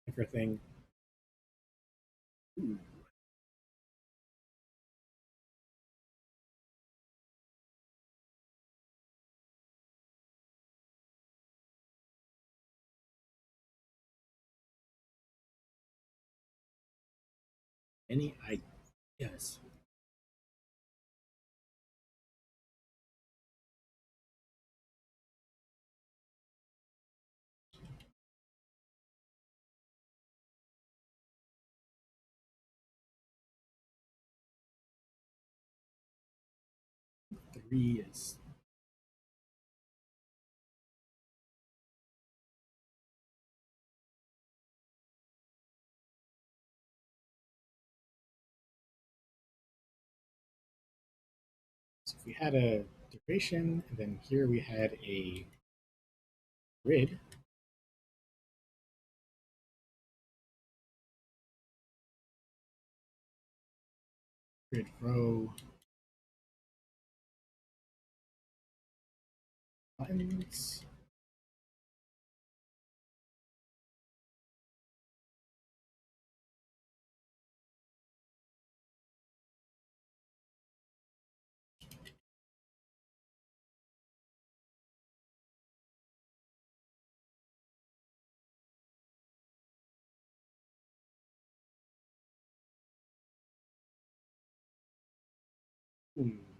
Everything. Ooh, any ideas? Three is so if we had a duration and then here we had a grid, grid row buttons. Hmm.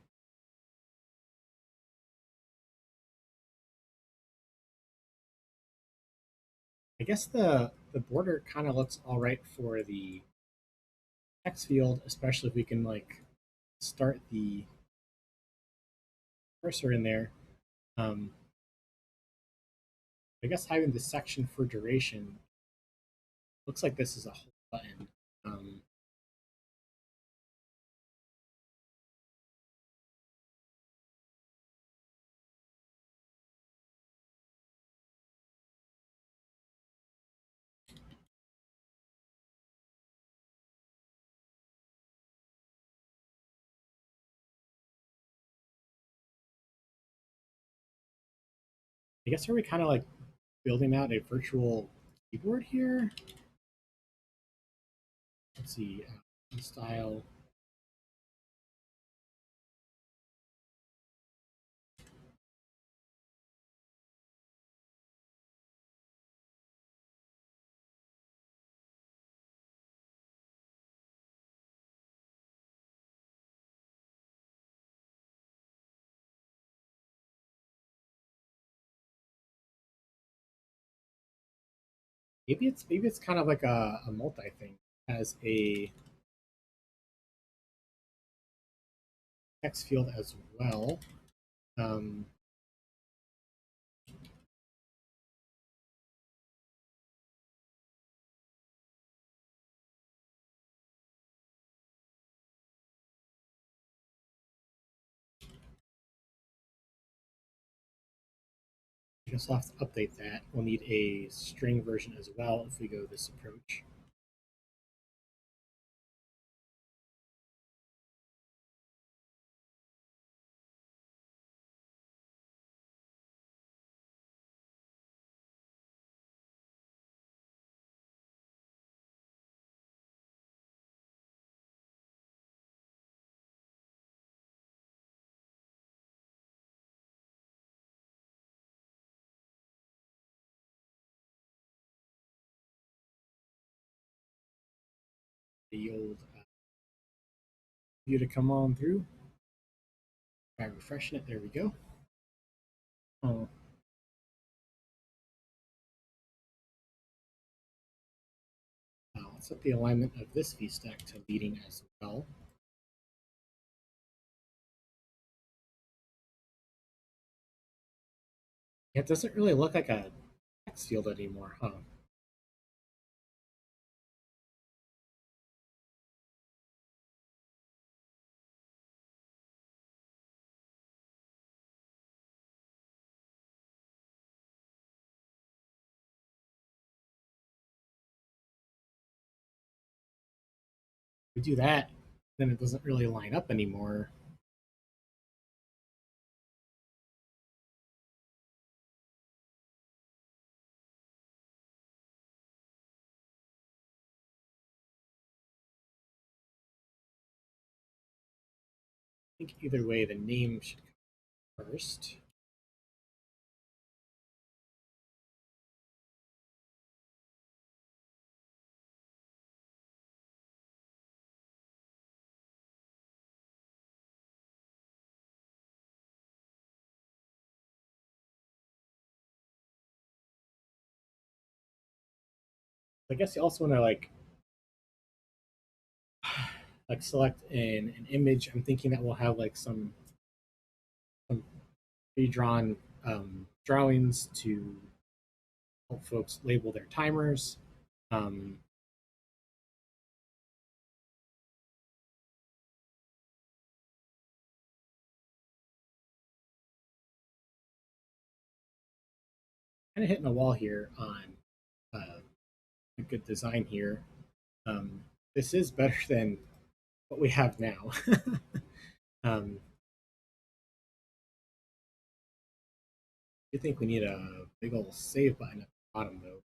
I guess the border kind of looks all right for the text field, especially if we can like start the cursor in there. Um, I guess having the section for duration looks like this is a whole button. Um, I guess are we kind of like building out a virtual keyboard here? Let's see, style. Maybe it's kind of like a multi thing. Has a text field as well. Um, we just have to update that. We'll need a string version as well if we go this approach. the old view to come on through. Try refreshing it. There we go. Oh, let's set the alignment of this VStack to leading as well. It doesn't really look like a text field anymore, huh? If we do that, then it doesn't really line up anymore. I think either way, the name should come first. I guess you also want to like select an image. I'm thinking that we'll have like some pre-drawn drawings to help folks label their timers. Um, Kind of hitting a wall here on a good design here. This is better than what we have now. um, I think we need a big old save button at the bottom though.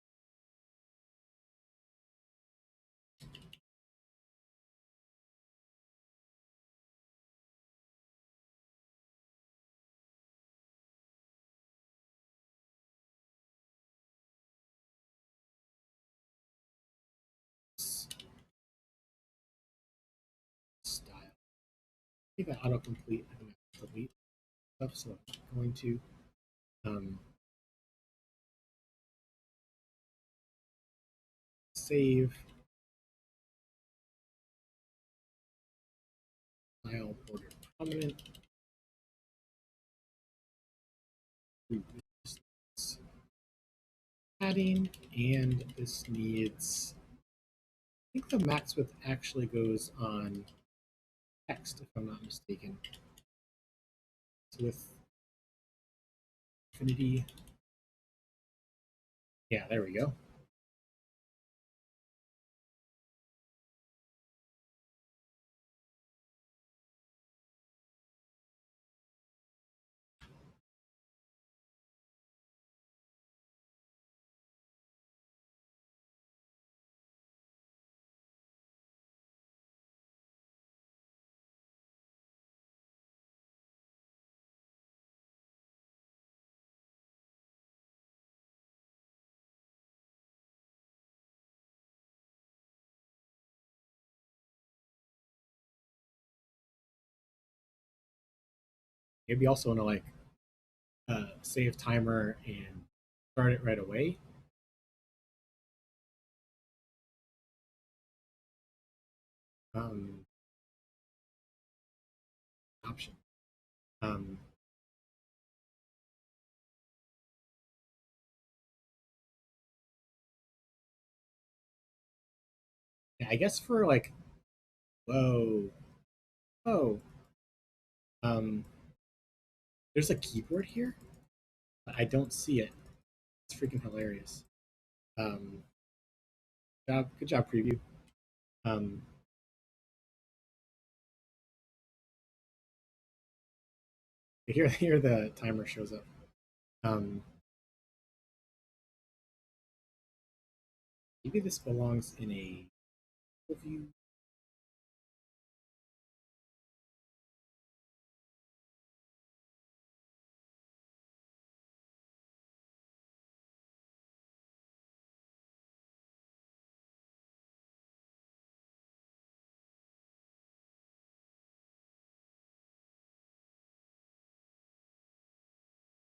Style. I think that autocomplete. I'm going to delete stuff, so I'm not going to. Save. Style border prominent. Ooh, this needs padding, and this needs. I think the max width actually goes on text, if I'm not mistaken. So with infinity. Yeah, there we go. Maybe also want to like save timer and start it right away. Um, Option. Um, yeah, I guess for like, whoa, oh, um, there's a keyboard here, but I don't see it. It's freaking hilarious. Um, good job, preview. Um, here the timer shows up. Um, Maybe this belongs in a view.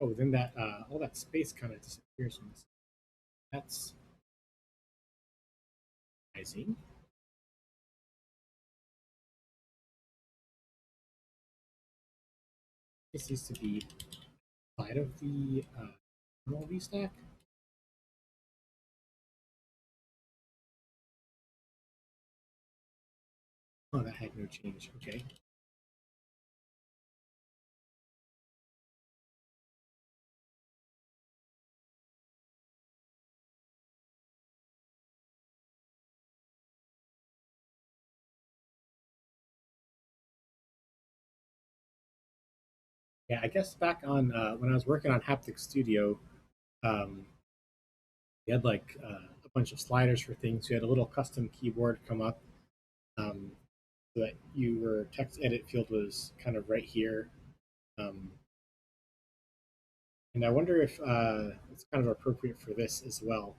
Oh, then that all that space kind of disappears from this. That's surprising. This needs to be side of the normal VStack. Oh, that had no change. Okay. Yeah, I guess back on when I was working on Haptic Studio, um, we had like a bunch of sliders for things. We had a little custom keyboard come up um, so that your text edit field was kind of right here. Um, and I wonder if it's kind of appropriate for this as well.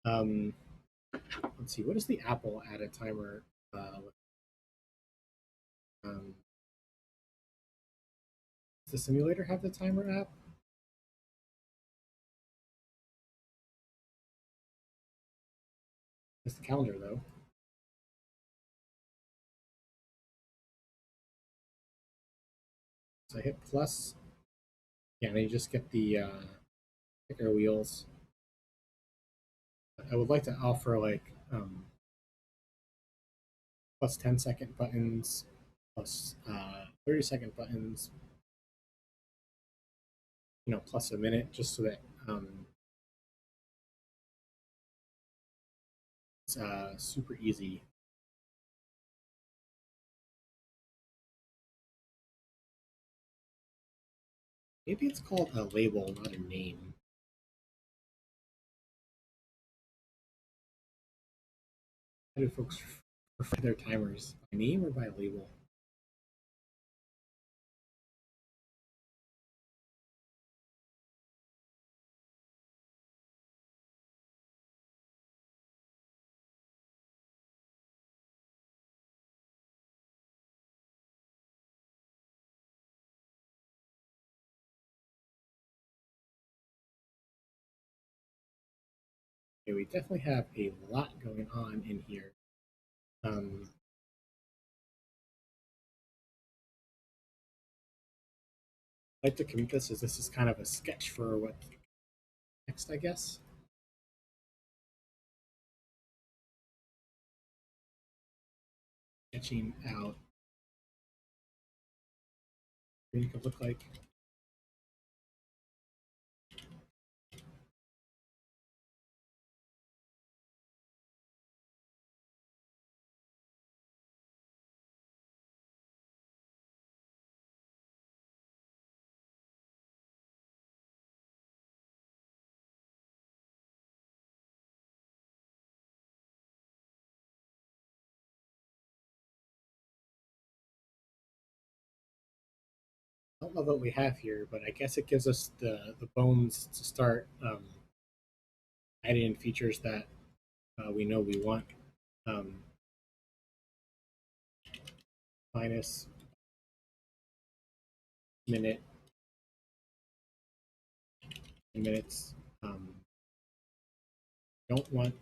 Um, let's see, what does the Apple add a timer? Um, does the simulator have the timer app? It's the calendar though. So I hit plus. Yeah, and then you just get the ticker wheels. I would like to offer like plus 10-second buttons, plus 30-second buttons, plus a minute, just so that it's super easy. Maybe it's called a label, not a name. How do folks refer to their timers? By name or by label? Okay, we definitely have a lot going on in here. Um, I'd like to commit this as this is kind of a sketch for what next, I guess. Sketching out what it could look like. I don't love what we have here, but I guess it gives us the bones to start adding in features that we know we want. Um, Minus minute, minutes. Don't want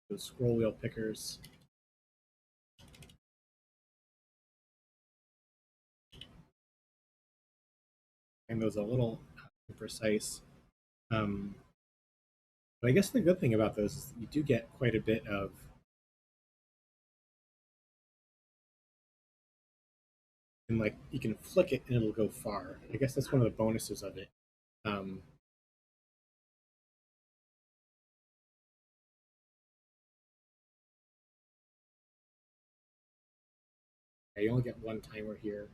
those scroll wheel pickers. And those a little precise. Um, but I guess the good thing about those is you do get quite a bit of, and like you can flick it and it'll go far. I guess that's one of the bonuses of it. Um, you only get one timer here.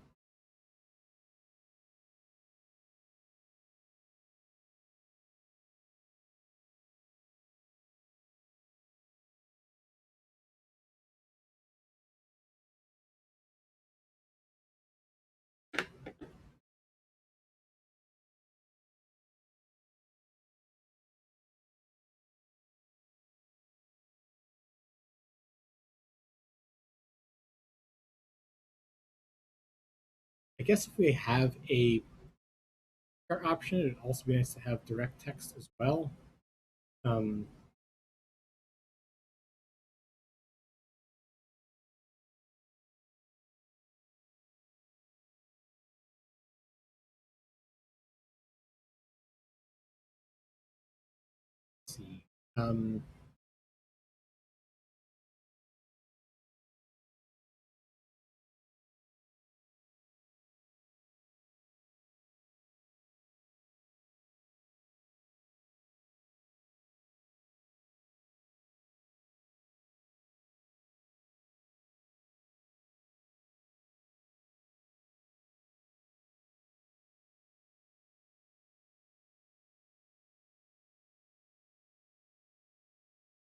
I guess if we have a chart option. It'd also be nice to have direct text as well. Um, let's see. Um,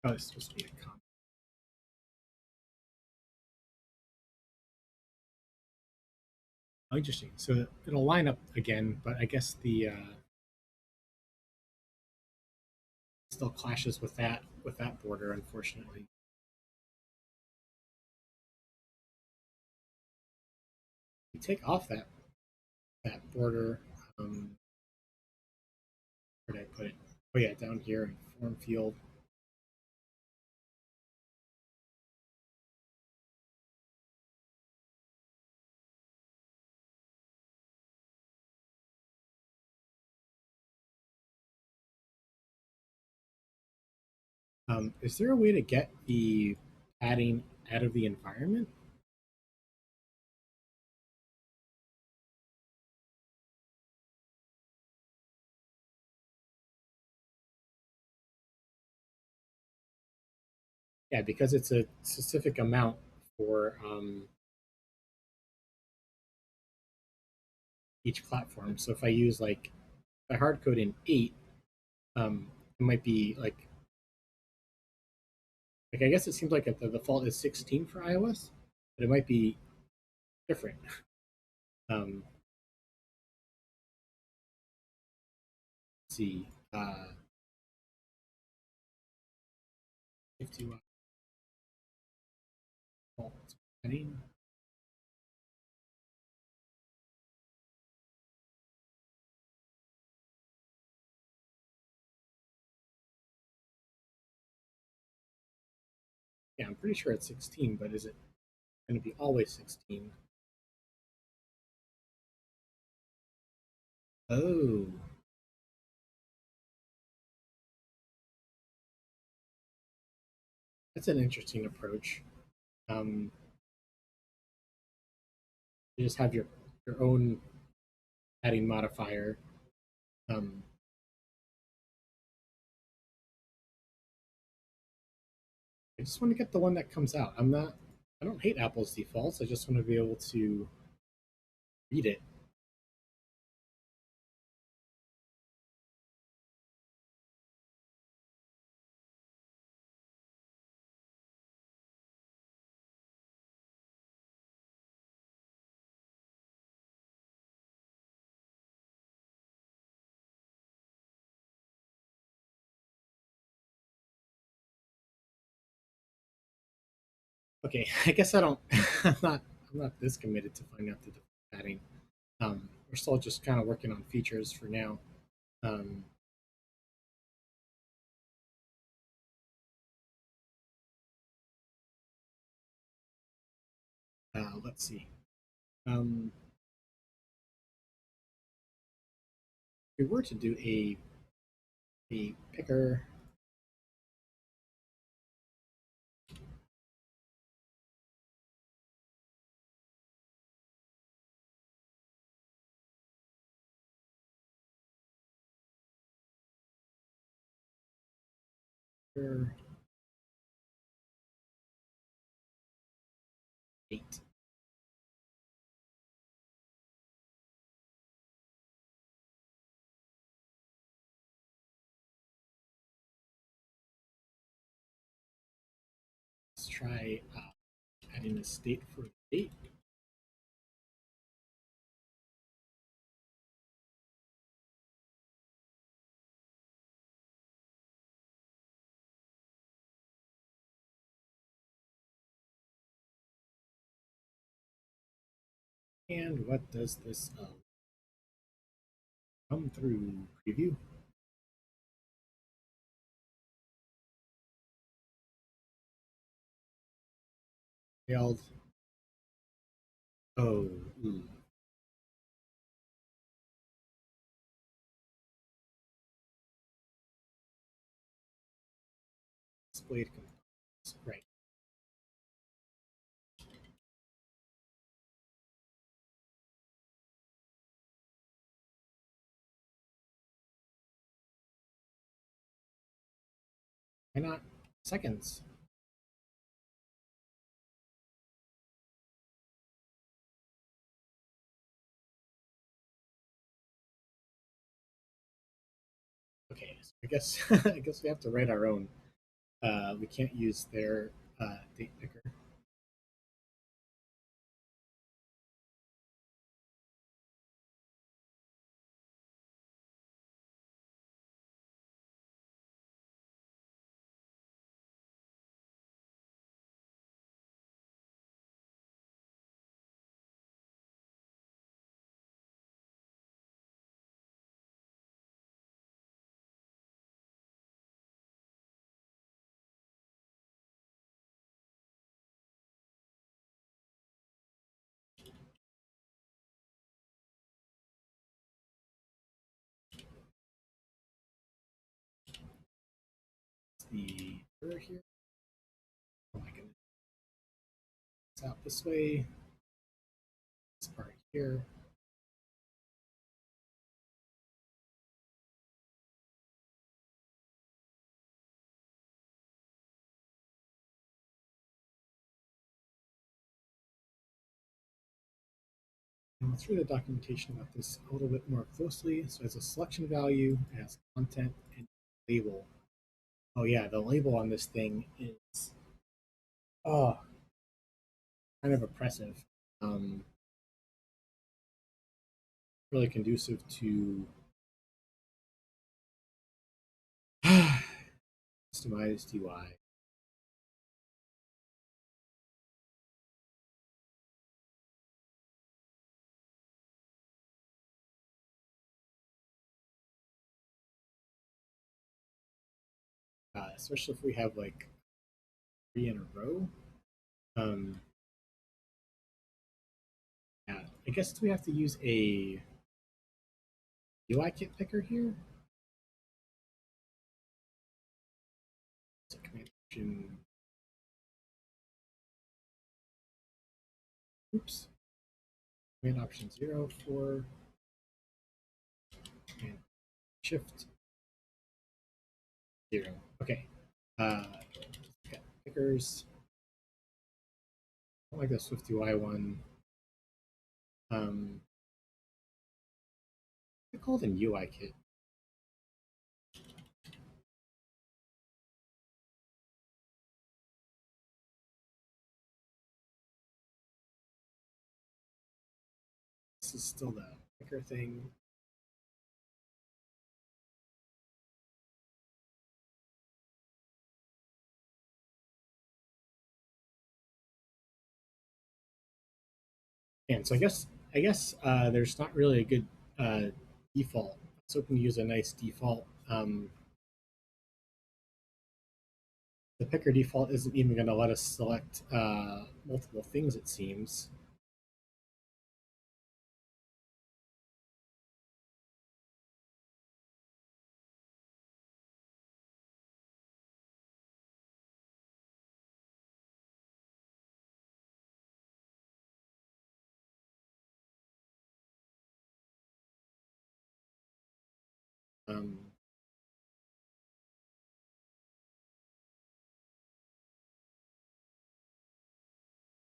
oh, it's supposed to be a comment. Oh, interesting. So it'll line up again, but I guess the still clashes with that border, unfortunately. You take off that border. Where did I put it? Oh yeah, down here in form field. Is there a way to get the padding out of the environment? Yeah, because it's a specific amount for each platform. So if I use like if I hard code in 8, it might be like I guess it seems like the default is 16 for iOS, but it might be different. Um, let's see, 50 default padding. Yeah, I'm pretty sure it's 16, but is it going to be always 16? Oh, that's an interesting approach. Um, you just have your own padding modifier. Um, I just want to get the one that comes out. I don't hate Apple's defaults. I just want to be able to read it. Okay, I guess I don't. I'm not. I'm not this committed to find out the padding. We're still just kind of working on features for now. Um, let's see. Um, if we were to do a picker, picker 8. Let's try adding a state for the 8. And what does this? Come through preview. Failed. Oh, displayed components. Right. Why not seconds? Okay, so I guess I guess we have to write our own. We can't use their date picker. The error here. Oh my goodness. It's out this way. This part here. And let's read the documentation about this a little bit more closely. So as a selection value, it has content and label. Oh yeah, the label on this thing is oh kind of oppressive. Um, really conducive to customized UI. Especially if we have like 3 in a row. Um, yeah, I guess we have to use a UI kit picker here. So command option. Oops. Command option 0 for and shift 0. Okay. Got pickers. I don't like the Swift UI one. I called an UI kit. This is still the picker thing. And so I guess there's not really a good uh, default. I was hoping to use a nice default. The picker default isn't even going to let us select multiple things, it seems. Um,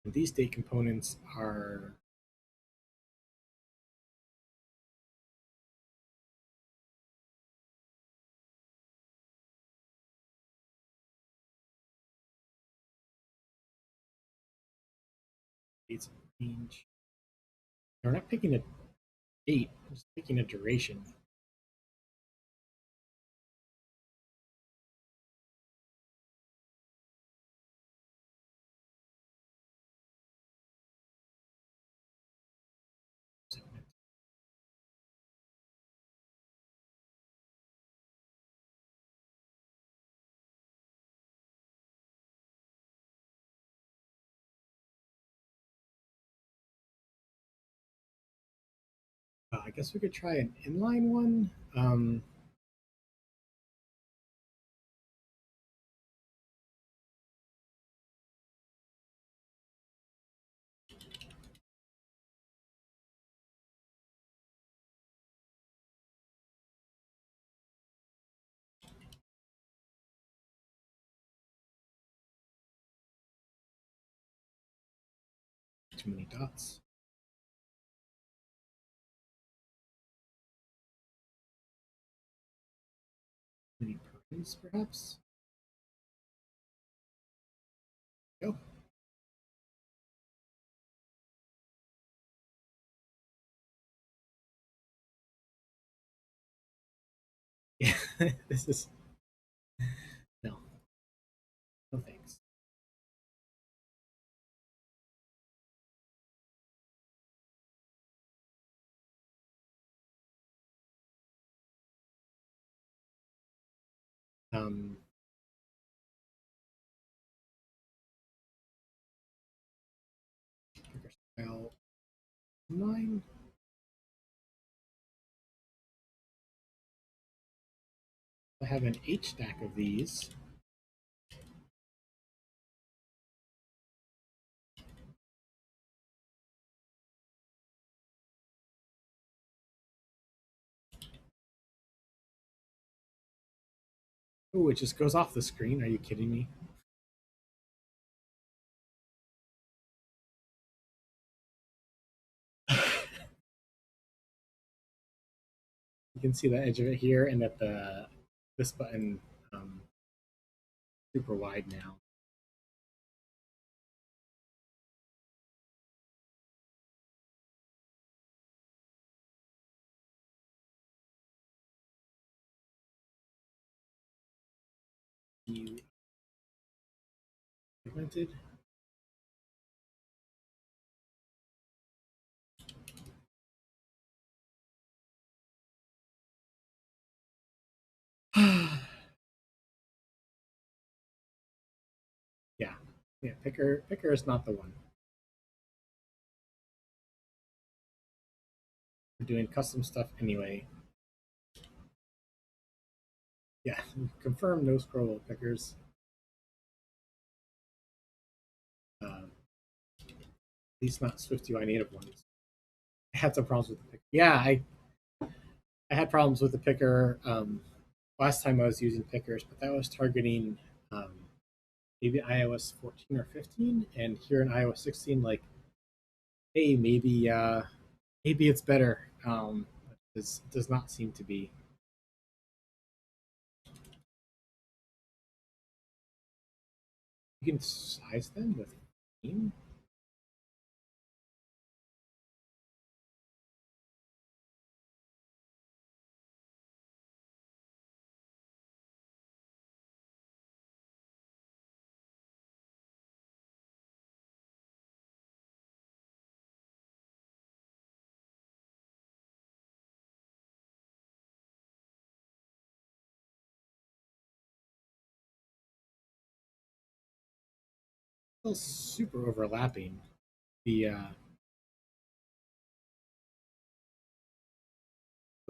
and these state components are dates of range. We're not picking a date, we're just picking a duration. guess we could try an inline one. Too many dots. Too many parens, perhaps. Go. Yeah, this is no, no thanks. Um, Picker style 9. I have an H stack of these. Oh, it just goes off the screen. Are you kidding me? You can see the edge of it here, and that the this button super wide now. You segmented. Yeah, yeah. Picker is not the one. We're doing custom stuff anyway. Yeah, confirm no scroll pickers. At least not Swift UI native ones. I had some problems with the picker. Yeah, I had problems with the picker last time I was using pickers, but that was targeting um, maybe iOS 14 or 15, and here in iOS 16, like, hey, maybe it's better. This does not seem to be. You can size them with theme. Still super overlapping. The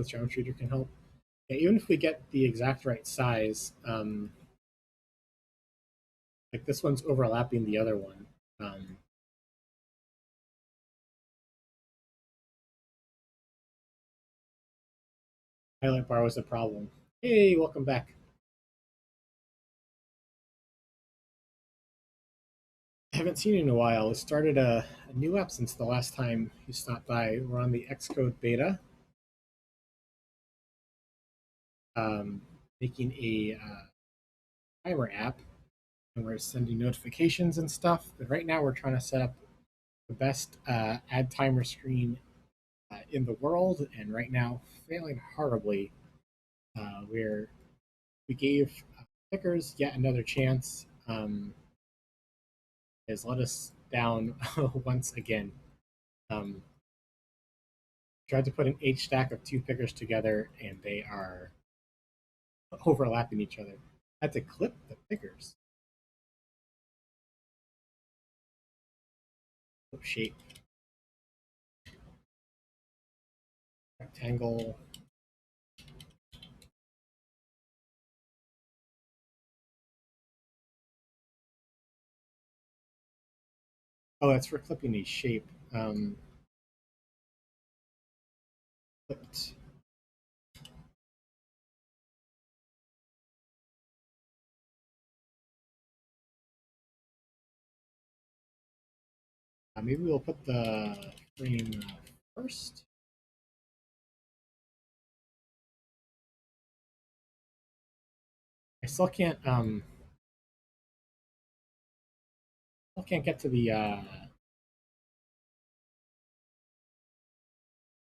geometry reader can help. Yeah, even if we get the exact right size, like this one's overlapping the other one. Highlight bar was a problem. Hey, welcome back. I haven't seen you in a while. We started a new app since the last time you stopped by. We're on the Xcode Beta, making a timer app, and we're sending notifications and stuff. But right now, we're trying to set up the best add timer screen in the world, and right now, failing horribly. Where we gave pickers yet another chance, has let us down once again. Um, Tried to put an H stack of two pickers together, and they are overlapping each other. I had to clip the pickers. Shape. rectangle. Oh, that's for clipping a shape. Clipped. Maybe we'll put the frame first. I still can't get to the.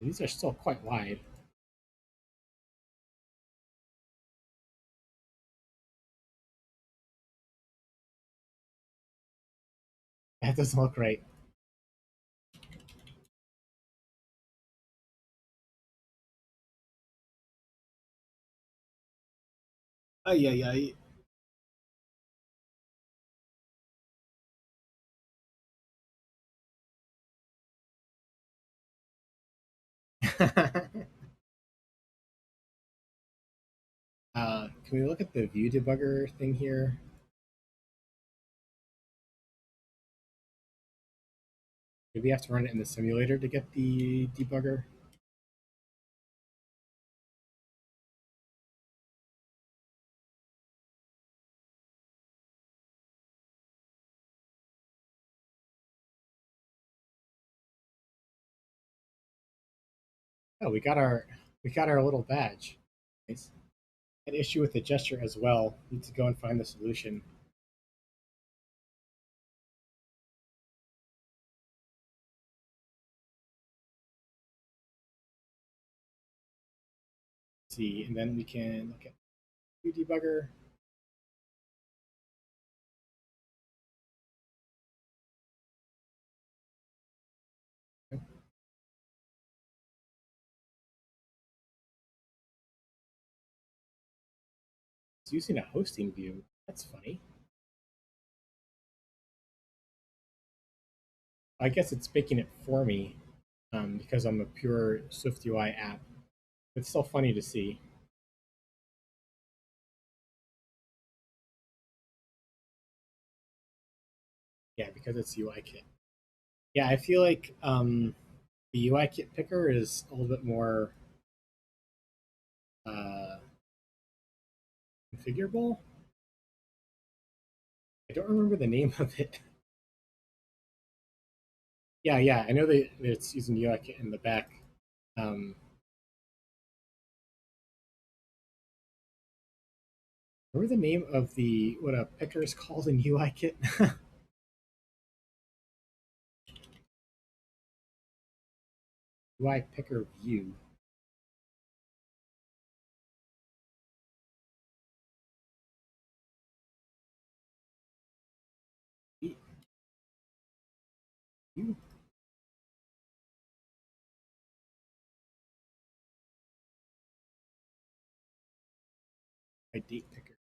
These are still quite wide. That doesn't look right. Ay, ay, ay. Can we look at the view debugger thing here? Do we have to run it in the simulator to get the debugger? Oh, we got our little badge. Nice. An issue with the gesture as well. Need to go and find the solution. Let's see, and then we can look at view debugger. It's using a hosting view. That's funny. I guess it's making it for me because I'm a pure SwiftUI app. It's still funny to see. Yeah, because it's UI kit. Yeah, I feel like the UI kit picker is a little bit more uh, configurable. I don't remember the name of it. Yeah, I know that it's using UI kit in the back. Um, remember the name of the what a picker is called in UI kit? UI picker view. View? My date picker.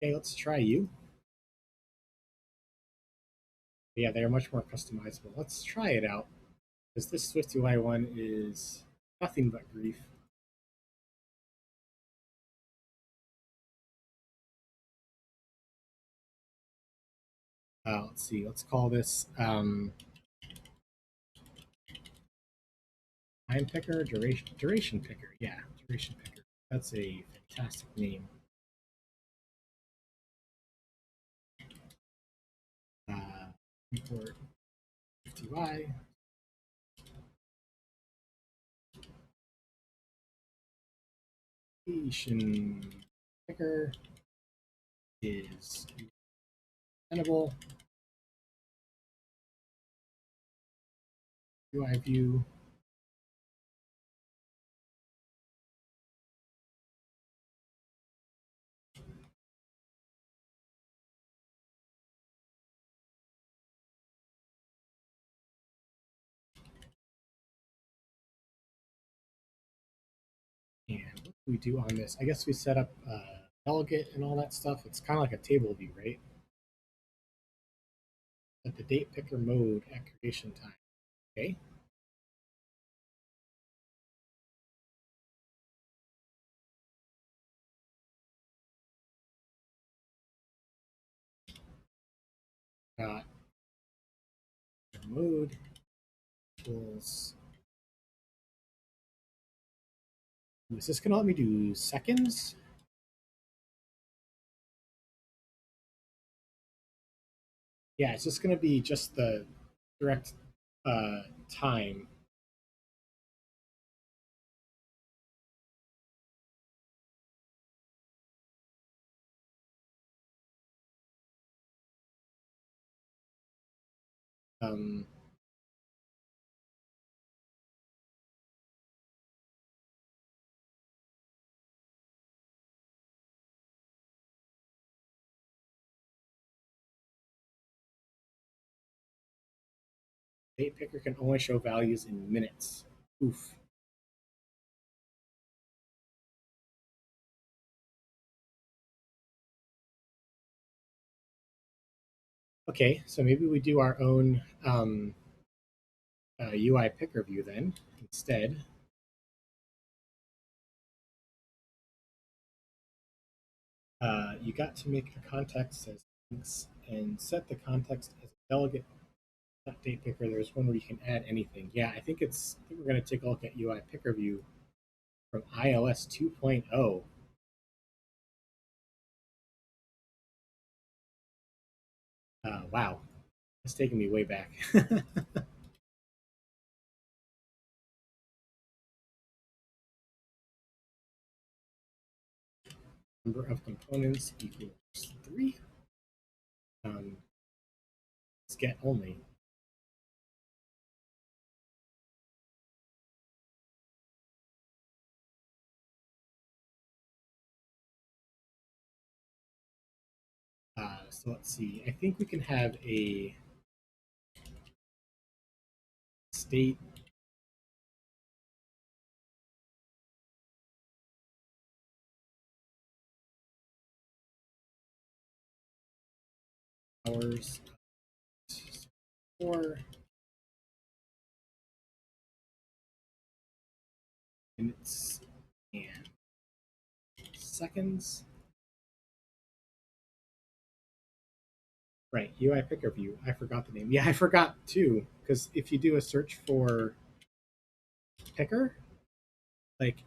Okay, let's try you. Yeah, they are much more customizable. Let's try it out. Because this SwiftUI one is nothing but grief. Let's see. Let's call this time picker, duration picker. Yeah, duration picker. That's a fantastic name. Import SwiftUI. Duration picker is extendable. UI view. And what do we do on this? I guess we set up delegate and all that stuff. It's kind of like a table view, right? Set the date picker mode at creation time. Okay. dot mode equals. Is this going to let me do seconds? Yeah, it's just going to be just the direct time. Um, Date picker can only show values in minutes. Oof. Okay, so maybe we do our own UI picker view then instead. You got to make a context as links and set the context as a delegate date picker. There's one where you can add anything. Yeah, I think we're going to take a look at UI picker view from iOS 2.0. Wow, it's taking me way back. Number of components equals 3. Let's get only. So let's see. I think we can have a state hours, 4 minutes, and seconds. Right, UI picker view. I forgot the name. Yeah, I forgot too, because if you do a search for picker, like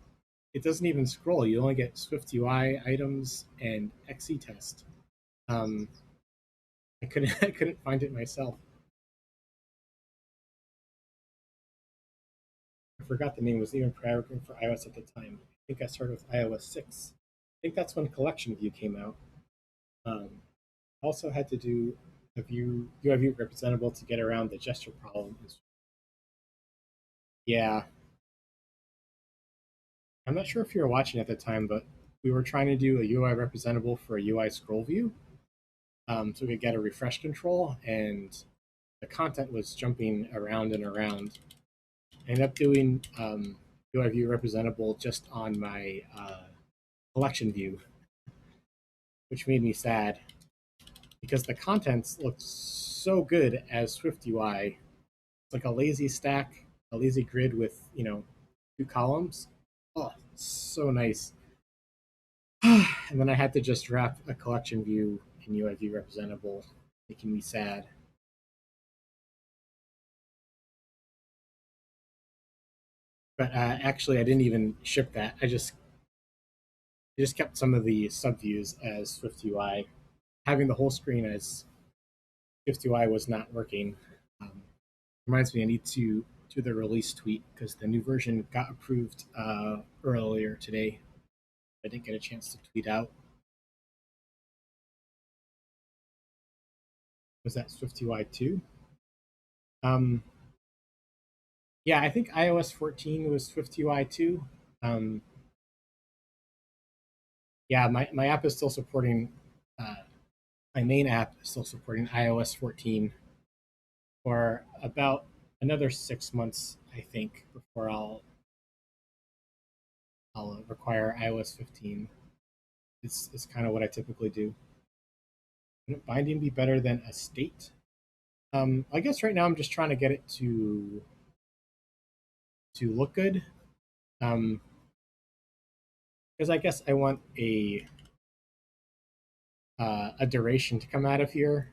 it doesn't even scroll. You only get Swift UI items and XE test. Um, I couldn't I couldn't find it myself. I forgot the name. It was even programmed for iOS at the time. I think I started with iOS 6. I think that's when Collection View came out. Also had to do a view UI view representable to get around the gesture problem. Yeah, I'm not sure if you were watching at the time, but we were trying to do a UI representable for a UI scroll view, so we could get a refresh control, and the content was jumping around and around. I ended up doing UI view representable just on my collection view, which made me sad because the contents looked so good as Swift UI. It's like a lazy stack, a lazy grid with 2 columns. Oh, so nice. And then I had to just wrap a collection view in UI view representable, making me sad. But actually, I didn't even ship that. I just kept some of the subviews as Swift UI. Having the whole screen as Swift UI was not working. Um, Reminds me, I need to do the release tweet because the new version got approved earlier today. I didn't get a chance to tweet out. Was that Swift UI 2? Um, yeah, I think iOS 14 was Swift UI 2. Um, yeah, my app is still supporting, uh, my main app is still supporting iOS 14 for about another 6 months, I think, before I'll require iOS 15. It's kind of what I typically do. Wouldn't binding be better than a state? I guess right now I'm just trying to get it to look good. Um, because I guess I want a duration to come out of here.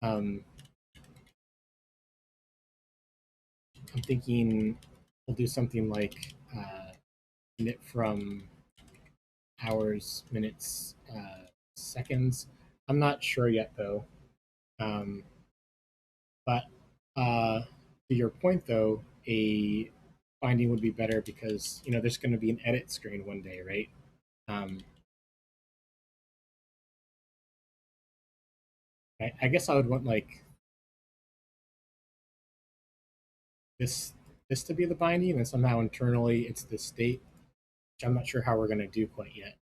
Um, I'm thinking we'll do something like init from hours, minutes, seconds. I'm not sure yet though. Um, but to your point though, a binding would be better because there's going to be an edit screen one day, right? Um, I guess I would want like this this to be the binding, and somehow internally it's the state, which I'm not sure how we're going to do quite yet.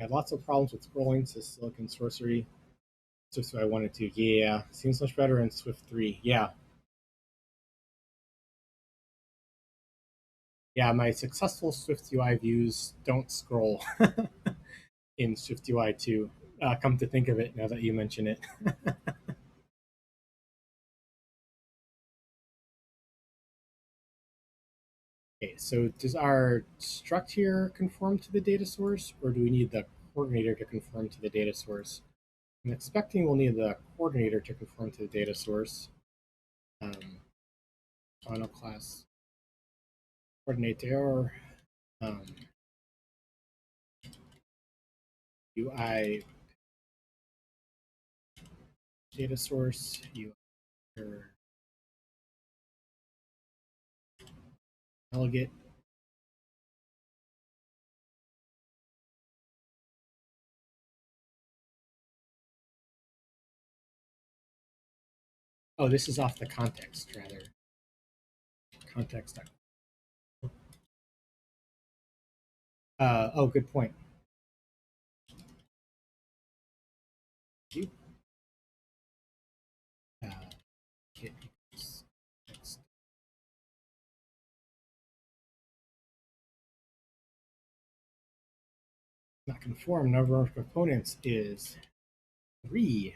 I had lots of problems with scrolling to Silicon Sorcery. Just what I wanted to. Yeah, seems much better in Swift 3. Yeah. Yeah, my successful Swift UI views don't scroll in Swift UI 2. Come to think of it, now that you mention it. Okay, so does our struct here conform to the data source, or do we need the coordinator to conform to the data source? I'm expecting we'll need the coordinator to conform to the data source. Final class coordinator, um, UI data source, UI delegate. Oh, this is off the context, rather. Context. Oh, good point. You, uh, get text. Not conform. Number of components is 3.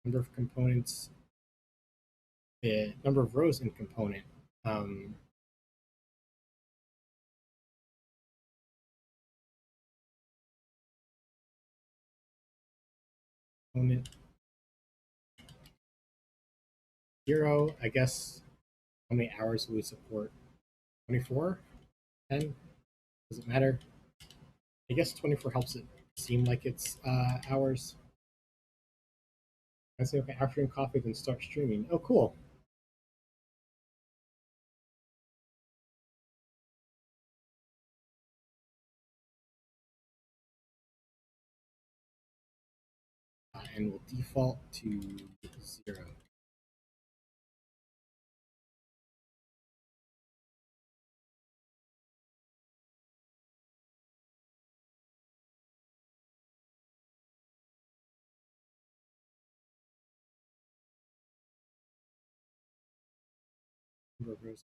Number of components, the number of rows in component. Um, Component 0. I guess how many hours will we support? 24? 10? Does it matter? I guess 24 helps it seem like it's hours. I say, okay, after coffee, then start streaming. Oh, cool. And we'll default to 0. Number of rows.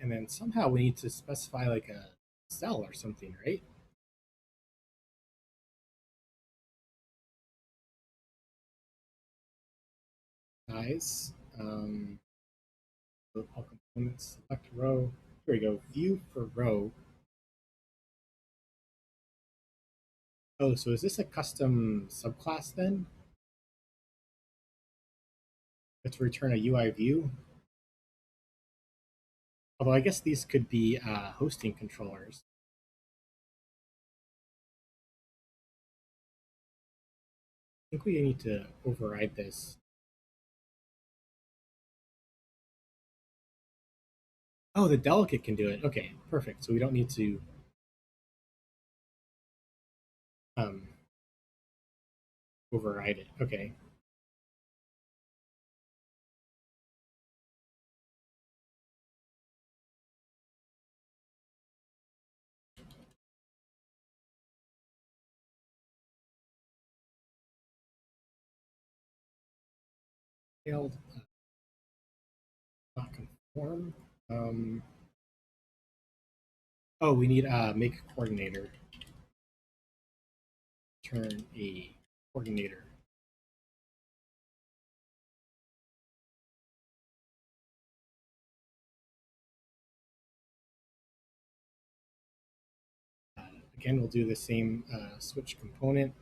And then somehow we need to specify like a cell or something, right? Size. All components, select row. Here we go. View for row. Oh, so is this a custom subclass then? Let's return a UI view. Although I guess these could be hosting controllers. I think we need to override this. Oh, the delegate can do it. Okay, perfect. So we don't need to um, override it. Okay. Failed. Not conform. Oh, we need make coordinator. Turn a coordinator. again, we'll do the same switch component.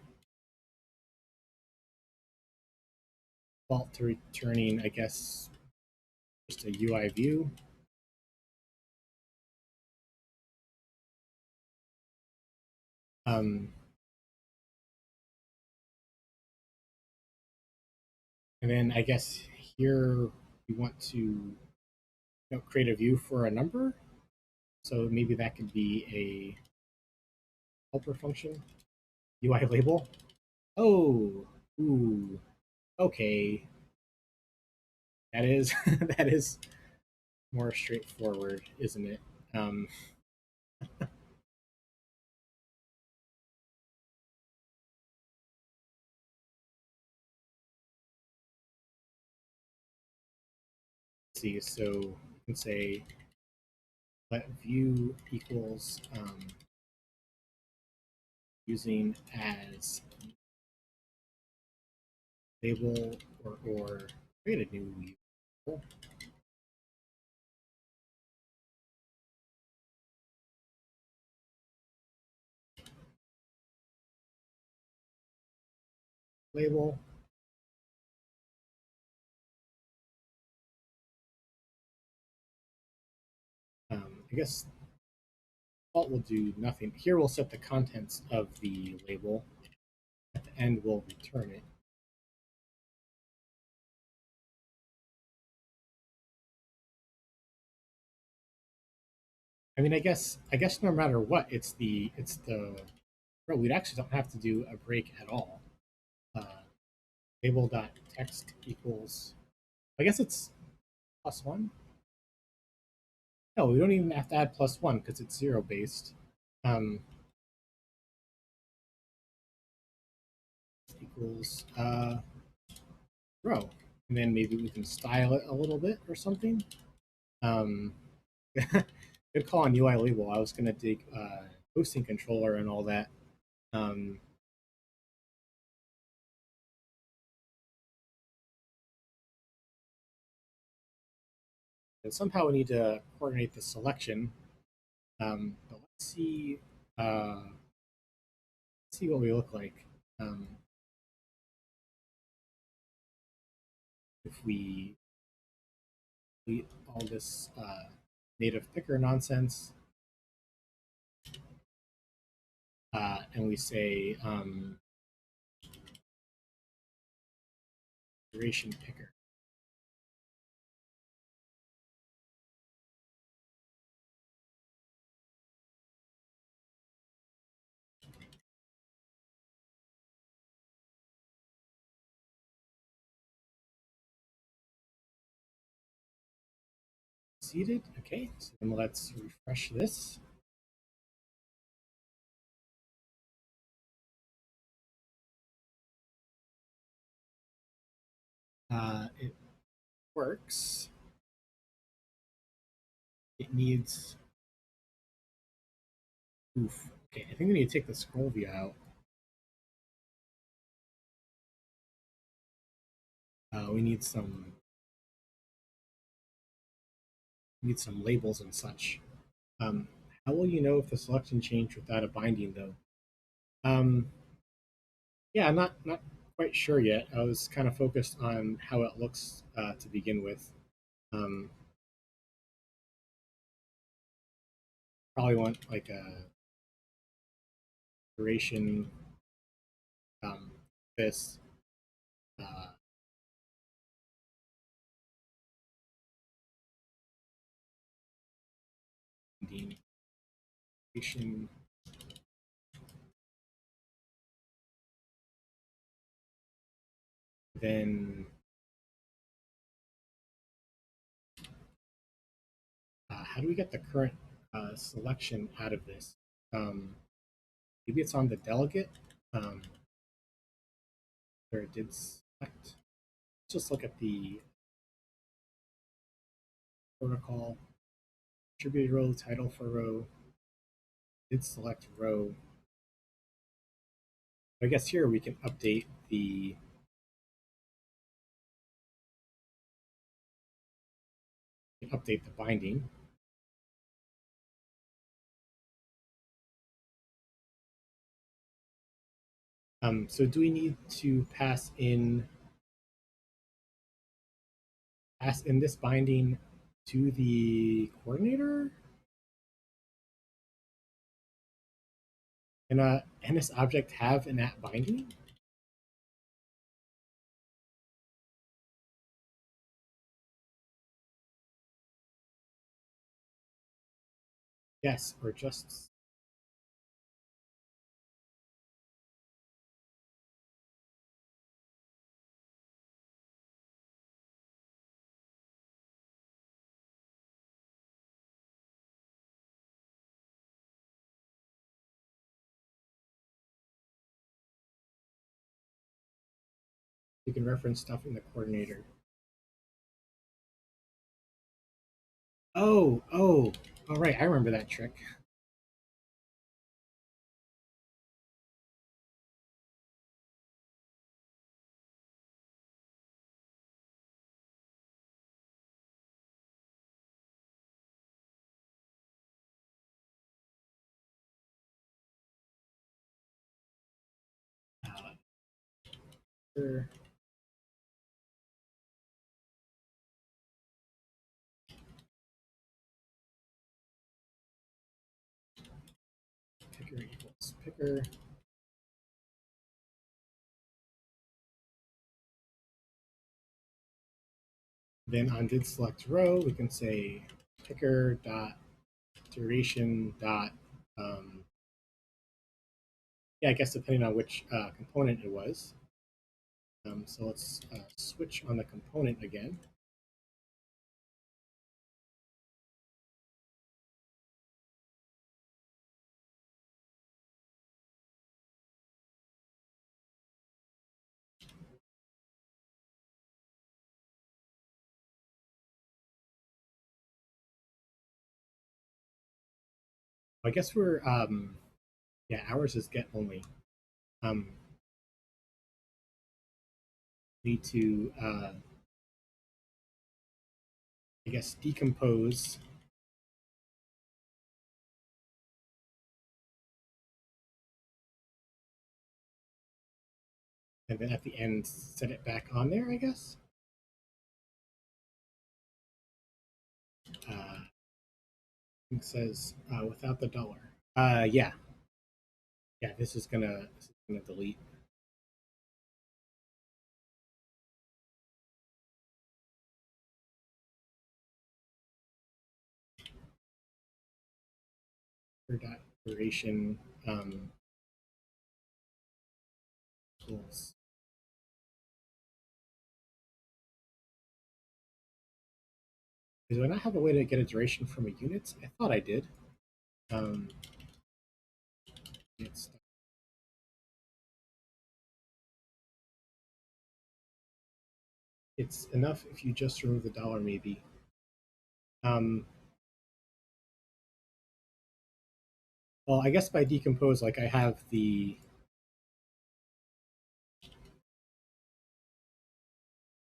Default to returning, I guess, just a UI view. And then I guess here we want to create a view for a number. So maybe that could be a helper function, UI label. Oh, ooh, okay. That is that is more straightforward, isn't it? Let's see, so you can say let view equals using as label or create a new view. Label. I guess default will do nothing. Here we'll set the contents of the label. At the end, we'll return it. I mean, I guess no matter what, it's the well, we actually don't have to do a break at all. Uh, label.text equals. I guess it's +1. No, we don't even have to add +1 because it's 0 based. Um, equals row, and then maybe we can style it a little bit or something. Um, good call on UI label. I was gonna dig hosting controller and all that. Um, and somehow we need to coordinate the selection. But let's see. Let's see what we look like if we delete all this native picker nonsense and we say duration picker. Seated. Okay, so then let's refresh this. It works. It needs. Oof. Okay, I think we need to take the scroll view out. We need some labels and such. How will you know if the selection changed without a binding though? Um, yeah, I'm not quite sure yet. I was kind of focused on how it looks to begin with. Um, probably want like a duration this uh, duration. Then how do we get the current selection out of this? Um, maybe it's on the delegate um, where it did select. Let's just look at the protocol. Attributed row, title for row, did select row. I guess here we can update the binding. So do we need to pass in this binding to the coordinator? Can this object have an at binding? Yes, or just you can reference stuff in the coordinator. Oh, all right, I remember that trick. Sure. Picker equals picker. Then on did select row, we can say picker dot duration dot yeah, I guess depending on which component it was. So let's switch on the component again. I guess we're yeah, ours is get only. Um, need to I guess decompose and then at the end set it back on there, I guess. It says without the dollar. Yeah, yeah. This is gonna delete. For dot duration tools. Do I not have a way to get a duration from a unit? I thought I did. Um, it's it's enough if you just remove the dollar, maybe. Um, well, I guess by decompose, like I have the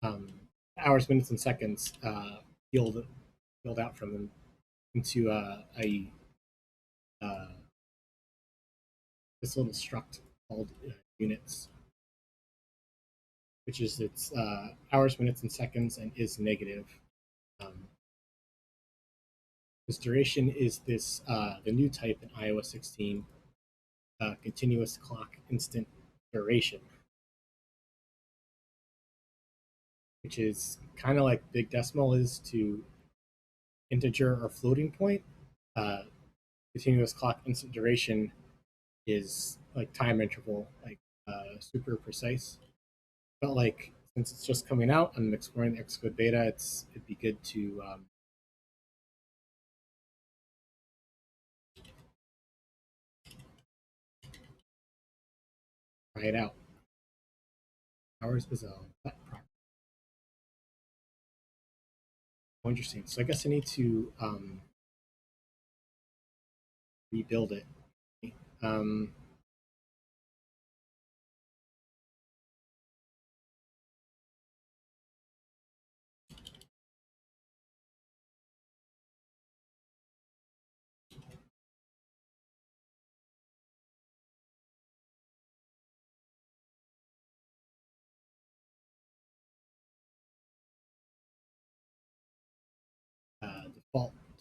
um, hours, minutes, and seconds peeled out from them into a this little struct called units, which is its hours, minutes, and seconds, and is negative. Um, this duration is this the new type in iOS 16, continuous clock instant duration, which is kind of like big decimal is to integer or floating point. Uh, continuous clock instant duration is like time interval, like super precise. But like since it's just coming out and I'm exploring the Xcode beta, it'd be good to try it out. Ours is a wet property. Oh, interesting. So I guess I need to rebuild it. Um,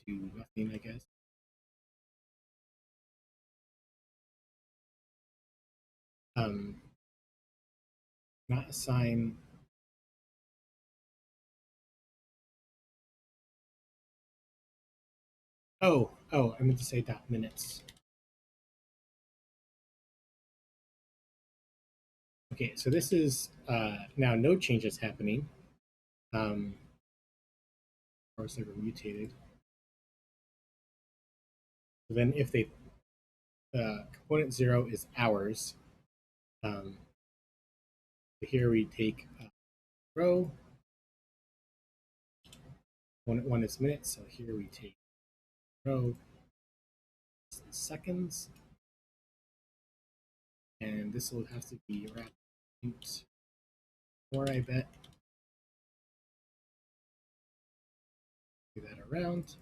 do nothing, I guess. Not assign. I meant to say dot minutes. Okay, so this is now no changes happening. Of course, they were mutated. So then if they component 0 is hours, here we take row. Component 1 is minutes, so here we take row seconds. And this will have to be wrapped more, I bet. Do that around.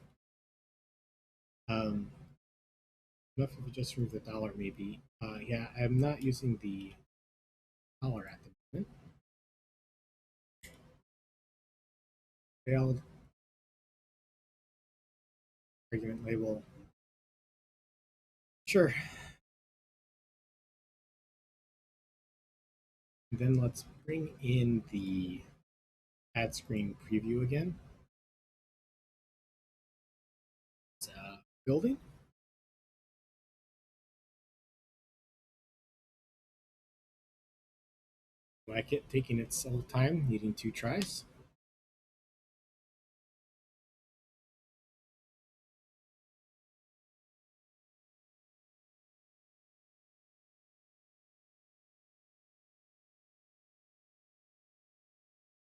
Enough if we just remove the dollar, maybe. Yeah, I'm not using the dollar at the moment. Failed. Argument label. Sure. And then let's bring in the ad screen preview again. It's building. Like it taking its old time, needing 2 tries.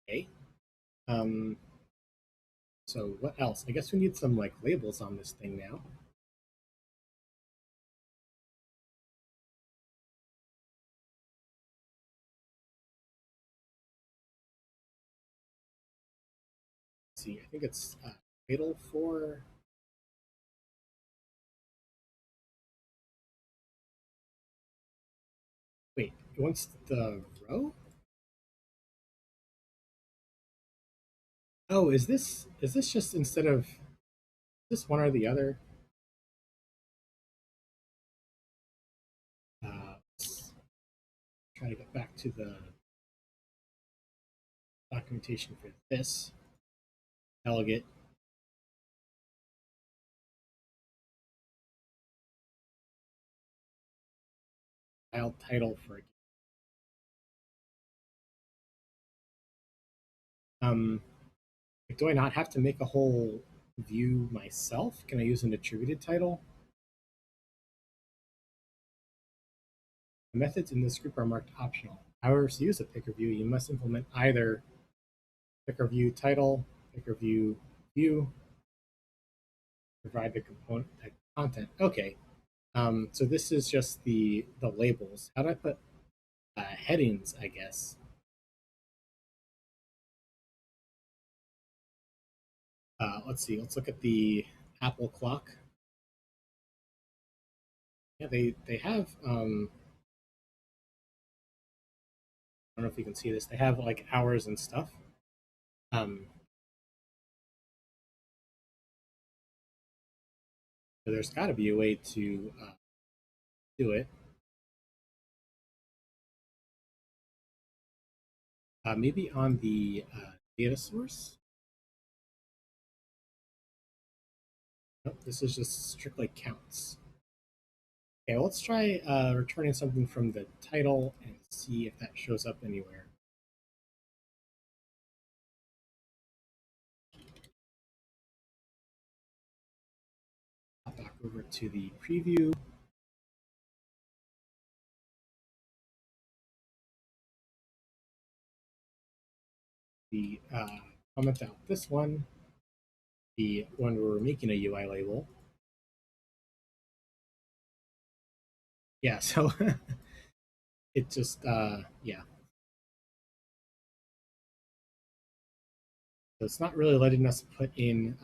Okay. So what else? I guess we need some like labels on this thing now. Let's see, I think it's title for. Wait, it wants the row? Oh, is this just instead of this one or the other? Let's try to get back to the documentation for this. Delegate. File title for do I not have to make a whole view myself? Can I use an attributed title? The methods in this group are marked optional. However, to use a picker view, you must implement either picker view title, picker view view, provide the component type content. Okay. So this is just the labels. How do I put headings, I guess? Let's see. Let's look at the Apple clock. Yeah, they have. I don't know if you can see this. They have like hours and stuff. So there's got to be a way to do it. Maybe on the data source. Nope, this is just strictly counts. Okay, let's try returning something from the title and see if that shows up anywhere. Hop back over to the preview. We comment out this one, the one where we're making a UI label. Yeah, so it just, yeah. So it's not really letting us put in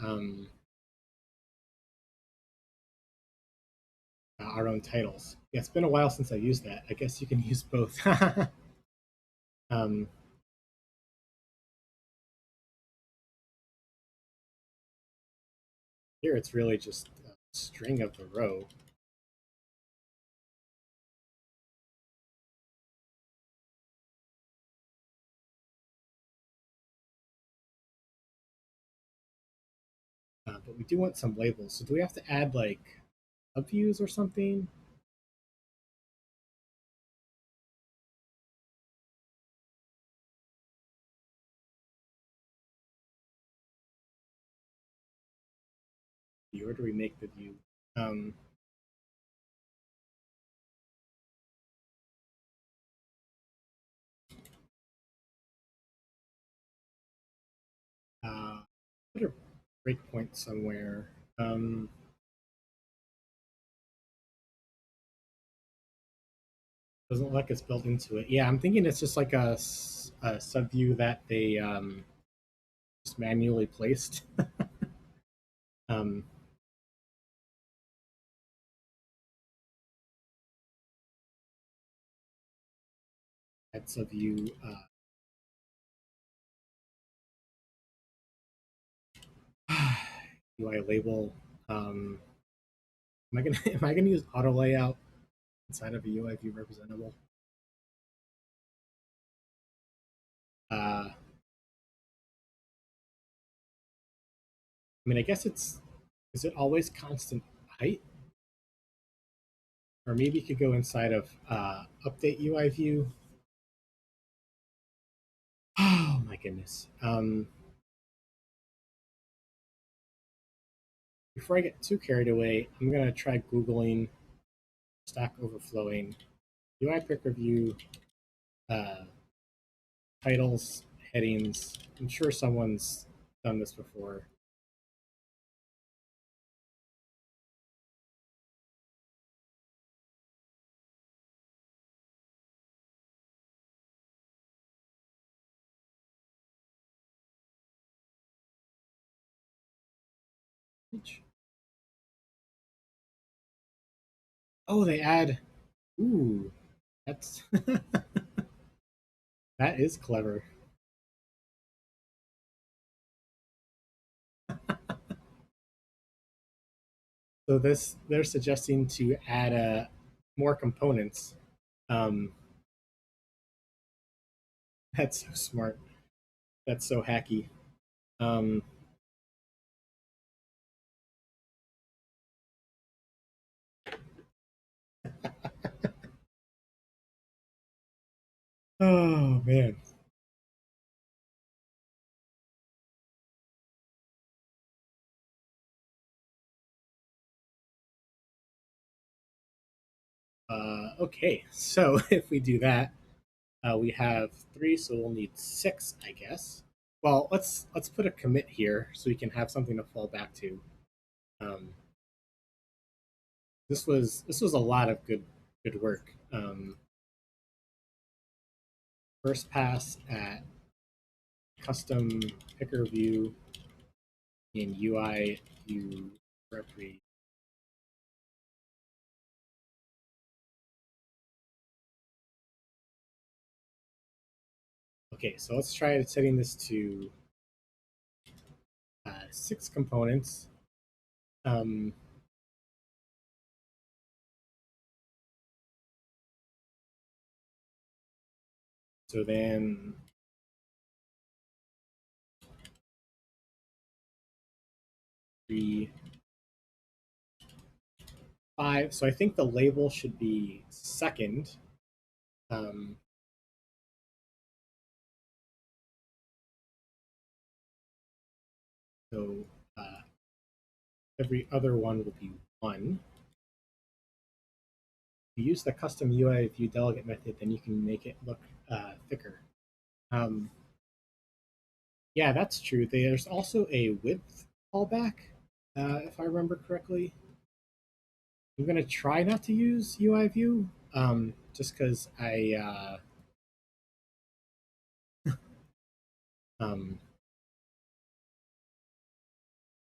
our own titles. Yeah, it's been a while since I used that. I guess you can use both. um, Here it's really just a string of the row. But we do want some labels. So do we have to add like subviews or something? The order we make the view. Um, Put a breakpoint somewhere. Doesn't look like it's built into it. Yeah, I'm thinking it's just like a subview that they just manually placed. um, add subview. UI label. Am I gonna am I gonna use auto layout inside of a UI view representable? I mean, I guess it's is it always constant height? Or maybe you could go inside of update UI view. Oh my goodness. Before I get too carried away, I'm gonna try Googling Stack Overflowing UI picker view uh, titles, headings. I'm sure someone's done this before. Oh, they add. Ooh, that's that is clever. So this they're suggesting to add more components. Um, that's so smart. That's so hacky. Um, oh man. Okay, so if we do that, we have three, so we'll need six, I guess. Well, let's put a commit here so we can have something to fall back to. Um, this was a lot of good work. First pass at custom picker view in UI view repre. Okay, so let's try setting this to six components. Um, so then three, five. So I think the label should be second. Um, so every other one will be one. If you use the custom UI view delegate method, then you can make it look thicker. Um, yeah, that's true. There's also a width callback, if I remember correctly. I'm gonna try not to use UI view, just because um,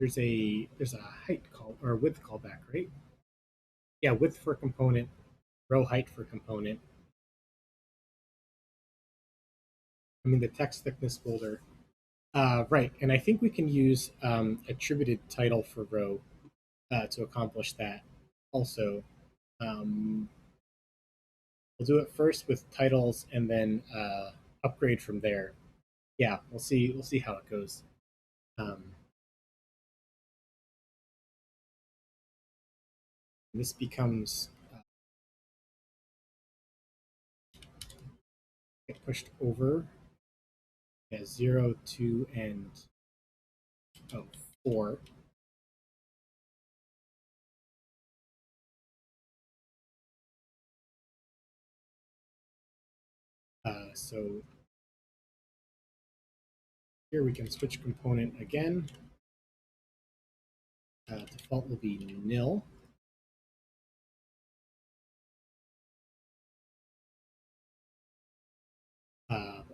there's a height call or width callback, right? Yeah, width for component, row height for component. I mean the text thickness folder. Right, and I think we can use attributed title for row to accomplish that. Also, um, we'll do it first with titles and then upgrade from there. Yeah, we'll see. We'll see how it goes. Um, this becomes get pushed over as 0, 2, and 4. So here we can switch component again. Default will be nil.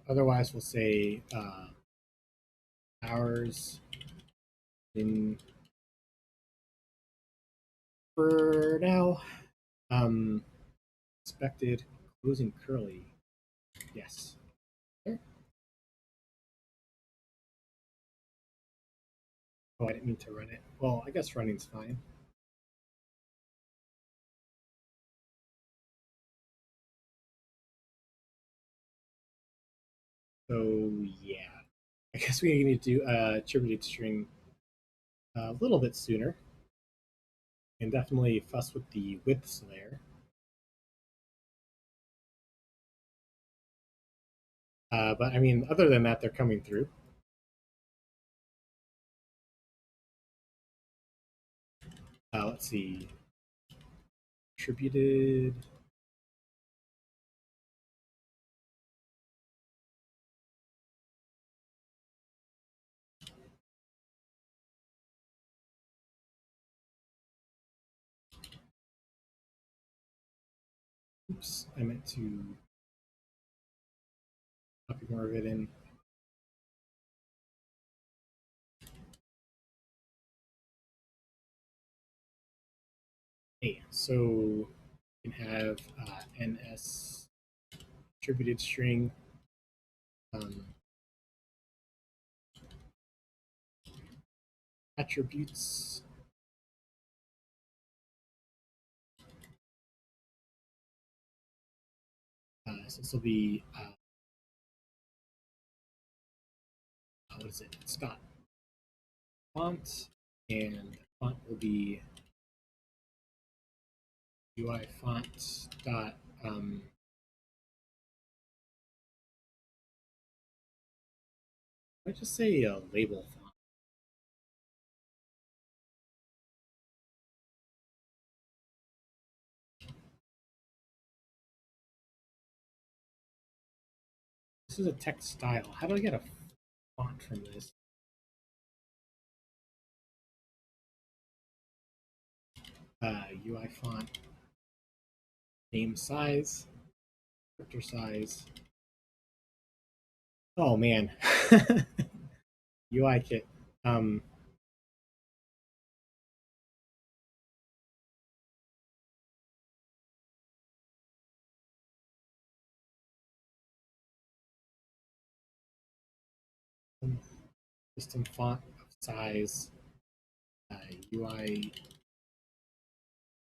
Otherwise, we'll say hours in for now. Expected closing curly. Yes. There. Oh, I didn't mean to run it. Well, I guess running's fine. So yeah, I guess we need to do attributed string a little bit sooner, and definitely fuss with the widths layer. But I mean, other than that, they're coming through. Let's see, attributed. Oops, I meant to copy more of it in. Hey, so you can have ns attributed string attributes. So this will be what is it? It's got font, and the font will be UI font dot I just say label font. This is a text style. How do I get a font from this? UI font name size, character size. Oh man, UI kit. Um, System font size, UI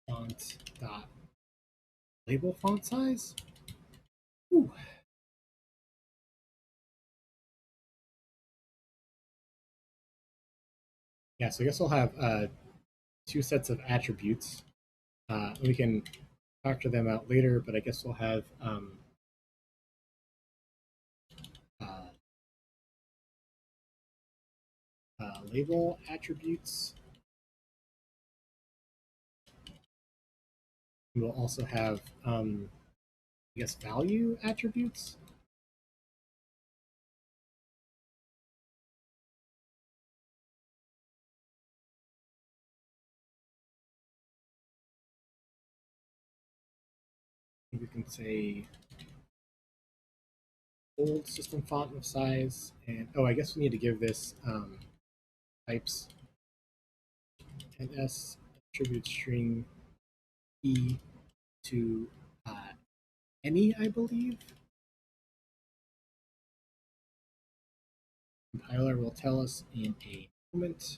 font dot label font size. Ooh. Yeah, so I guess we'll have two sets of attributes. We can factor them out later, but I guess we'll have uh, label attributes. We'll also have, I guess, value attributes. We can say old system font of size, and oh, I guess we need to give this types ns attribute string e to any, I believe. Compiler will tell us in a moment.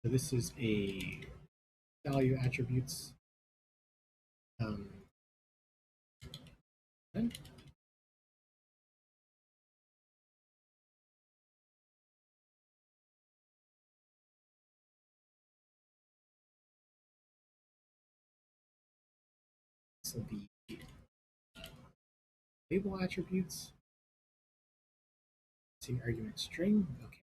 So this is a value attributes. This will be label attributes. See argument string. Okay.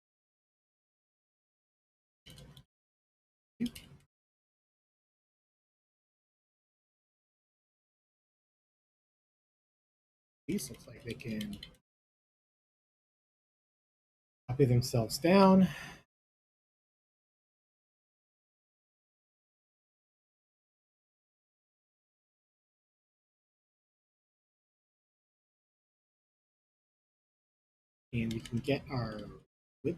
These looks like they can copy themselves down. And we can get our width.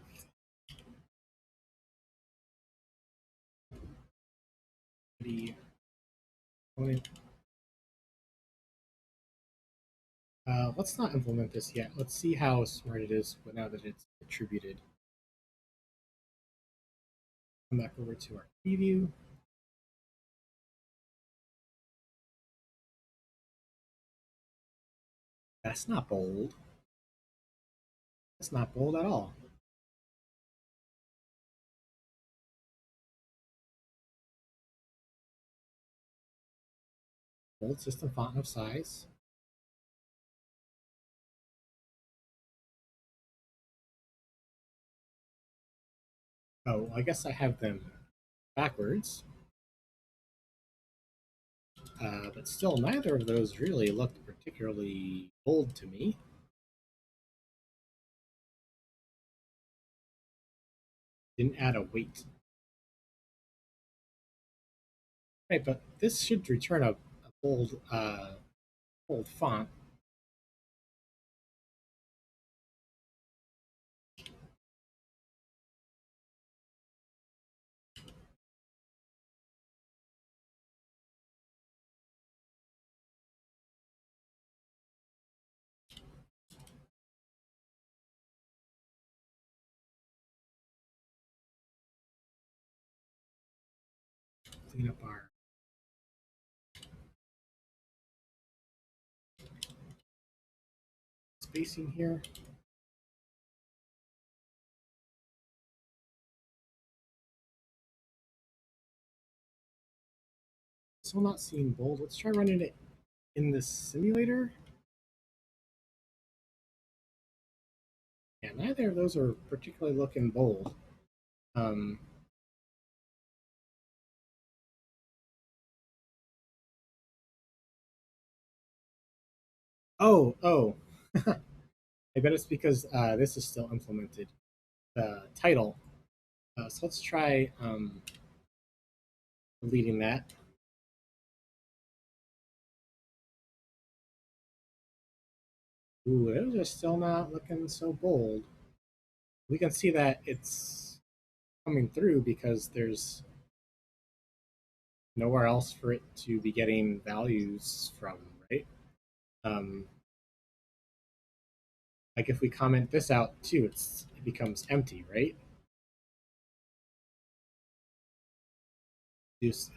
The component. Let's not implement this yet. Let's see how smart it is now that it's attributed. Come back over to our preview. That's not bold. That's not bold at all. Bold system font of size. Oh, I guess I have them backwards. But still, neither of those really looked particularly bold to me. Didn't add a weight. Right, but this should return a bold, bold font. Clean up our spacing here. Still not seeing bold. Let's try running it in the simulator. Yeah, neither of those are particularly looking bold. Oh. I bet it's because this is still implemented. The title. So let's try deleting that. Ooh, those are still not looking so bold. We can see that it's coming through because there's nowhere else for it to be getting values from, right? Like if we comment this out too, it becomes empty, right? Use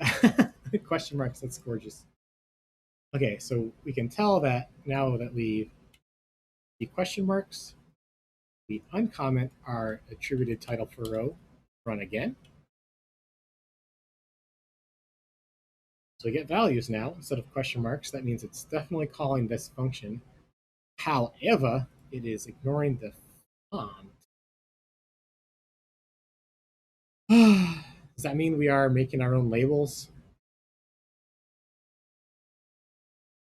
question marks. That's gorgeous. Okay, so we can tell that now that we the question marks, we uncomment our attributed title for row, run again. So we get values now instead of question marks. That means it's definitely calling this function. However, it is ignoring the font. Does that mean we are making our own labels?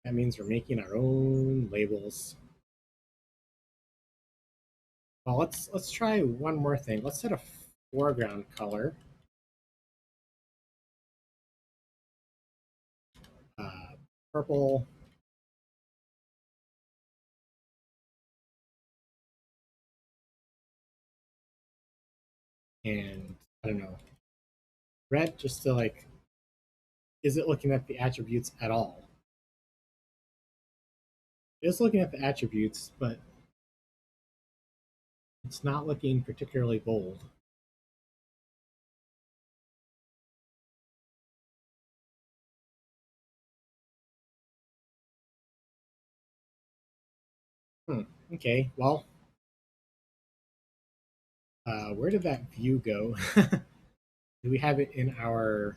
That means we're making our own labels. Well, let's try one more thing. Let's set a foreground color. Purple. And I don't know, red, just to like, is it looking at the attributes at all? It's looking at the attributes, but it's not looking particularly bold. Okay, well, where did that view go? Do we have it in our?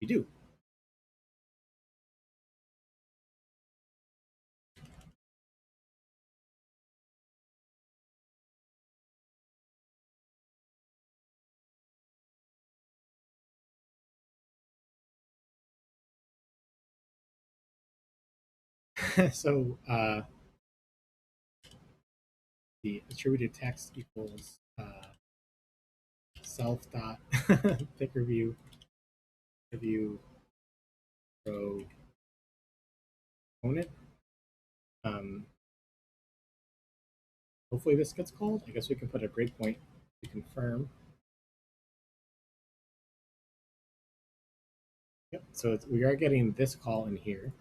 We do. So the attributed text equals self dot pick review row component. Um, Hopefully this gets called. I guess we can put a breakpoint to confirm. Yep. So we are getting this call in here.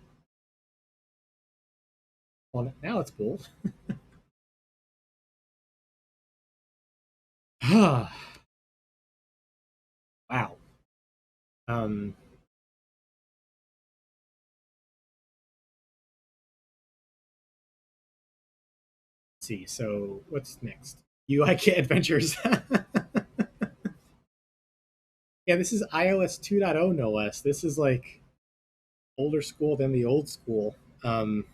Well, now it's bold. Wow. Um, let's see. So what's next? UI Kit Adventures. Yeah, this is iOS 2.0 no less. This is like older school than the old school. Um,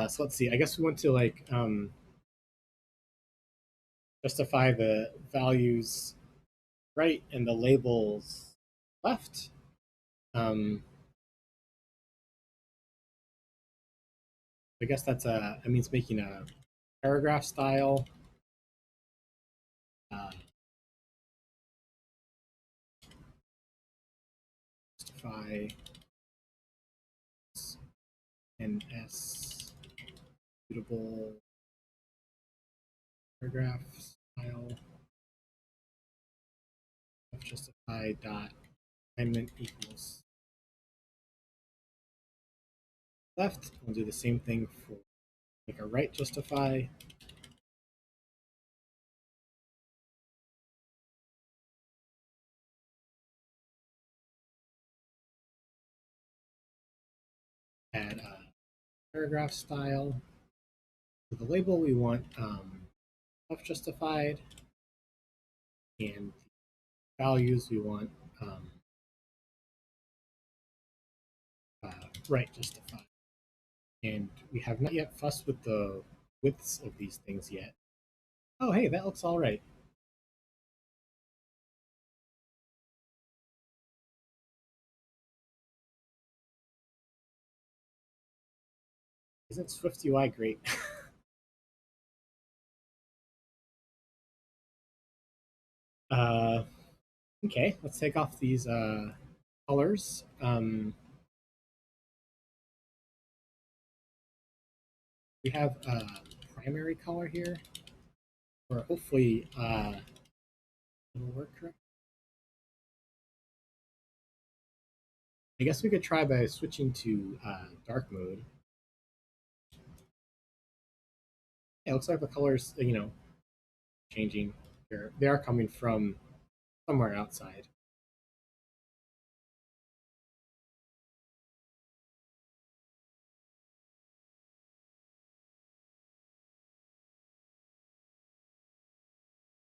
so let's see. I guess we want to like justify the values right and the labels left. Um, I guess that means making a paragraph style. Uh, Justify NS suitable paragraph style of justify dot alignment equals left. We'll do the same thing for like a right justify. Add a paragraph style. For the label, we want left justified, and values we want right justified. And we have not yet fussed with the widths of these things yet. Oh, hey, that looks all right. Isn't Swift UI great? uh, okay, let's take off these colors. We have a primary color here, or hopefully it'll work correct. I guess we could try by switching to dark mode. Yeah, it looks like the colors, changing. They are coming from somewhere outside.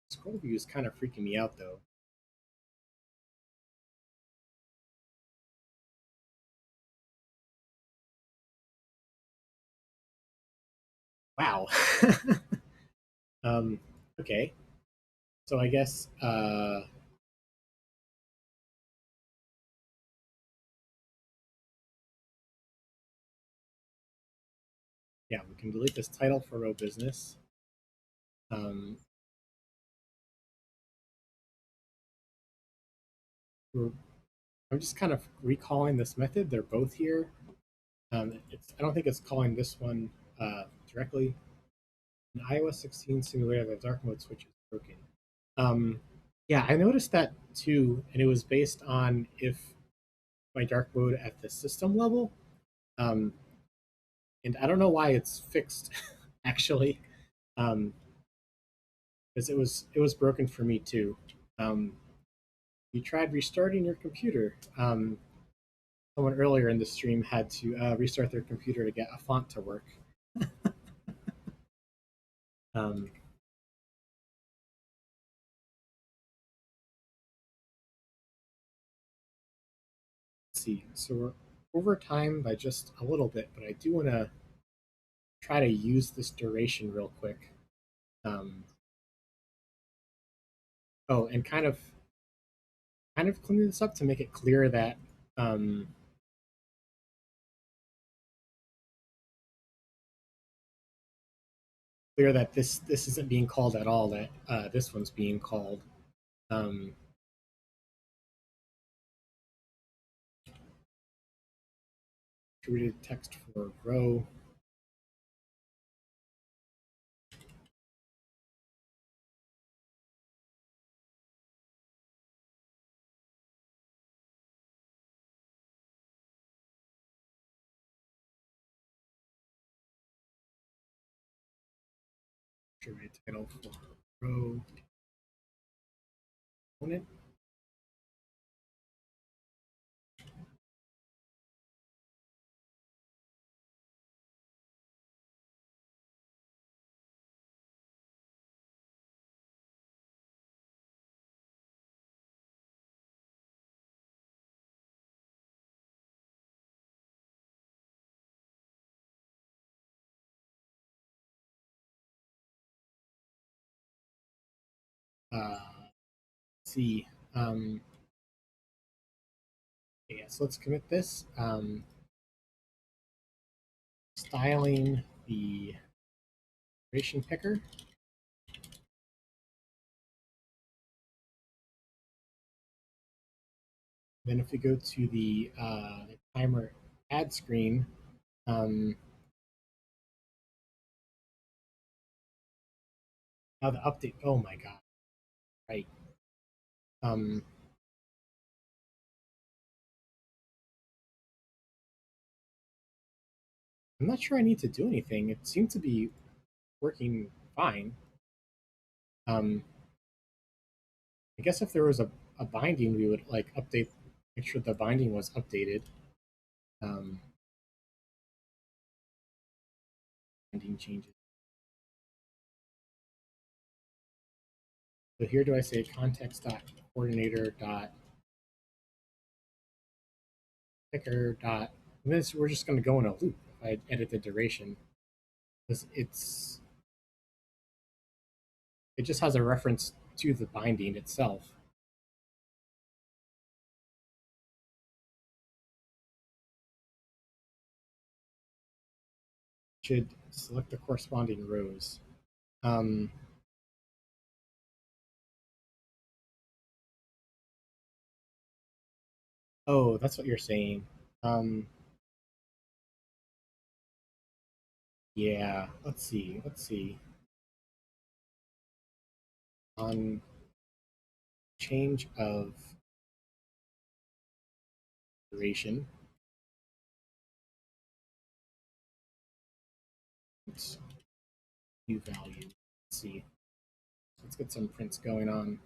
Scroll view is kind of freaking me out, though. Wow. um, okay. So I guess yeah, we can delete this title for row business. Um, I'm just kind of recalling this method. They're both here. I don't think it's calling this one directly. In iOS 16 simulator, the dark mode switches broken. Um, yeah, I noticed that too, and it was based on if my dark mode at the system level. Um, and I don't know why it's fixed actually, because it was broken for me too. Um, you tried restarting your computer. Someone earlier in the stream had to restart their computer to get a font to work. Um, let's see, so we're over time by just a little bit, but I do want to try to use this duration real quick. Um, oh, and kind of clean this up to make it clear that um, this isn't being called at all. That this one's being called. Um, Distributed text for row. Distributed title for row component. Uh, see. Yeah, so let's commit this. Styling the duration picker. Then if we go to the timer add screen, um, now the update. Oh my god! Right. Um, I'm not sure I need to do anything. It seemed to be working fine. Um, I guess if there was a binding, we would like update, make sure the binding was updated. Um, Binding changes. So here do I say context dot coordinator dot picker dot, and this we're just going to go in a loop. If I edit the duration, because it just has a reference to the binding itself. Should select the corresponding rows. Um, oh, that's what you're saying. Um, yeah, let's see. Let's see. On change of duration, it's new value. Let's see. Let's get some prints going on.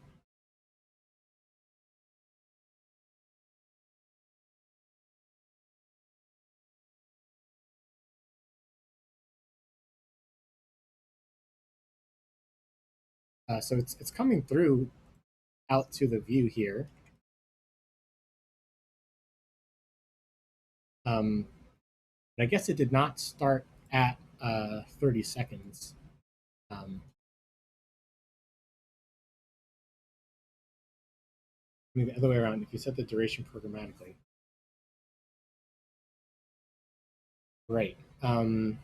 So it's coming through out to the view here. But I guess it did not start at 30 seconds. Maybe the other way around. If you set the duration programmatically, right? I'm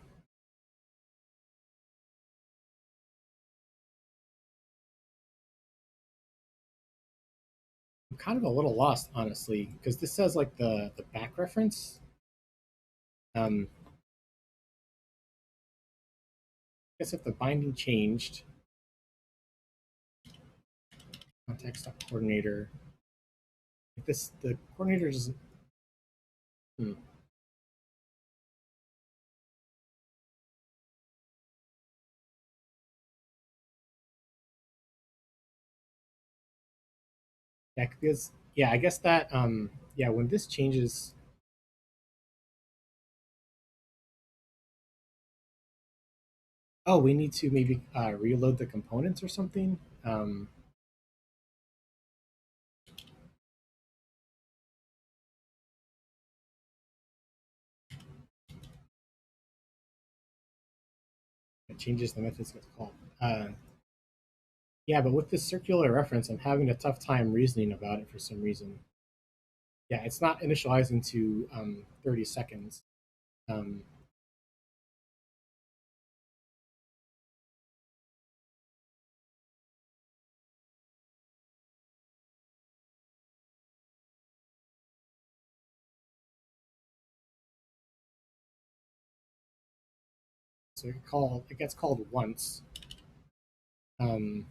kind of a little lost, honestly, because this says like the back reference. I guess if the binding changed, context.coordinator. This the coordinator doesn't. Hmm. Yeah, because I guess that when this changes. Oh, we need to maybe reload the components or something. It changes the methods it's called. Yeah, but with this circular reference, I'm having a tough time reasoning about it for some reason. Yeah, it's not initializing to 30 seconds. Um, so it gets called once. Um,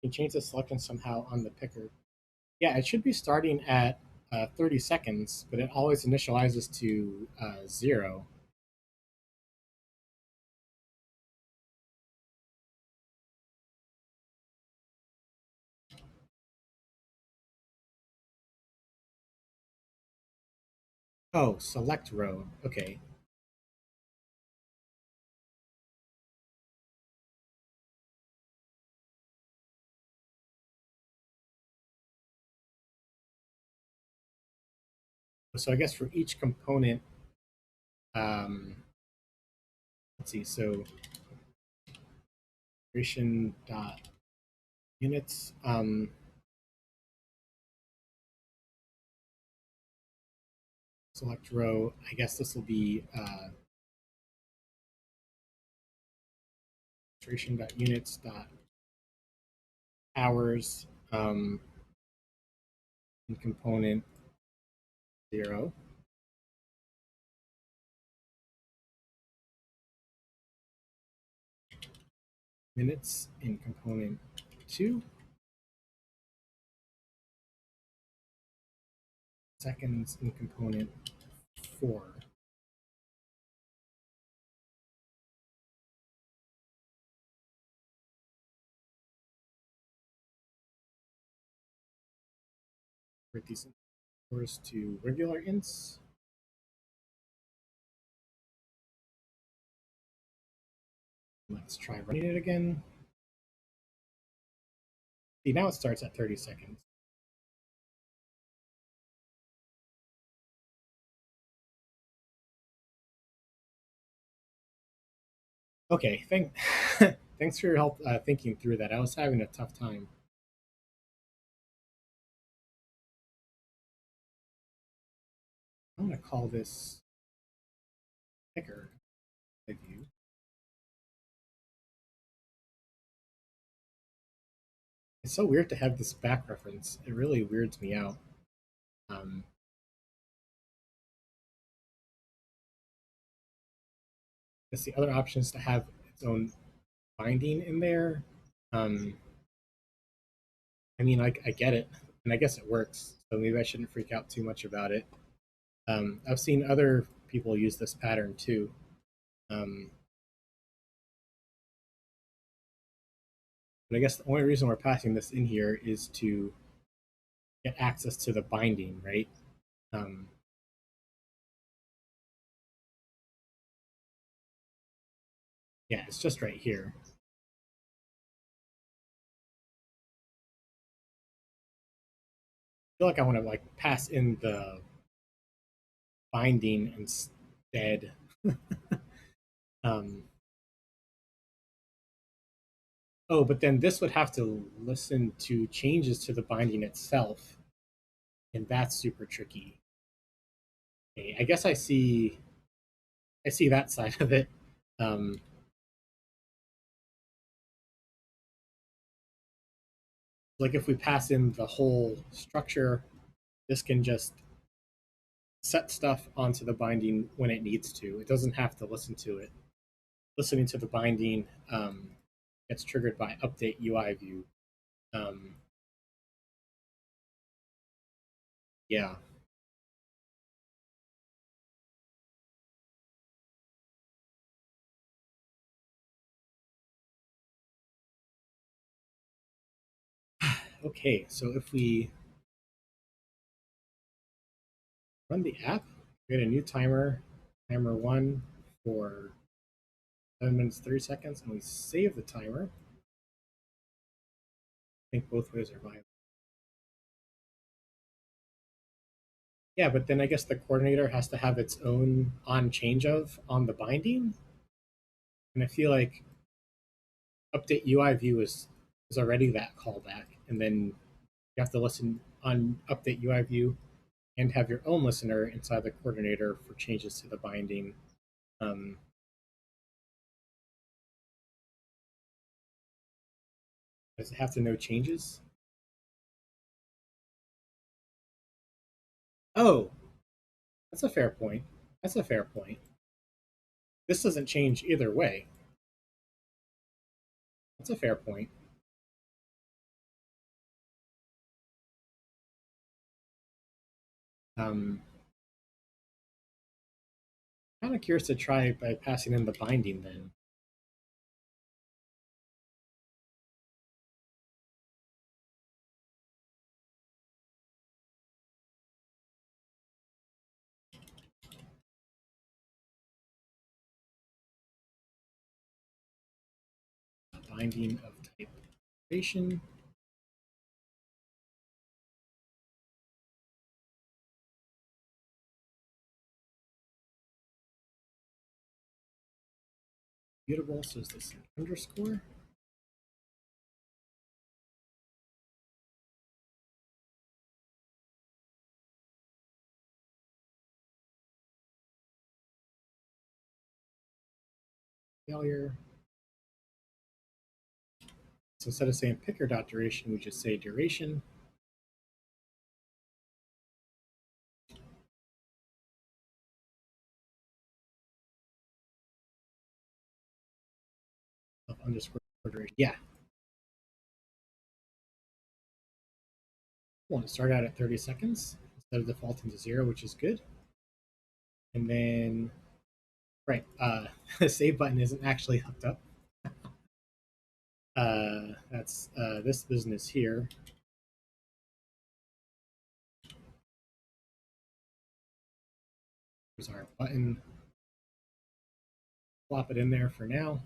you change the selection somehow on the picker. Yeah, it should be starting at 30 seconds, but it always initializes to 0. Oh, select row. Okay. So I guess for each component, let's see. So duration dot units. Select row. I guess this will be duration dot units dot hours in component 0. Minutes in component 2. Seconds in component 4. Convert these ints to regular ints. Let's try running it again. See, now it starts at 30 seconds. Okay, thanks for your help thinking through that. I was having a tough time. I'm going to call this picker view. It's so weird to have this back reference. It really weirds me out. Um, Because the other option is to have its own binding in there. Um, I mean, I get it, and I guess it works. So maybe I shouldn't freak out too much about it. I've seen other people use this pattern too. Um, but I guess the only reason we're passing this in here is to get access to the binding, right? Um, yeah, it's just right here. I feel like I want to like pass in the binding instead. um, oh, but then this would have to listen to changes to the binding itself, and that's super tricky. Okay, I guess I see that side of it. Um, like if we pass in the whole structure, this can just set stuff onto the binding when it needs to. It doesn't have to listen to it. Listening to the binding gets triggered by update UI view. Um, yeah. Okay, so if we run the app, we get a new timer, timer one for 7 minutes 30 seconds, and we save the timer. I think both ways are viable. Yeah, but then I guess the coordinator has to have its own on change of on the binding. And I feel like update UI view is already that callback. And then you have to listen on update UI view and have your own listener inside the coordinator for changes to the binding. Um, does it have to know changes? Oh, that's a fair point. That's a fair point. This doesn't change either way. That's a fair point. Um, Kind of curious to try by passing in the binding then. Binding of type duration. Mutable, so is this an underscore? Failure. So instead of saying picker dot duration, we just say duration. Of underscore duration. Yeah. We want to start out at 30 seconds instead of defaulting to 0, which is good. And then, right, the save button isn't actually hooked up. That's this business here. Here's our button. Plop it in there for now.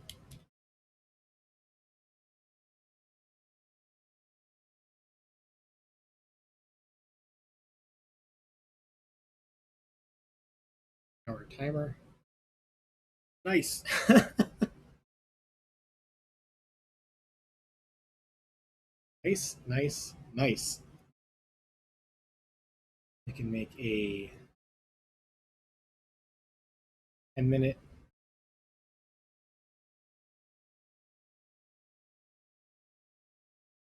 Our timer. Nice. Nice, nice, nice. We can make a 10-minute.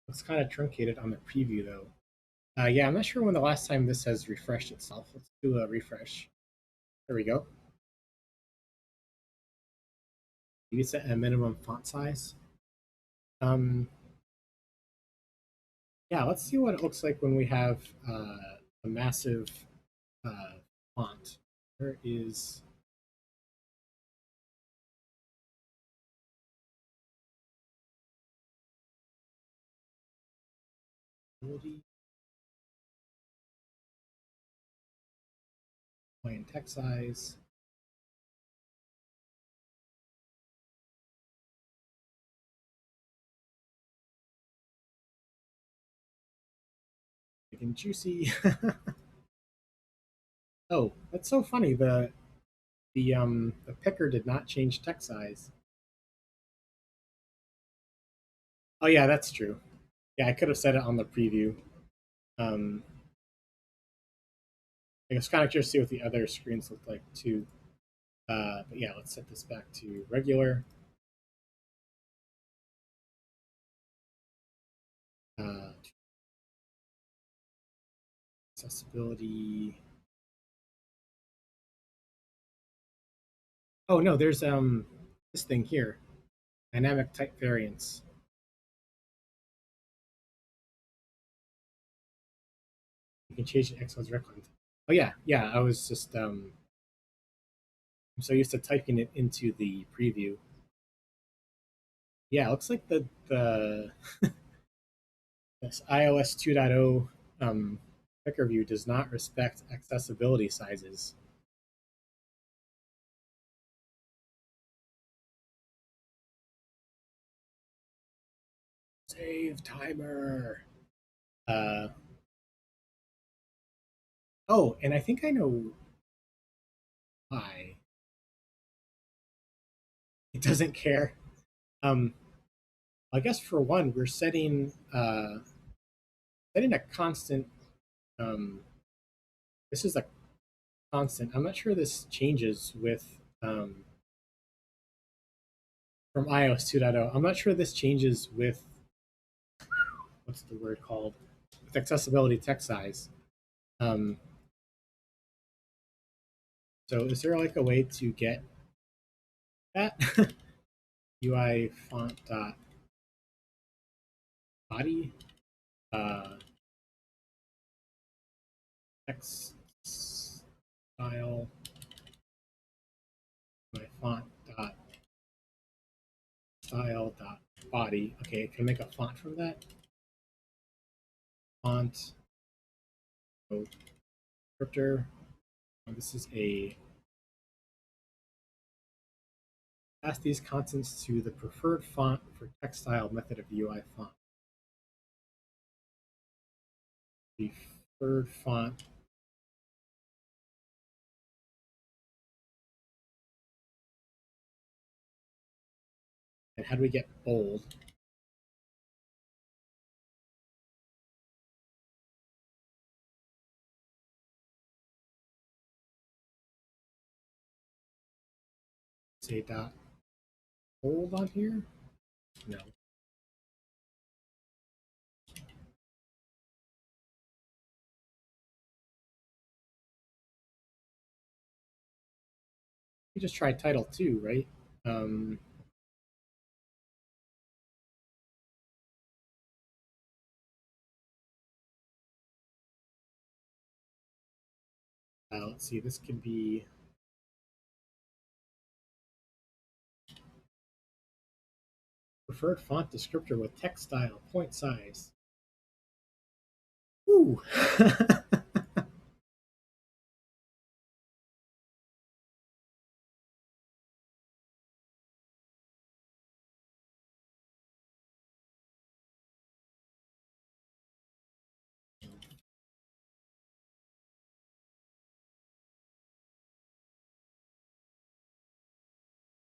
Looks kind of truncated on the preview though. Yeah, I'm not sure when the last time this has refreshed itself. Let's do a refresh. There we go. You set a minimum font size. Um, yeah, let's see what it looks like when we have a massive uh, font. Where is ability? Plain text size. Big and juicy. Oh, that's so funny. The picker did not change text size. Oh yeah, that's true. Yeah, I could have said it on the preview. Um, I was kind of curious to see what the other screens look like too. But yeah, let's set this back to regular. Uh, Accessibility. Oh no, there's this thing here, dynamic type variants. You can change the Xcode's record. Oh yeah, yeah. I was just I'm so used to typing it into the preview. Yeah, it looks like the this iOS 2.0 picker view does not respect accessibility sizes. Save timer. Uh, oh, and I think I know why it doesn't care. Um, I guess for one, we're setting a constant. Um, this is a constant. I'm not sure this changes with from iOS 2.0. I'm not sure this changes with what's the word called with accessibility text size. Um, so is there like a way to get that UI font dot body text style my font dot style dot body? Okay, can I make a font from that? Font oh, descriptor. This is a pass these contents to the preferred font for text style method of UI font. Preferred font. And how do we get bold? Say dot bold on here? No. We just try title 2, right? Um, let's see, this could be preferred font descriptor with text style, point size. Ooh.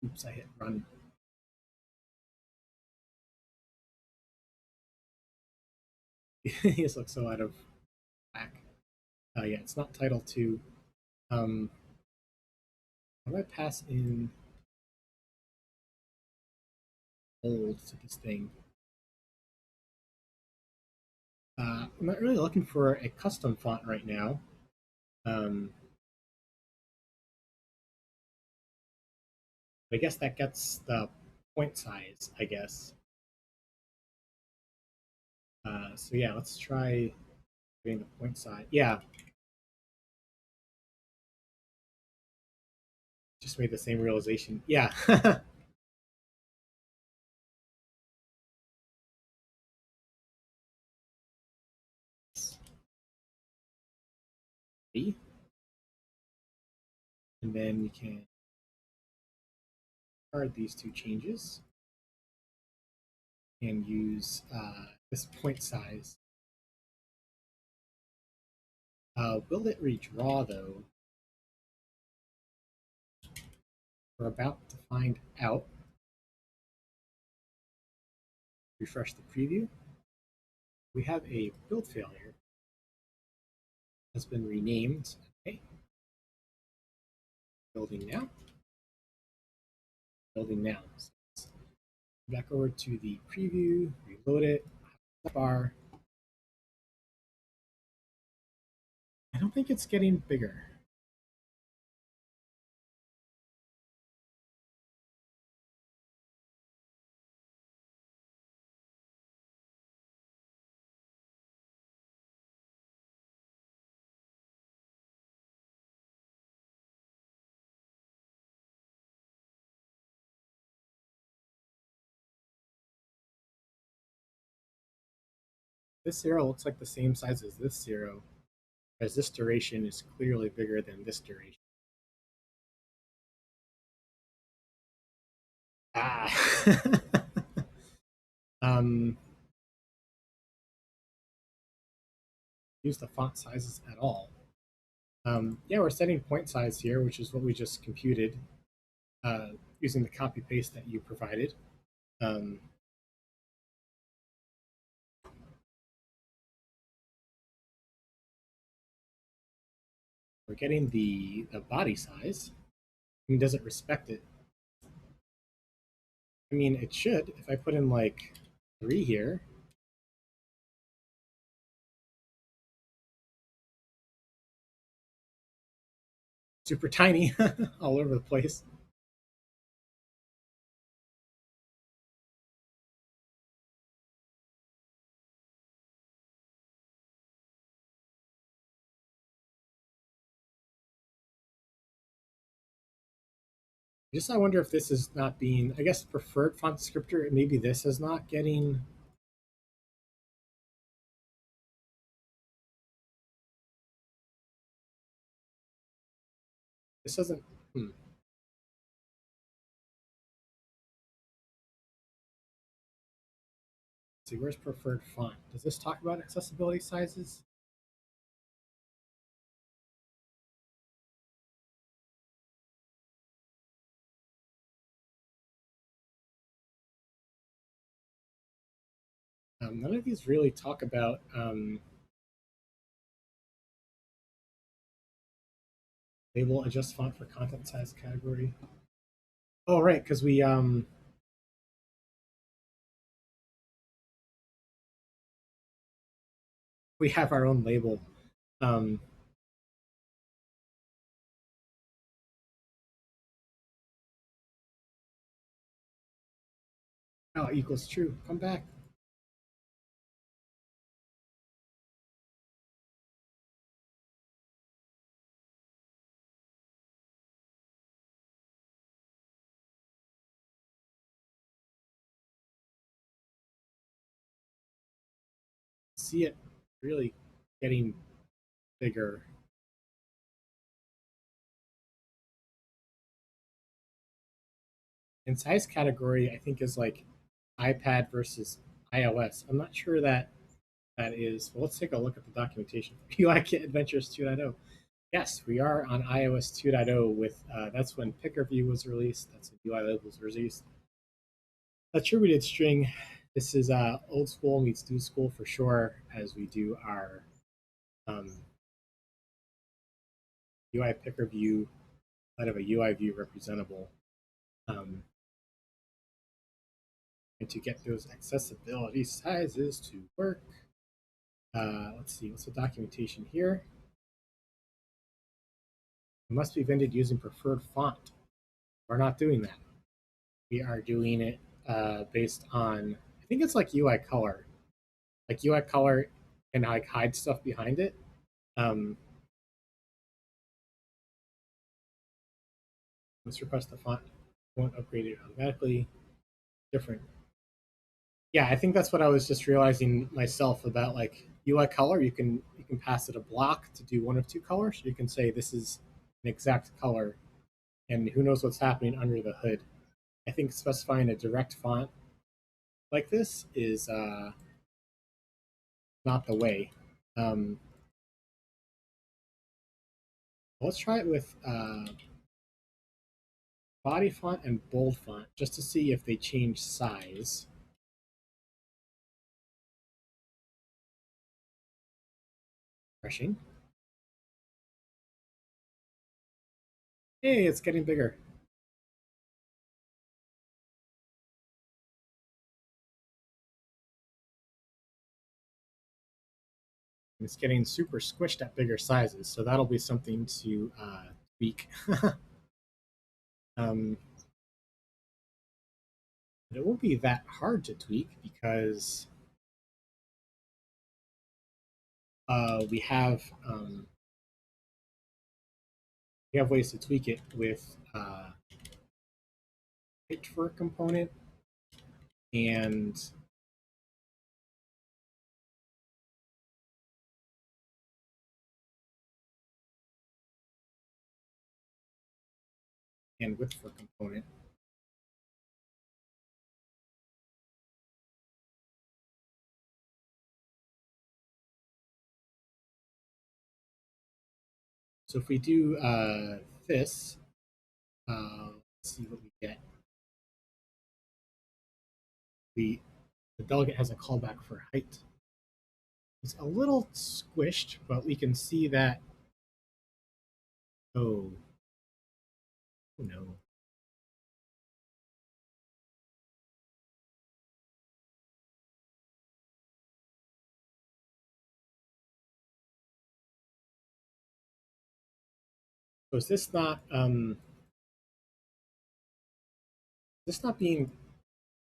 Oops, I hit run. This looks so out of whack. Yeah, it's not title 2. Um, how do I pass in bold to this thing? I'm not really looking for a custom font right now. Um, I guess that gets the point size, I guess. So yeah, let's try getting the point size. Yeah, just made the same realization. Yeah. And then we can card these two changes and use this point size. Will it redraw though? We're about to find out. Refresh the preview. We have a build failure. Has been renamed. Okay. Building now. Building now. So back over to the preview, reload it, bar. I don't think it's getting bigger. This zero looks like the same size as this zero, as this duration is clearly bigger than this duration. Ah. um, use the font sizes at all. Yeah, we're setting point size here, which is what we just computed uh, using the copy paste that you provided. Um, we're getting the body size. I mean, does it respect it? I mean, it should. If I put in like 3 here, super tiny all over the place. Just I wonder if this is not being, I guess, preferred font descriptor. Maybe this is not getting. This doesn't. Hmm. Let's see, where's preferred font? Does this talk about accessibility sizes? None of these really talk about label adjust font for content size category. Oh, right, because we have our own label. Um, oh, equals true. Come back. See it really getting bigger. And size category, I think, is like iPad versus iOS. I'm not sure that that is. Well, let's take a look at the documentation for UI Kit Adventures 2.0. Yes, we are on iOS 2.0 with that's when Picker View was released. That's when UI Labels was released. Attributed string. This is old school meets new school for sure. As we do our um, UI Picker View out of a UI view representable. Um, and to get those accessibility sizes to work, let's see, what's the documentation here? It must be vended using preferred font. We're not doing that. We are doing it based on, I think it's like UI color. Like UI color can like hide stuff behind it. Um, let's request the font won't upgrade it automatically. Different. Yeah, I think that's what I was just realizing myself about like UI color. You can pass it a block to do one of two colors. You can say this is an exact color, and who knows what's happening under the hood. I think specifying a direct font like this is not the way. Um, let's try it with body font and bold font just to see if they change size. Refreshing. Hey, it's getting bigger. It's getting super squished at bigger sizes, so that'll be something to tweak. um, but it won't be that hard to tweak because we have we have ways to tweak it with pitch for a component and and width for component. So if we do this, let's see what we get. The delegate has a callback for height. It's a little squished, but we can see that. Oh, oh no. So is this not being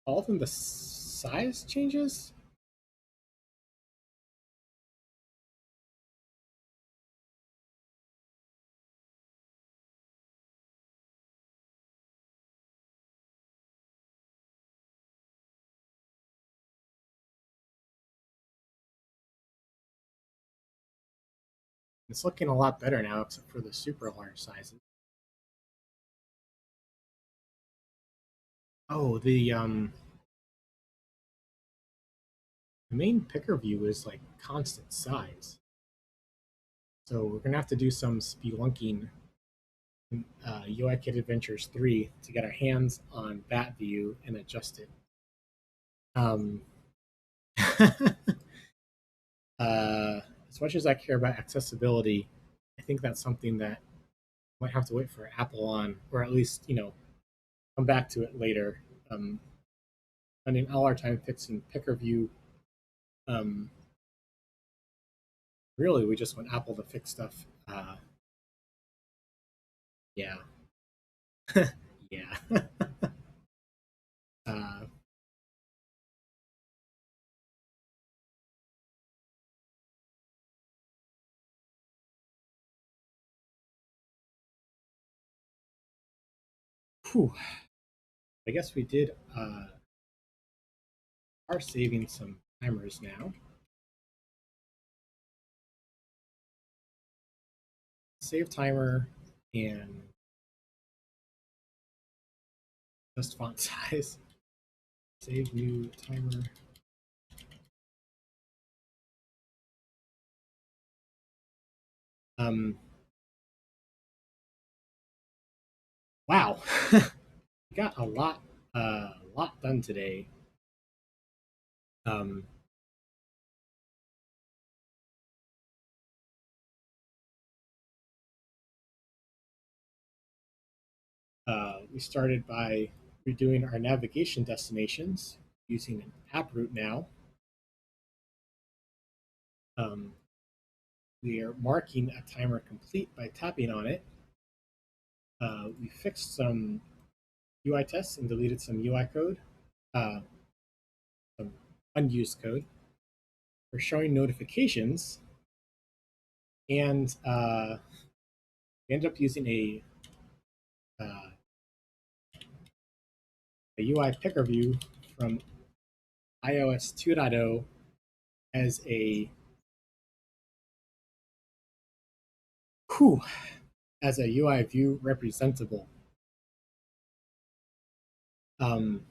called in the size changes? It's looking a lot better now, except for the super large sizes. Oh, the main picker view is like constant size. So we're gonna have to do some spelunking in UI Kit Adventures 3 to get our hands on that view and adjust it. As much as I care about accessibility, I think that's something that I might have to wait for Apple on, or at least, come back to it later. Spending all our time fixing picker view. Um, Really, we just want Apple to fix stuff. Yeah. Yeah. uh, Whew. I guess we did are saving some timers now. Save timer and just font size. Save new timer. Um, wow, we got a lot done today. Um, we started by redoing our navigation destinations using an app route now. Um, we are marking a timer complete by tapping on it. We fixed some UI tests and deleted some UI code, uh, some unused code. We're showing notifications, and we ended up using uh, a UI picker view from iOS 2.0 as whew, as a UI view representable. Um,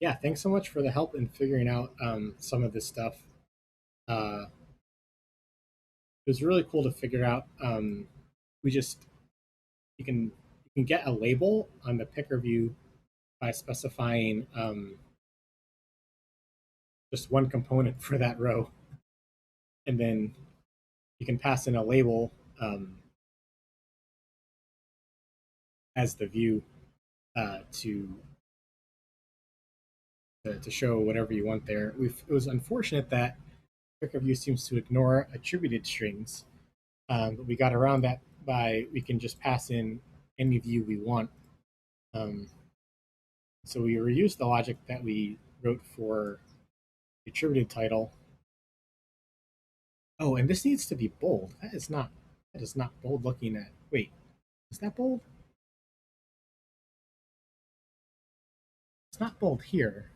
yeah, thanks so much for the help in figuring out some of this stuff. It was really cool to figure out. We just you can get a label on the picker view by specifying just one component for that row, and then you can pass in a label as the view to to show whatever you want there. It was unfortunate that picker view seems to ignore attributed strings, but we got around that by we can just pass in any view we want. Um, so we reused the logic that we wrote for the attributed title. Oh, and this needs to be bold. That is not bold looking at. Wait, is that bold? It's not bold here.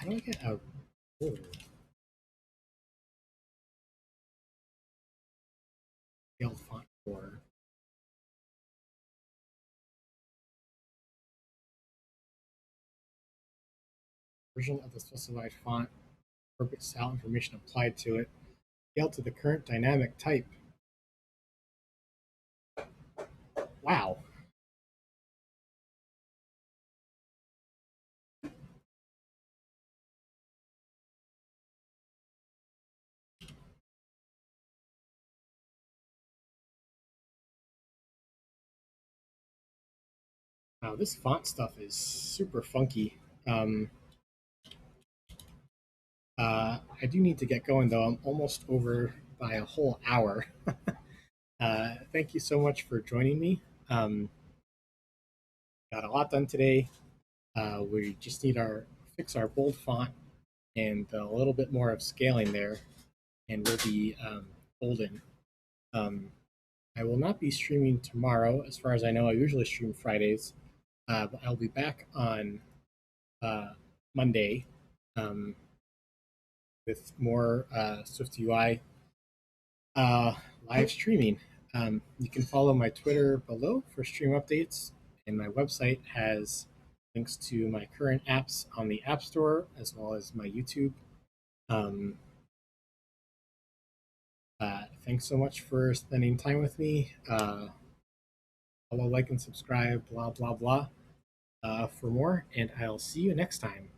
How do I get a oh, scaled font for version of the specified font, appropriate style information applied to it, scaled to the current dynamic type? Wow. Wow, this font stuff is super funky. Um, I do need to get going though. I'm almost over by a whole hour. Thank you so much for joining me. Got a lot done today. We just need our fix our bold font and a little bit more of scaling there, and we'll be golden. Um, I will not be streaming tomorrow, as far as I know. I usually stream Fridays, but I'll be back on uh, Monday um, with more Swift UI uh, live streaming. You can follow my Twitter below for stream updates, and my website has links to my current apps on the App Store as well as my YouTube. Um, Thanks so much for spending time with me. Follow, like, and subscribe, blah, blah, blah, for more, and I'll see you next time.